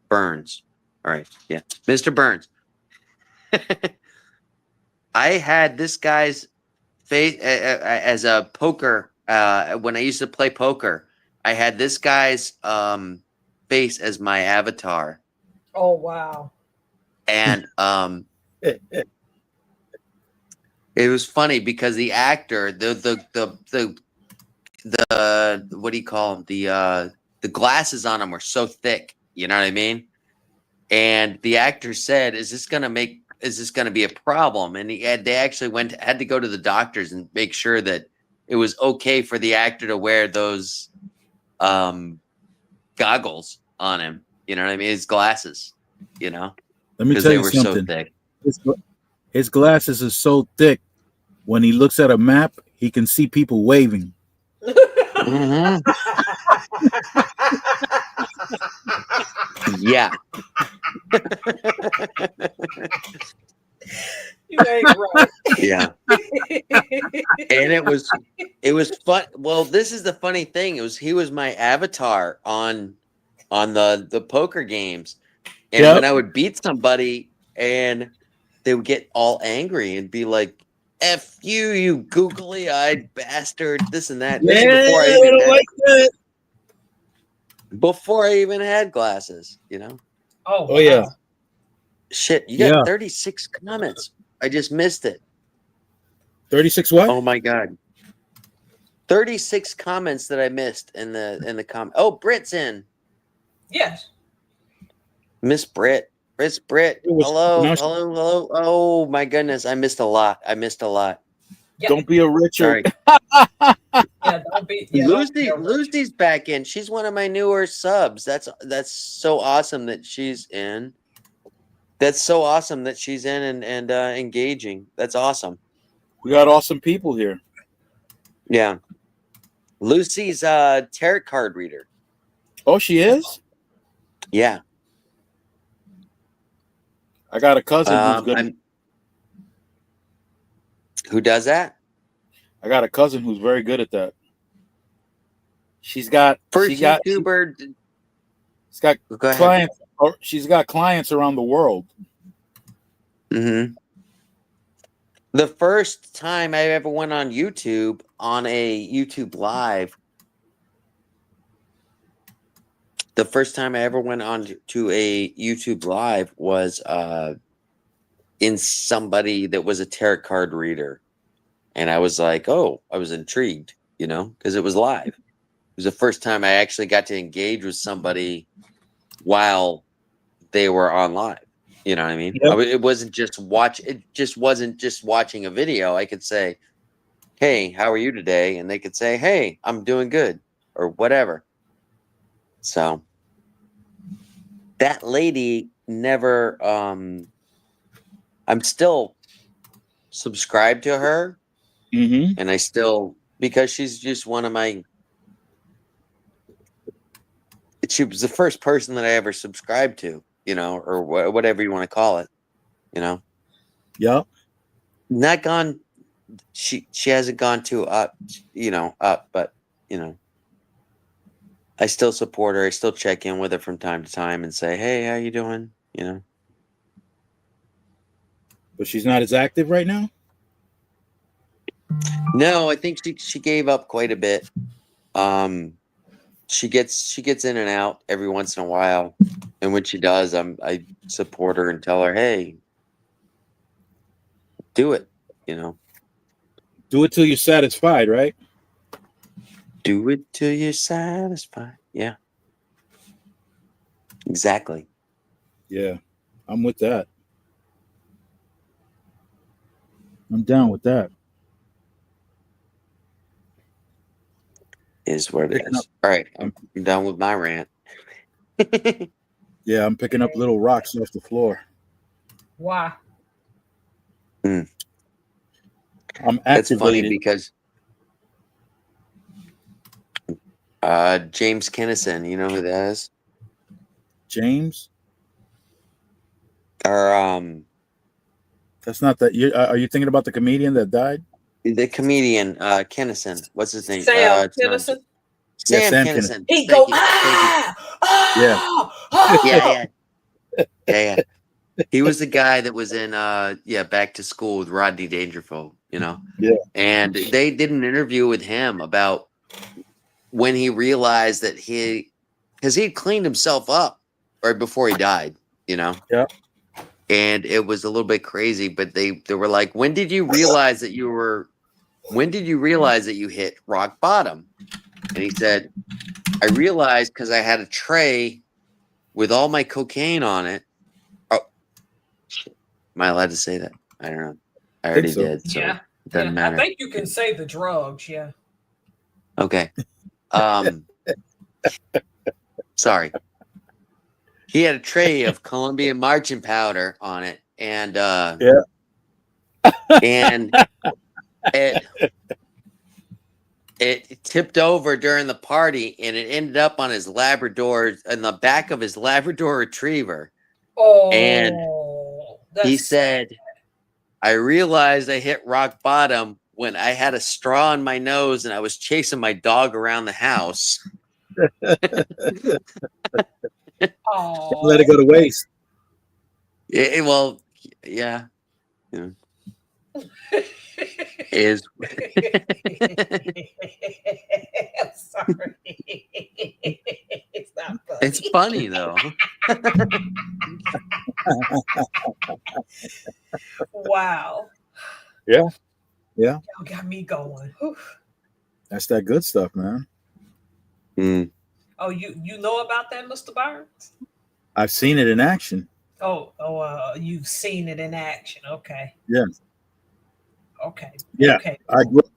Burns. All right. Yeah. Mr. Burns. I had this guy's face as a poker when I used to play poker. I had this guy's face as my avatar. Oh wow. And it was funny because the actor, the what do you call them? The glasses on him were so thick, you know what I mean? And the actor said, is this gonna be a problem? And they actually had to go to the doctors and make sure that it was okay for the actor to wear those goggles on him. You know what I mean? His glasses, you know? Let me tell you something. So thick. His glasses are so thick, when he looks at a map, he can see people waving. Mm-hmm. Yeah. You ain't right. Yeah. And it was fun. Well, this is the funny thing. He was my avatar on the poker games. And when I would beat somebody and they would get all angry and be like, F you, you googly-eyed bastard, this and that. This is before I even had glasses, you know? Oh, wow. Yeah. Shit, you got 36 comments. I just missed it. 36 what? Oh my god. 36 comments that I missed in the comment. Oh, Britt's in. Yes. Miss Britt. Miss Britt. It was Hello, now. hello, hello. Oh my goodness, I missed a lot. Yeah, Don't be a Richard. Sorry. don't be. Yeah, don't be a Richard. Lucy's back in. She's one of my newer subs. That's so awesome that she's in. That's so awesome that she's in and engaging. That's awesome. We got awesome people here. Yeah. Lucy's a tarot card reader. Oh, she is. Yeah. I got a cousin who's good. Who does that? I got a cousin who's very good at that. She's got YouTuber. She's got Go ahead. clients, or she's got clients around the world. Mm-hmm. The first time I ever went on YouTube on a YouTube live. The first time I ever went on to a YouTube live was in somebody that was a tarot card reader. And I was like, oh, I was intrigued, because it was live. It was the first time I actually got to engage with somebody while they were on live. You know what I mean? Yep. It wasn't just wasn't just watching a video. I could say, hey, how are you today? And they could say, hey, I'm doing good or whatever. So that lady never, I'm still subscribed to her. Mm-hmm. And because she's just one of she was the first person that I ever subscribed to, or whatever you want to call it, Yeah. Not gone. She hasn't gone too up, but, I still support her. I still check in with her from time to time and say, hey, how you doing? But she's not as active right now. No, I think she gave up quite a bit. She gets in and out every once in a while, and when she does, I support her and tell her, hey, do it, Do it till you're satisfied, right? Do it till you're satisfied. Yeah, exactly. Yeah, I'm with that. I'm down with that. Is what it is. All right, I'm done with my rant. Yeah, I'm picking up little rocks off the floor. Why? I'm That's funny activated. because James Kennison, you know who that is? James? Or That's not that. Are you thinking about the comedian that died? the comedian Kennison. What's his name? Sam Kennison. Sam Sam Kennison. He Thank go you. Yeah. Yeah. He was the guy that was in Back to School with Rodney Dangerfield, Yeah. And they did an interview with him about when he realized that because he had cleaned himself up right before he died, Yeah. And it was a little bit crazy, but they were like, when did you realize that you hit rock bottom? And he said, I realized because I had a tray with all my cocaine on it. Oh, shit. Am I allowed to say that? I don't know. I already so. did. So Yeah. it doesn't matter. I think you can say the drugs. Yeah. Okay. Sorry. He had a tray of Colombian marching powder on it, and and it tipped over during the party, and it ended up on his Labrador, in the back of his Labrador Retriever. Oh, And he said, I realized I hit rock bottom when I had a straw in my nose and I was chasing my dog around the house. Let it go to waste. Well, yeah. Is I'm sorry. It's not funny. It's funny though. Wow. Yeah. Y'all got me going. Whew. That's that good stuff, man. Mm. Oh, you know about that, Mr. Burns? I've seen it in action. You've seen it in action. Okay, Yeah, okay, yeah. okay,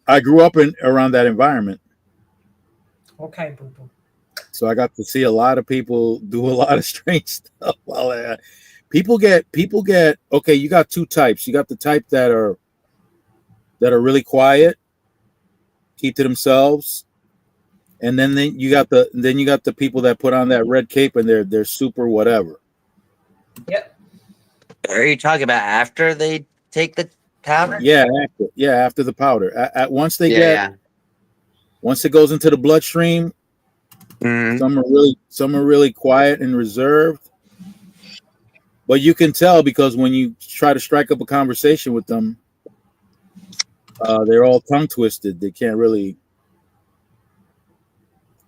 I grew up in around that environment, okay, boo boo. so I got to see a lot of people do a lot of strange stuff. While people get okay. You got two types. You got the type that are really quiet, keep to themselves, and then you got the people that put on that red cape and they're super whatever. Yep. Are you talking about after they take the powder? Yeah, after the powder. At once they Yeah, get yeah. once it goes into the bloodstream, Mhm. some are really quiet and reserved. But you can tell because when you try to strike up a conversation with them, they're all tongue twisted. They can't really.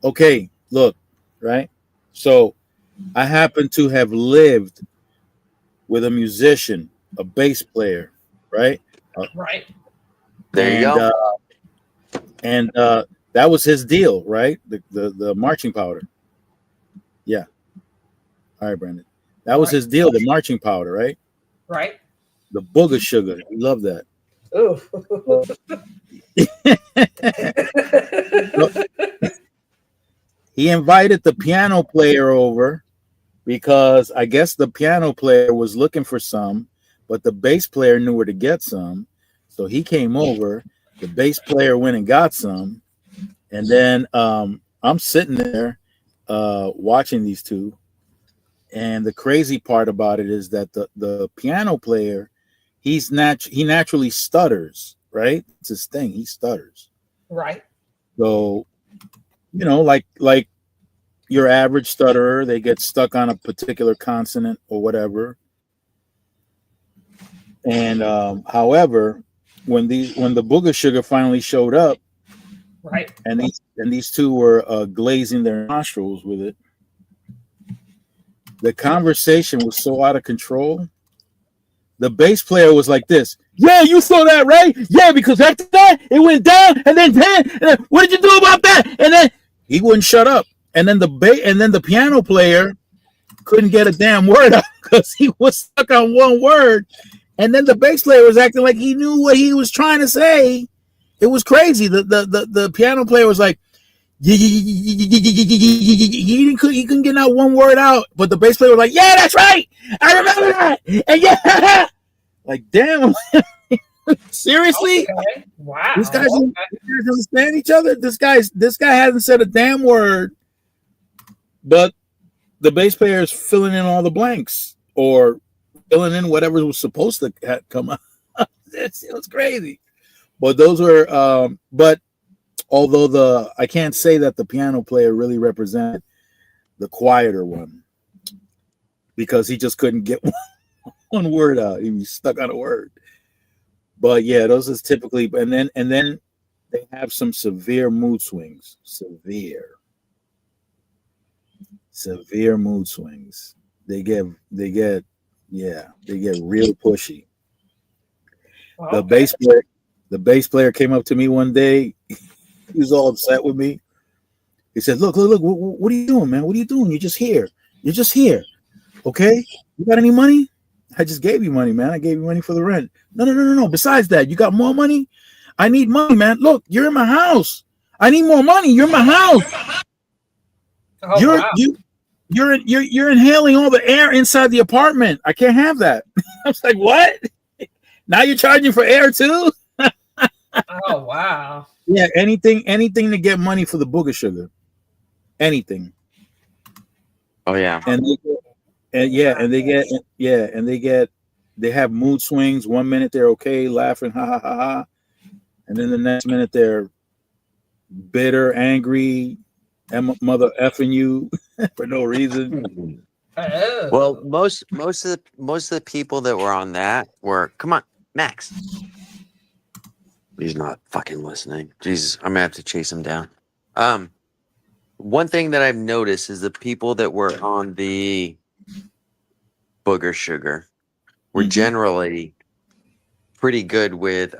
Okay, look, right. So I happen to have lived with a musician, a bass player, right, Right. There you and go. that was his deal, right? The marching powder. Yeah. All right, Brandon. That was Right. his deal, the marching powder, right? Right. The booger sugar. We love that. Ooh. So he invited the piano player over because I guess the piano player was looking for some, but the bass player knew where to get some. So he came over. The bass player went and got some. And then I'm sitting there watching these two. And the crazy part about it is that the piano player, he naturally stutters, right? It's his thing. He stutters. Right. So, like your average stutterer, they get stuck on a particular consonant or whatever. And however, when the booger sugar finally showed up, Right. and these two were glazing their nostrils with it, the conversation was so out of control. The bass player was like this. Yeah, you saw that, right? Yeah, because after that, it went down, and then what did you do about that? And then he wouldn't shut up. And then the piano player couldn't get a damn word out because he was stuck on one word. And then the bass player was acting like he knew what he was trying to say. It was crazy. The piano player was like, he couldn't get out one word out, but the bass player was like, "Yeah, that's right, I remember that." And yeah, like damn, seriously, Okay. these Wow. guys understand each other. This guy hasn't said a damn word, but the bass player is filling in all the blanks or filling in whatever was supposed to come out. It was crazy, but those were. But although I can't say that the piano player really represented the quieter one because he just couldn't get one word out. He was stuck on a word. But yeah, those is typically, and then they have some severe mood swings. Severe mood swings. They get real pushy. Okay. The bass player came up to me one day. He was all upset with me. He said, look, what are you doing, man? What are you doing? You're just here. Okay? You got any money? I just gave you money, man. I gave you money for the rent. No. Besides that, you got more money? I need money, man. Look, you're in my house. I need more money. You're in my house. Oh, You're wow. you're inhaling all the air inside the apartment. I can't have that. I was like, what? Now you're charging for air too? Oh, wow. Yeah, anything to get money for the booger sugar. Anything. Oh yeah. And they have mood swings. 1 minute they're okay, laughing, ha ha ha ha. And then the next minute they're bitter, angry, mother effing you for no reason. Oh. Well, most of the people that were on that were, come on, Max. He's not fucking listening. Jesus, I'm gonna have to chase him down. One thing that I've noticed is the people that were on the booger sugar were generally pretty good with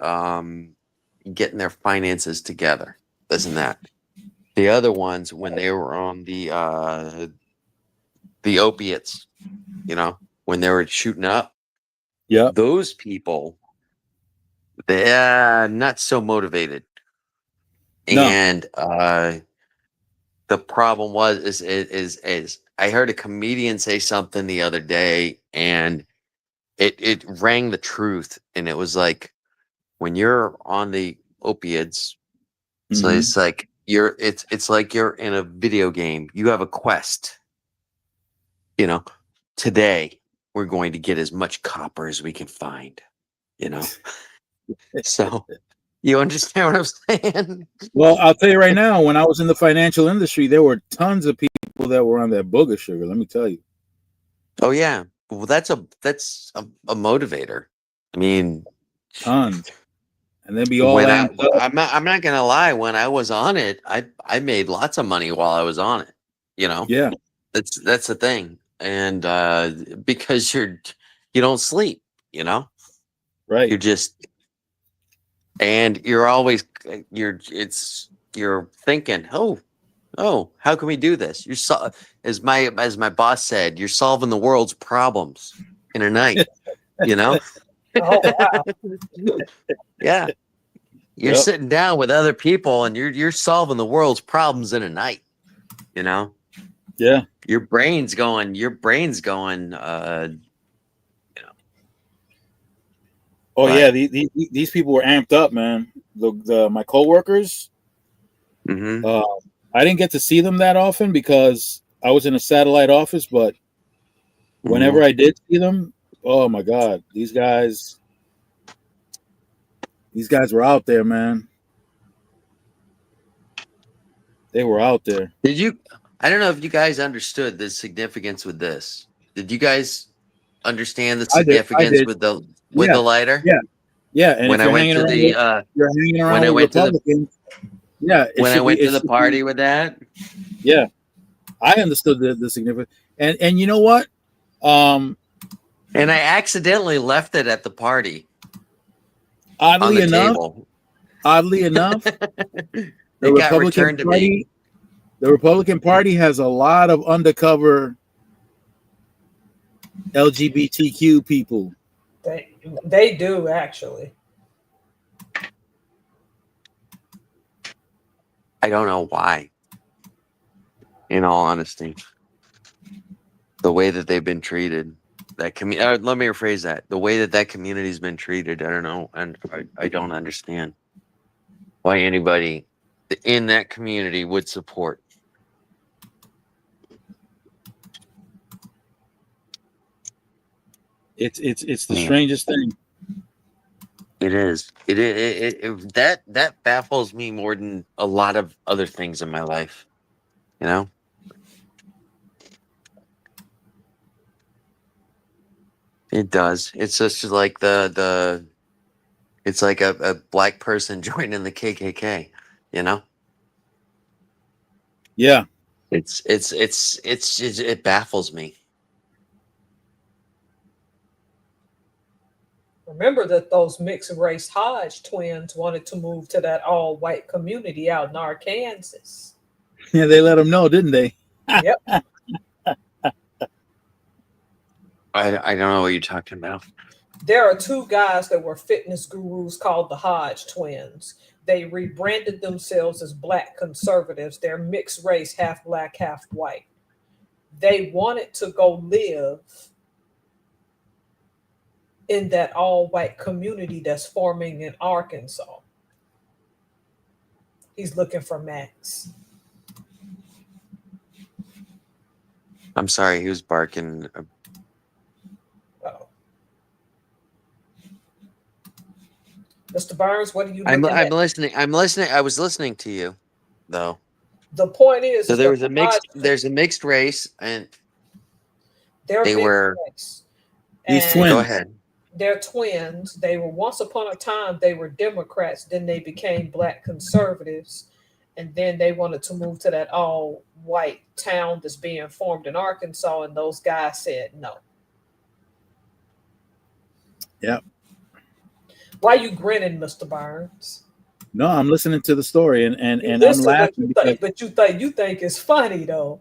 getting their finances together, this and that. The other ones, when they were on the the opiates, you know, when they were shooting up, Yep. those people, they're not so motivated. No. And the problem was is I heard a comedian say something the other day, and it rang the truth, and it was like, when you're on the opiates, so Mhm. it's like it's like you're in a video game. You have a quest. You know, today we're going to get as much copper as we can find. You know, so you understand what I'm saying? Well, I'll tell you right now, when I was in the financial industry, there were tons of people that were on that booger sugar. Let me tell you. Oh yeah, well that's a motivator. I mean, Tons. And they'd be all when amped up. I'm not gonna lie, when I was on it, I made lots of money while I was on it. You know, Yeah. that's the thing, and because you don't sleep, you know, Right. you're just, and you're always you're thinking, oh, how can we do this? As my boss said, you're solving the world's problems in a night. You know, Oh wow. yeah. You're Yep. sitting down with other people and you're solving the world's problems in a night, you know? Yeah. Your brain's going, Oh yeah. but These people were amped up, man. My coworkers. mhm. I didn't get to see them that often because I was in a satellite office. But whenever I did see them, oh my God, these guys were out there, man. They were out there. Did you I don't know if you guys understood the significance with this. Did you guys understand the I did. significance with Yeah. the lighter? Yeah. Yeah. And When if I went to the you're hanging when around I with went to the Republicans, yeah, when I went to the party with that, yeah. I understood the significance. And you know what? and I accidentally left it at the party on Oddly the enough, table. the It got Republican returned to me. Party, the Republican Party has a lot of undercover LGBTQ people. They do actually. I don't know why. In all honesty, the way that they've been treated, let me rephrase that. The way that community's been treated, I don't know, and I don't understand why anybody in that community would support. It's the strangest thing. It is. That baffles me more than a lot of other things in my life. You know. It does. It's just like it's like a black person joining the KKK, you know? Yeah. It baffles me. Remember that those mixed race Hodge twins wanted to move to that all white community out in Arkansas. Yeah, they let them know, didn't they? Yep. I don't know what you're talking about. There are two guys that were fitness gurus called the Hodge twins. They rebranded themselves as black conservatives. They're mixed race, half black, half white. They wanted to go live in that all white community that's forming in Arkansas. He's looking for Max. I'm sorry, he was barking. Uh-oh. Mr. Burns, what are you I'm looking at? listening. I'm listening. I was listening to you, though. The point is, So is there that was a mixed. There's a mixed race, and they're they mixed were. race. These And twins. Go ahead. they're twins. They were once upon a time they were Democrats, then they became black conservatives, and then they wanted to move to that all white town that's being formed in Arkansas, and those guys said no. Yep. Why you grinning, Mr. Burns? No, I'm listening to the story and I'm Listen, laughing because but you think it's funny though.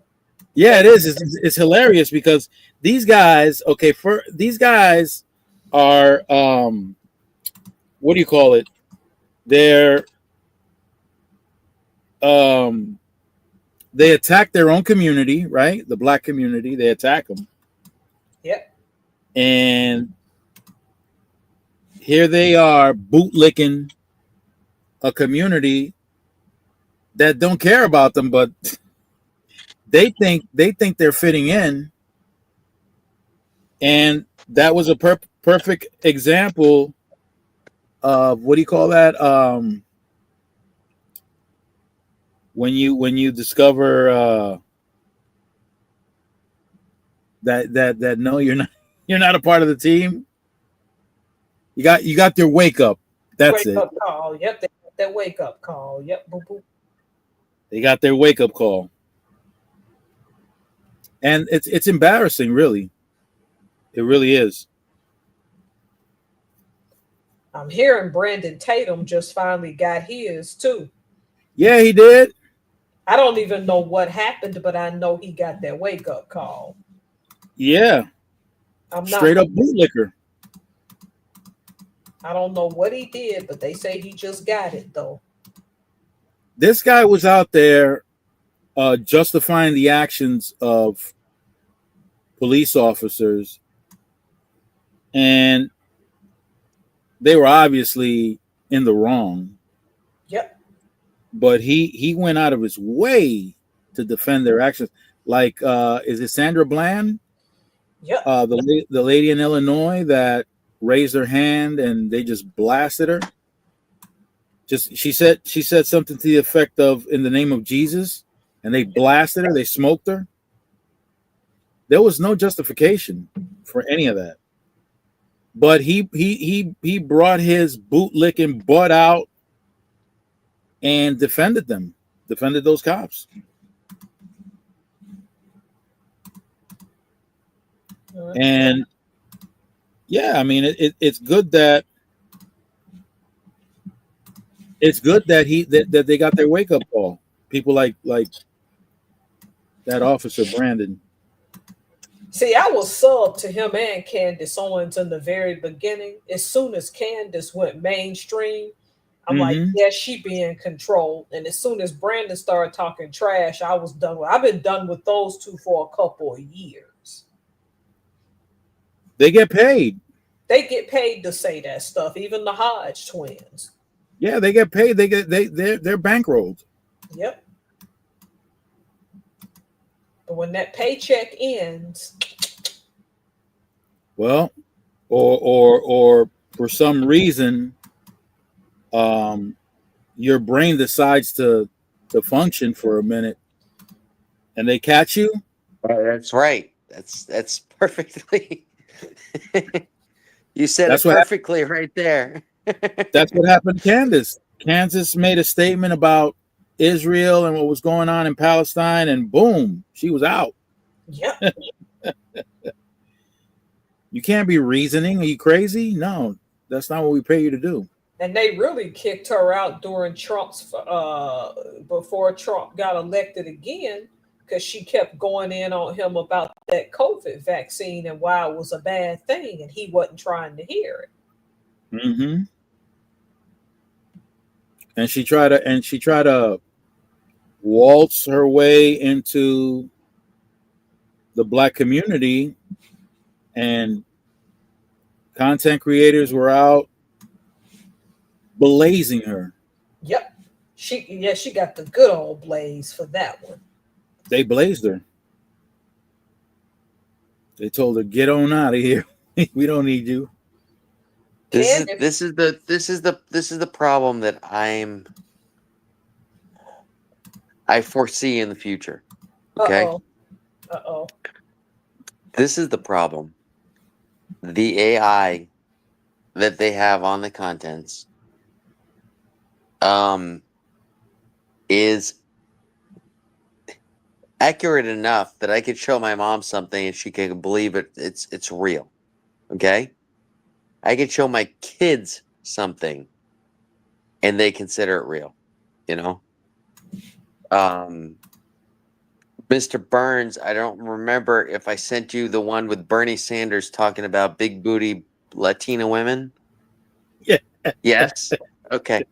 Yeah, it is. It's hilarious because these guys, okay, for these guys are what do you call it? They're um they attack their own community, right? The black community, they attack them. Yep. And here they are bootlicking a community that don't care about them, but they think they're fitting in, and that was a perfect example of what do you call that? When you discover that no, you're not a part of the team. You got their wake up. That's Wake it. up call. Yep. That wake up call. Yep. Boop, boop. They got their wake up call, and it's embarrassing, really. It really is. I'm hearing Brandon Tatum just finally got his too. Yeah, he did. I don't even know what happened, but I know he got that wake up call. Yeah, I'm not. straight up bootlicker. I don't know what he did, but they say he just got it though. This guy was out there justifying the actions of police officers, and they were obviously in the wrong. Yep. But he went out of his way to defend their actions. Like, is it Sandra Bland, Yep. the lady in Illinois that raised her hand and they just blasted her? Just she said something to the effect of "in the name of Jesus," and they blasted her. They smoked her. There was no justification for any of that. But he brought his bootlicking butt out and defended them, defended those cops. And yeah, I mean, it's good that that they got their wake up call. People like that officer Brandon. See, I was sub to him and Candace Owens in the very beginning. As soon as Candace went mainstream, I'm like, Mhm. yeah, she being controlled. And as soon as Brandon started talking trash, I was done with. I've been done with those two for a couple of years. They get paid. They get paid to say that stuff. Even the Hodge twins. Yeah, they get paid. They're bankrolled. Yep. But when that paycheck ends, Well, or for some reason, your brain decides to function for a minute, and they catch you. That's right. That's perfectly. You said That's it what perfectly right there. that's what happened to Candace. Kansas made a statement about Israel and what was going on in Palestine, and boom, she was out. yep. You can't be reasoning. Are you crazy? No, that's not what we pay you to do. And they really kicked her out during Trump's before Trump got elected again because she kept going in on him about that COVID vaccine and why it was a bad thing, and he wasn't trying to hear it. Mm-hmm. And she tried to waltz her way into the black community, and content creators were out blazing her. Yep. She got the good old blaze for that one. They blazed her. They told her, "Get on out of here. We don't need you." This is the problem that I foresee in the future. Okay. Uh-oh. This is the problem. The AI that they have on the contents is accurate enough that I could show my mom something and she can believe it's real. Okay? I could show my kids something and they consider it real, you know? Mr. Burns, I don't remember if I sent you the one with Bernie Sanders talking about big booty Latina women. Yeah. Yes. Okay.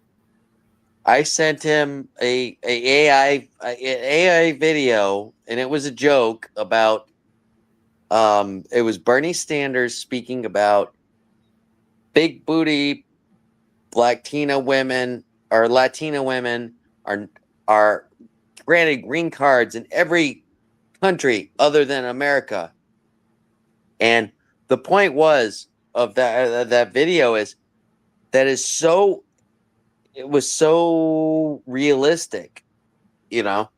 I sent him a AI video, and it was a joke about it was Bernie Sanders speaking about big booty Latina women or Latina women are granted green cards in every country other than America. And the point was of that video is that is so it was so realistic, you know.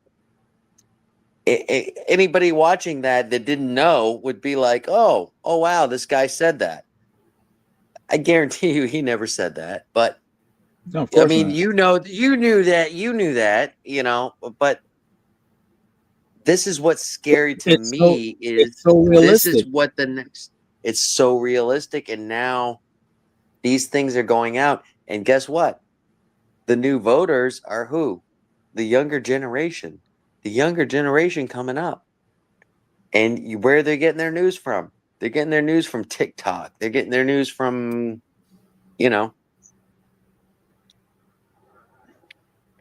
Anybody watching that didn't know would be like, oh wow, this guy said that. I guarantee you he never said that. But No, of I course mean, not. you knew that, you know, but this is what's scary to me It's is so this is realistic. what the next it's so realistic, and now these things are going out, and guess what? The new voters are who? The younger generation. The younger generation coming up. And where they're getting their news from? They're getting their news from TikTok. They're getting their news from, you know,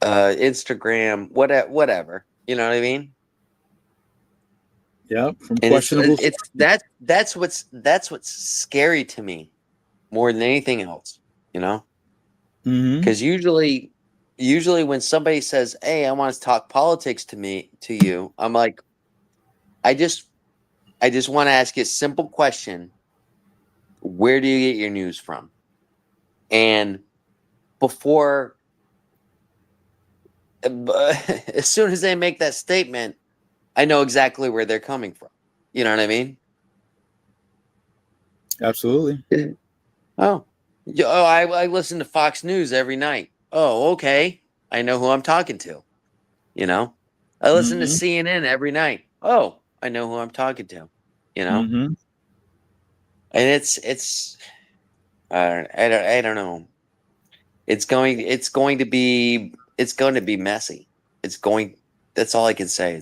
Instagram, whatever. You know what I mean? Yeah, from And questionable sources. that's what's scary to me more than anything else. You know, Mm-hmm. because usually when somebody says, "Hey, I want to talk politics to you," I'm like, I just want to ask you a simple question: where do you get your news from? And before, as soon as they make that statement, I know exactly where they're coming from. You know what I mean? Absolutely. Oh, I listen to Fox News every night. Oh, okay. I know who I'm talking to. You know, I listen to Mm-hmm. CNN every night. Oh, I know who I'm talking to. You know, Mm-hmm. and it's I don't know. It's going to be messy. It's going. That's all I can say.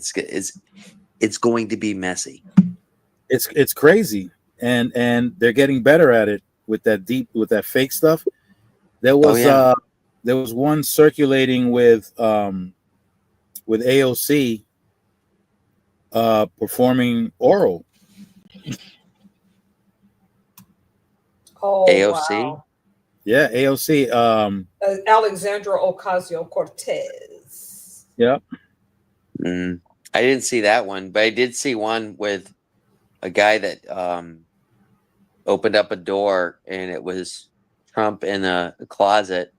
It's going to be messy. It's crazy, and they're getting better at it with that fake stuff. There Oh was yeah. uh there was one circulating with AOC performing oral. Oh AOC. wow. Yeah, AOC. Alexandra Ocasio Cortez. Yeah. Mm, I didn't see that one, but I did see one with a guy that opened up a door, and it was Trump in a closet,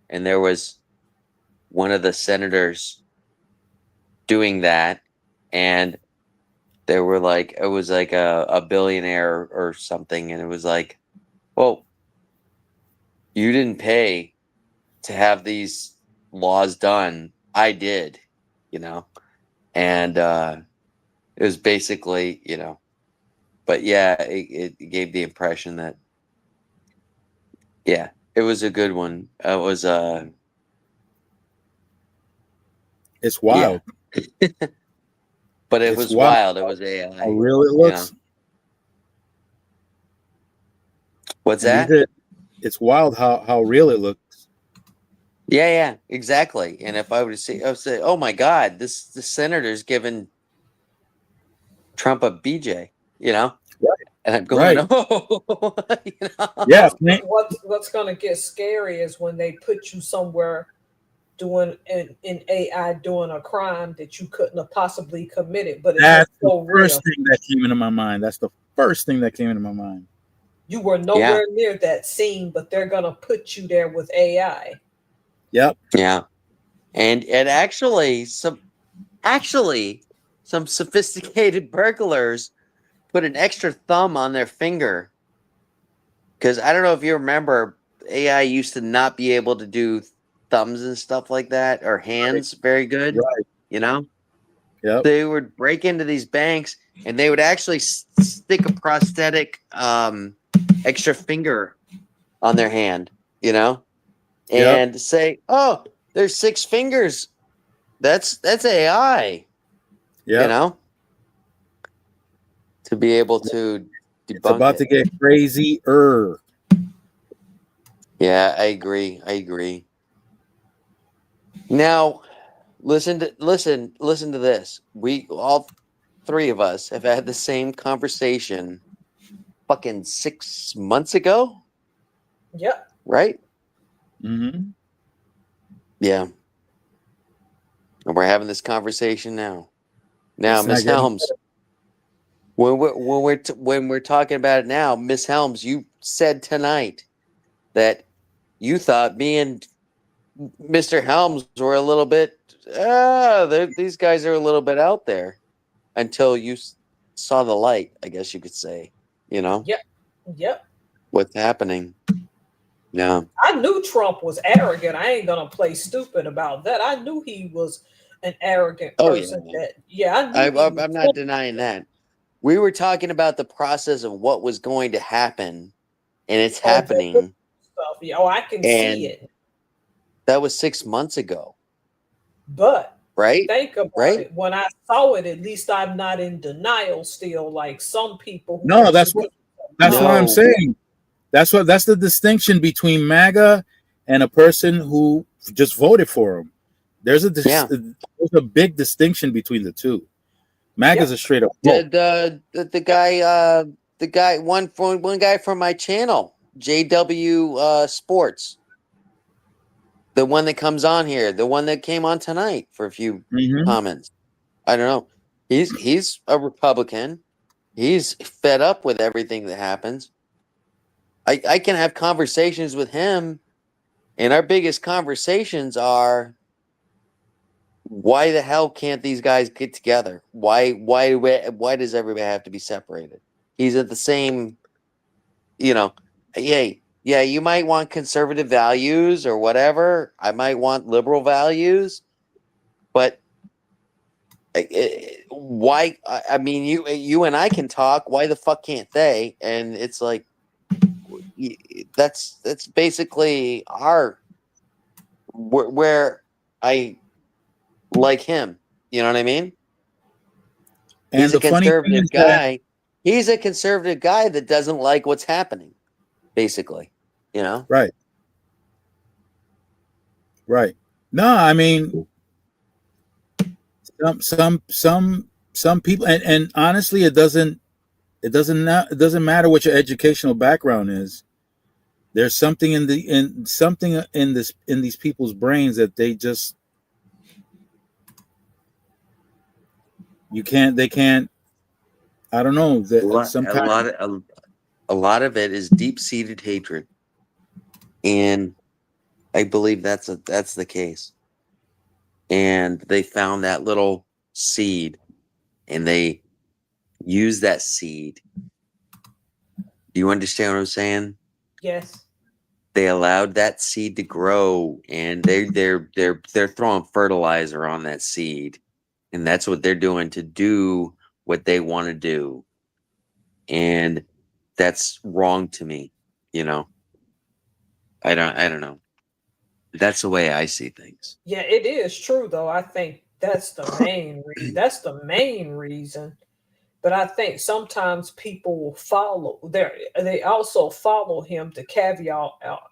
and there was one of the senators doing that, and they were like, it was like a billionaire or something, and it was like, well, you didn't pay to have these laws done. I did, you know, and it was basically, you know, but yeah, it gave the impression that, yeah, it was a good one. It was, It's yeah, wild. but it It's was wild wild. It was how AI, real it you know. looks. What's And that? it's wild how real it looks. Yeah, exactly. And if I would see, I would say, oh my God, this senator's giving Trump a BJ, you know, Right. and I'm going, Right. oh, you Yeah. know, What's gonna get scary is when they put you somewhere doing in AI doing a crime that you couldn't have possibly committed, but it looks That's the so first real. thing that came into my mind. That's the first thing that came into my mind. You were yeah, nowhere near that scene, but they're gonna put you there with AI. Yep. yeah, and actually some sophisticated burglars put an extra thumb on their finger because I don't know if you remember, AI used to not be able to do thumbs and stuff like that or Right. hands very good, Right. you know. Yep. They would break into these banks and they would actually stick a prosthetic extra finger on their hand, you know, Yep. and say, "Oh, there's 6 fingers. That's AI." Yeah. You know, to be able to It's debunk about it. to get crazier. Yeah, I agree. I agree. Now, listen to this. We all three of us have had the same conversation fucking 6 months ago, Yep. right? Mm-hmm. Yeah. And we're having this conversation now. Now, It's not Miss getting Helms, when we're talking about it now, Miss Helms, you said tonight that you thought me and Mr. Helms were a little bit these guys are a little bit out there until you saw the light, I guess you could say. You know Yep. Yep. what's happening. Yeah. I knew Trump was arrogant. I ain't gonna play stupid about that. I knew he was an arrogant Oh yeah. person. I knew he was I'm not denying that. We were talking about the process of what was going to happen, and it's on the happening. stuff. Yeah, oh, I can see And it. that was 6 months ago, But right? think about Right? it. When I saw it, at least I'm not in denial still, like some people who no. are That's what. speaking That's what I'm about. No. saying. That's the distinction between MAGA and a person who just voted for him. There's Yeah. there's a big distinction between the two. MAGA's Yep. a straight up vote. The guy one guy from my channel, JW Sports, the one that comes on here, the one that came on tonight for a few Mm-hmm. comments. I don't know. He's a Republican. He's fed up with everything that happens. I can have conversations with him, and our biggest conversations are, why the hell can't these guys get together? Why does everybody have to be separated? He's at the same, you know, hey, yeah, you might want conservative values or whatever. I might want liberal values, but why? I mean, you and I can talk. Why the fuck can't they? And it's like that's basically our where I like him. You know what I mean? And He's a the funny thing conservative is that guy. He's a conservative guy that doesn't like what's happening, basically. You know? right, right. No, I mean some people, and honestly, it doesn't matter what your educational background is. There's something in these people's brains that they can't. I don't know A that lot, some a kind. lot, a lot of it is deep-seated hatred, and I believe that's the case. And they found that little seed, and they use that seed. Do you understand what I'm saying? Yes. They allowed that seed to grow, and they're throwing fertilizer on that seed, and that's what they're doing to do what they want to do, and that's wrong to me. You know, I don't know. That's the way I see things. Yeah, it is true though. I think that's the main reason. But I think sometimes people will follow there. They also follow him to caveat out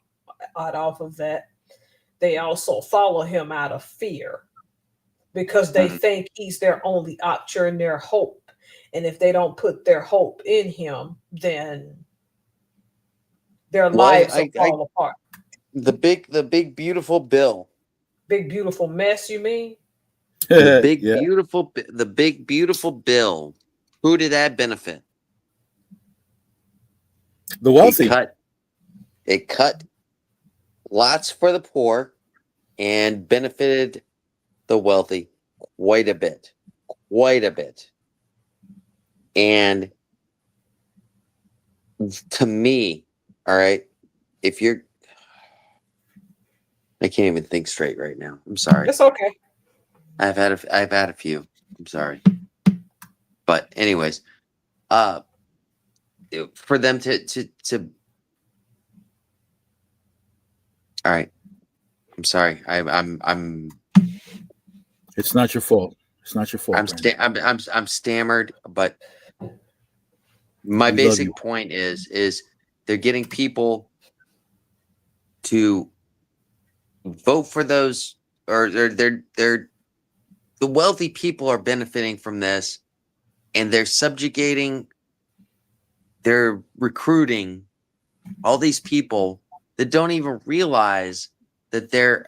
off of that. They also follow him out of fear because they Mhm. think he's their only option and their hope. And if they don't put their hope in him, then their Well, lives will fall apart. the big beautiful bill, Big beautiful mess, you mean? Yeah, the big beautiful bill. Who did that benefit? the It wealthy. cut it cut lots for the poor and benefited the wealthy quite a bit, quite a bit. And to me, all right, if you're, I can't even think straight right now. I'm sorry. It's okay. I've had a few. I'm sorry. But anyways, uh, for them to, all right. I'm sorry. I'm It's not your fault. It's not your fault, Brandon. I'm stammered, but my We love basic you. point is they're getting people to vote for those, or they're the wealthy people are benefiting from this, and they're subjugating, they're recruiting all these people that don't even realize that they're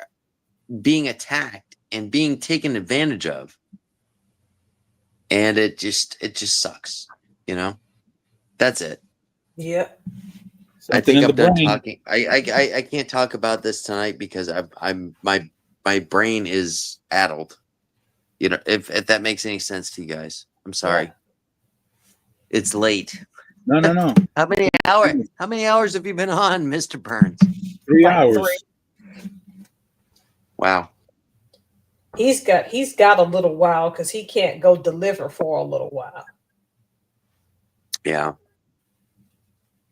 being attacked and being taken advantage of. And it just sucks, you know. That's it. Yep. I Something think in I'm the done brain. talking. I can't talk about this tonight because I'm my brain is addled. You know, if that makes any sense to you guys. I'm sorry. Yeah. It's late. No. How many hours have you been on, Mr. Burns? 3 Like hours. 3. Wow. He's got a little while because he can't go deliver for a little while. Yeah.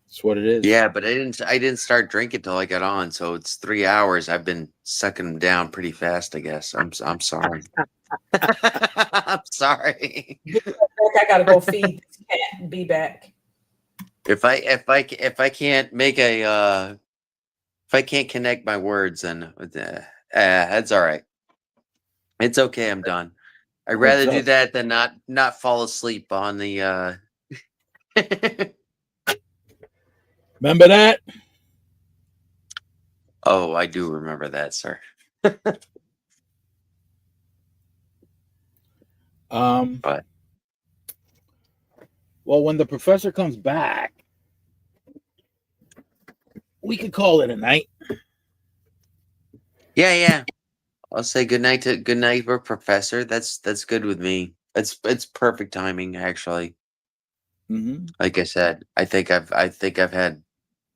That's what it is. Yeah, but I didn't start drinking till I got on, so it's 3 hours. I've been sucking them down pretty fast, I guess. I'm sorry. I'm sorry. I gotta go feed this cat and be back. If I can't make a if I can't connect my words, then that's all right. It's okay. I'm done. I'd rather do that than not fall asleep on the. Remember that? Oh, I do remember that, sir. But Well, when the professor comes back, we could call it a night. yeah. I'll say good night, Professor. That's good with me. It's perfect timing, actually. Mm-hmm. Like I said, I think I've had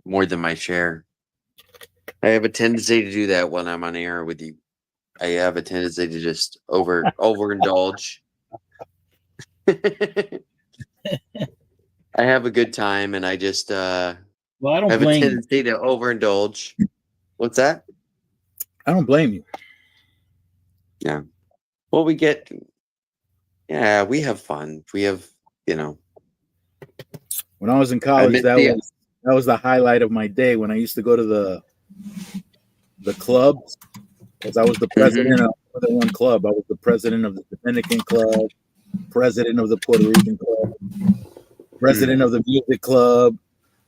more than my share. I have a tendency to do that when I'm on air with you. I have a tendency to just overindulge. I have a good time, and I just Well, I don't have a blame you. tendency to overindulge. What's that? I don't blame you. Yeah. Well, we have fun. We have, you know. When I was in college, that was the highlight of my day. When I used to go to the clubs, because I was the president of more than one club. I was the president of the Dominican club, president of the Puerto Rican club, president of the music club,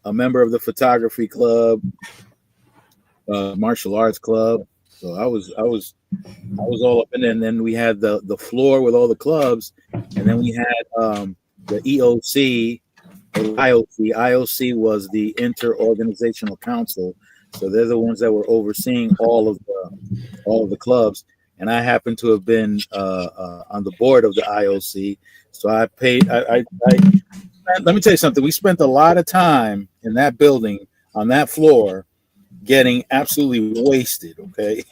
a member of the photography club, martial arts club. So I was all up in there. And then we had the floor with all the clubs, and then we had the EOC or IOC. IOC was the Inter-Organizational Council, so they're the ones that were overseeing all of the clubs. And I happened to have been on the board of the IOC, so I paid. Let me tell you something. We spent a lot of time in that building on that floor, getting absolutely wasted. Okay.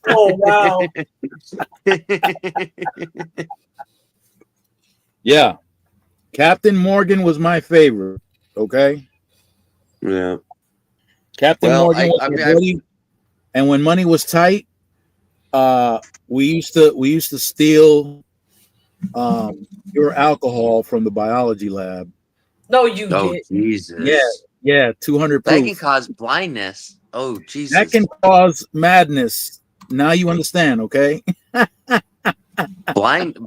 Oh wow. Yeah. Captain Morgan was my favorite. Okay. Yeah. Captain Morgan was my buddy. And when money was tight, we used to steal pure alcohol from the biology lab. No, you did. Jesus. Yeah, 200 That proof. can cause blindness. Oh, Jesus. That can cause madness. Now you understand, okay? blind.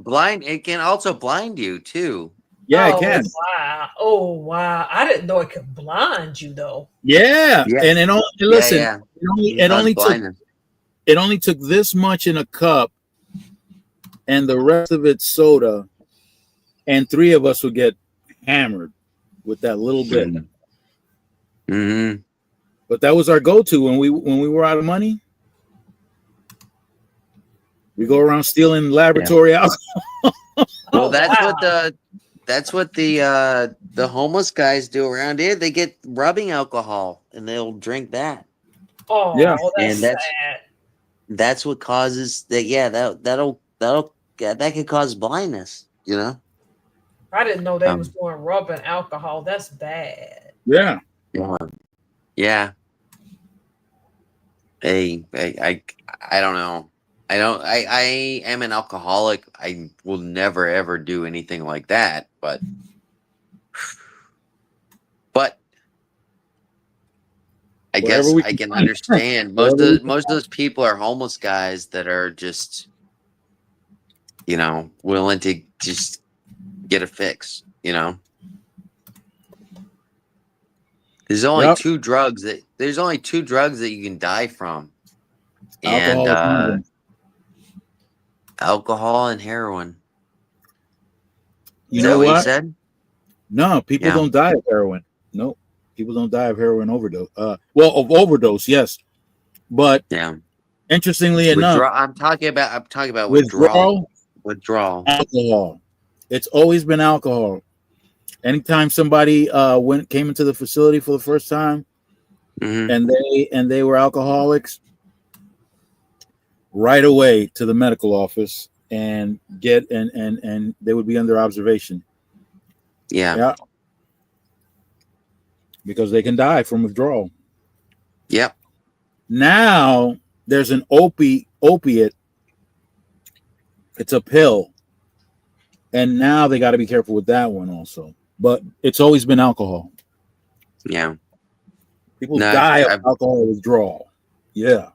It can also blind you too. Yeah, it can. Wow. Oh wow. I didn't know it could blind you though. Yeah. Yes. And listen, it only took this much in a cup and the rest of it soda, and 3 of us would get hammered with that little bit. Mm-hmm. But that was our go-to when we were out of money. We go around stealing laboratory alcohol. Well, that's what the homeless guys do around here. They get rubbing alcohol and they'll drink that. Oh, yeah, that's sad. That's what causes that. Yeah, that could cause blindness. You know. I didn't know they was doing rubbing alcohol. That's bad. Yeah. Yeah. Hey, I don't know. I don't. I am an alcoholic. I will never ever do anything like that. But I Whatever guess we I can can find. understand. Whatever we can Most of those people are homeless guys that are just, willing to just get a fix. There's only Yep. two drugs that you can die from, and Alcohol. Is alcohol and heroin. you Is know that what you what? said? No, people Yeah. don't die of heroin. Nope. People don't die of heroin overdose. Well, of overdose, yes. But Yeah. interestingly enough, I'm talking about withdrawal, Withdrawal. alcohol. It's always been alcohol. Anytime somebody came into the facility for the first time Hmm. and they were alcoholics, right away to the medical office and and they would be under observation. Yeah. Yeah. Because they can die from withdrawal. Yep. Now there's an opiate. It's a pill. And now they got to be careful with that one also. But it's always been alcohol. Yeah. People No, die of alcohol withdrawal. Yeah.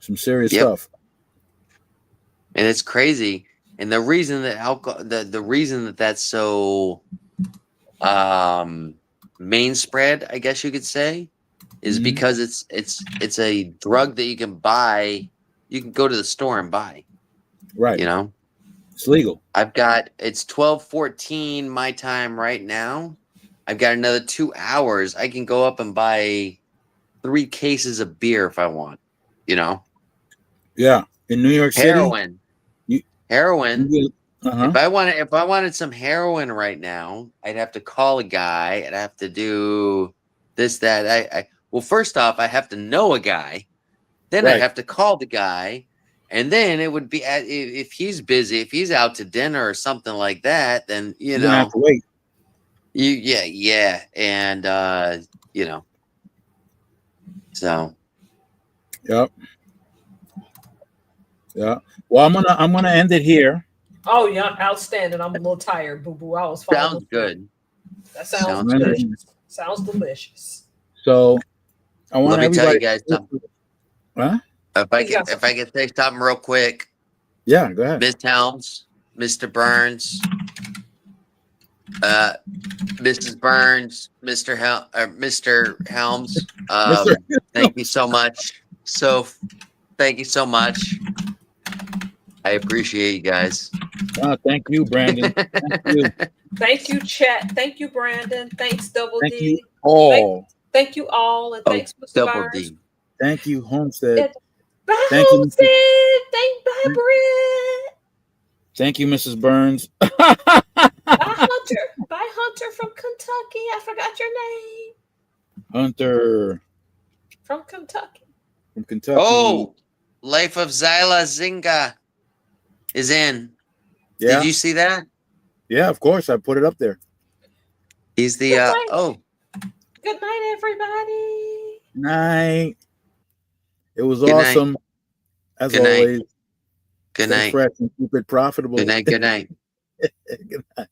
Some serious stuff. And it's crazy. And the reason that the reason that that's so main spread, I guess you could say, is Mhm. because it's a drug that you can buy. You can go to the store and buy. Right. It's legal. It's 12:14 my time right now. I've got another 2 hours. I can go up and buy 3 cases of beer if I want. Yeah. In New York City. Heroin. Uh-huh. If I wanted some heroin right now, I'd have to call a guy. I'd have to do this, that. Well, first off, I have to know a guy. Then I'd have to call the guy. And then it would be if he's busy, if he's out to dinner or something like that, then You're gonna have to wait. Yeah. And so. Yep. Yeah. Well, I'm gonna end it here. Oh yeah, outstanding. I'm a little tired, boo boo. I was Sounds good. That sounds good. delicious. Sounds delicious. So I want Let me tell you everybody. guys something. Huh? If I can say something real quick. Yeah, go ahead. Miss Helms, Mr. Burns, Mrs. Burns, Mr. Helms. Thank you so much. Thank you so much. I appreciate you guys. Thank you, Brandon. Thank you. Thank you, chat. Thank you, Brandon. Thanks, Double Thank D. you all. Thank you all, and thanks, Mr. Double Burns. D. Thank you, Homestead. Bye, Thank you, Homestead. Bye, Brett. Thank you, Mrs. Burns. Bye, Hunter. Bye, Hunter from Kentucky. I forgot your name. Hunter From Kentucky. from Kentucky. Oh, Life of Zyla Zinga is in. Yeah. Did you see that? Yeah, of course. I put it up there. He's the Good night, everybody. Night. It was Good night. awesome. As Good night. always. Good Stay night. fresh and keep it profitable. Good night. Good night. Good night.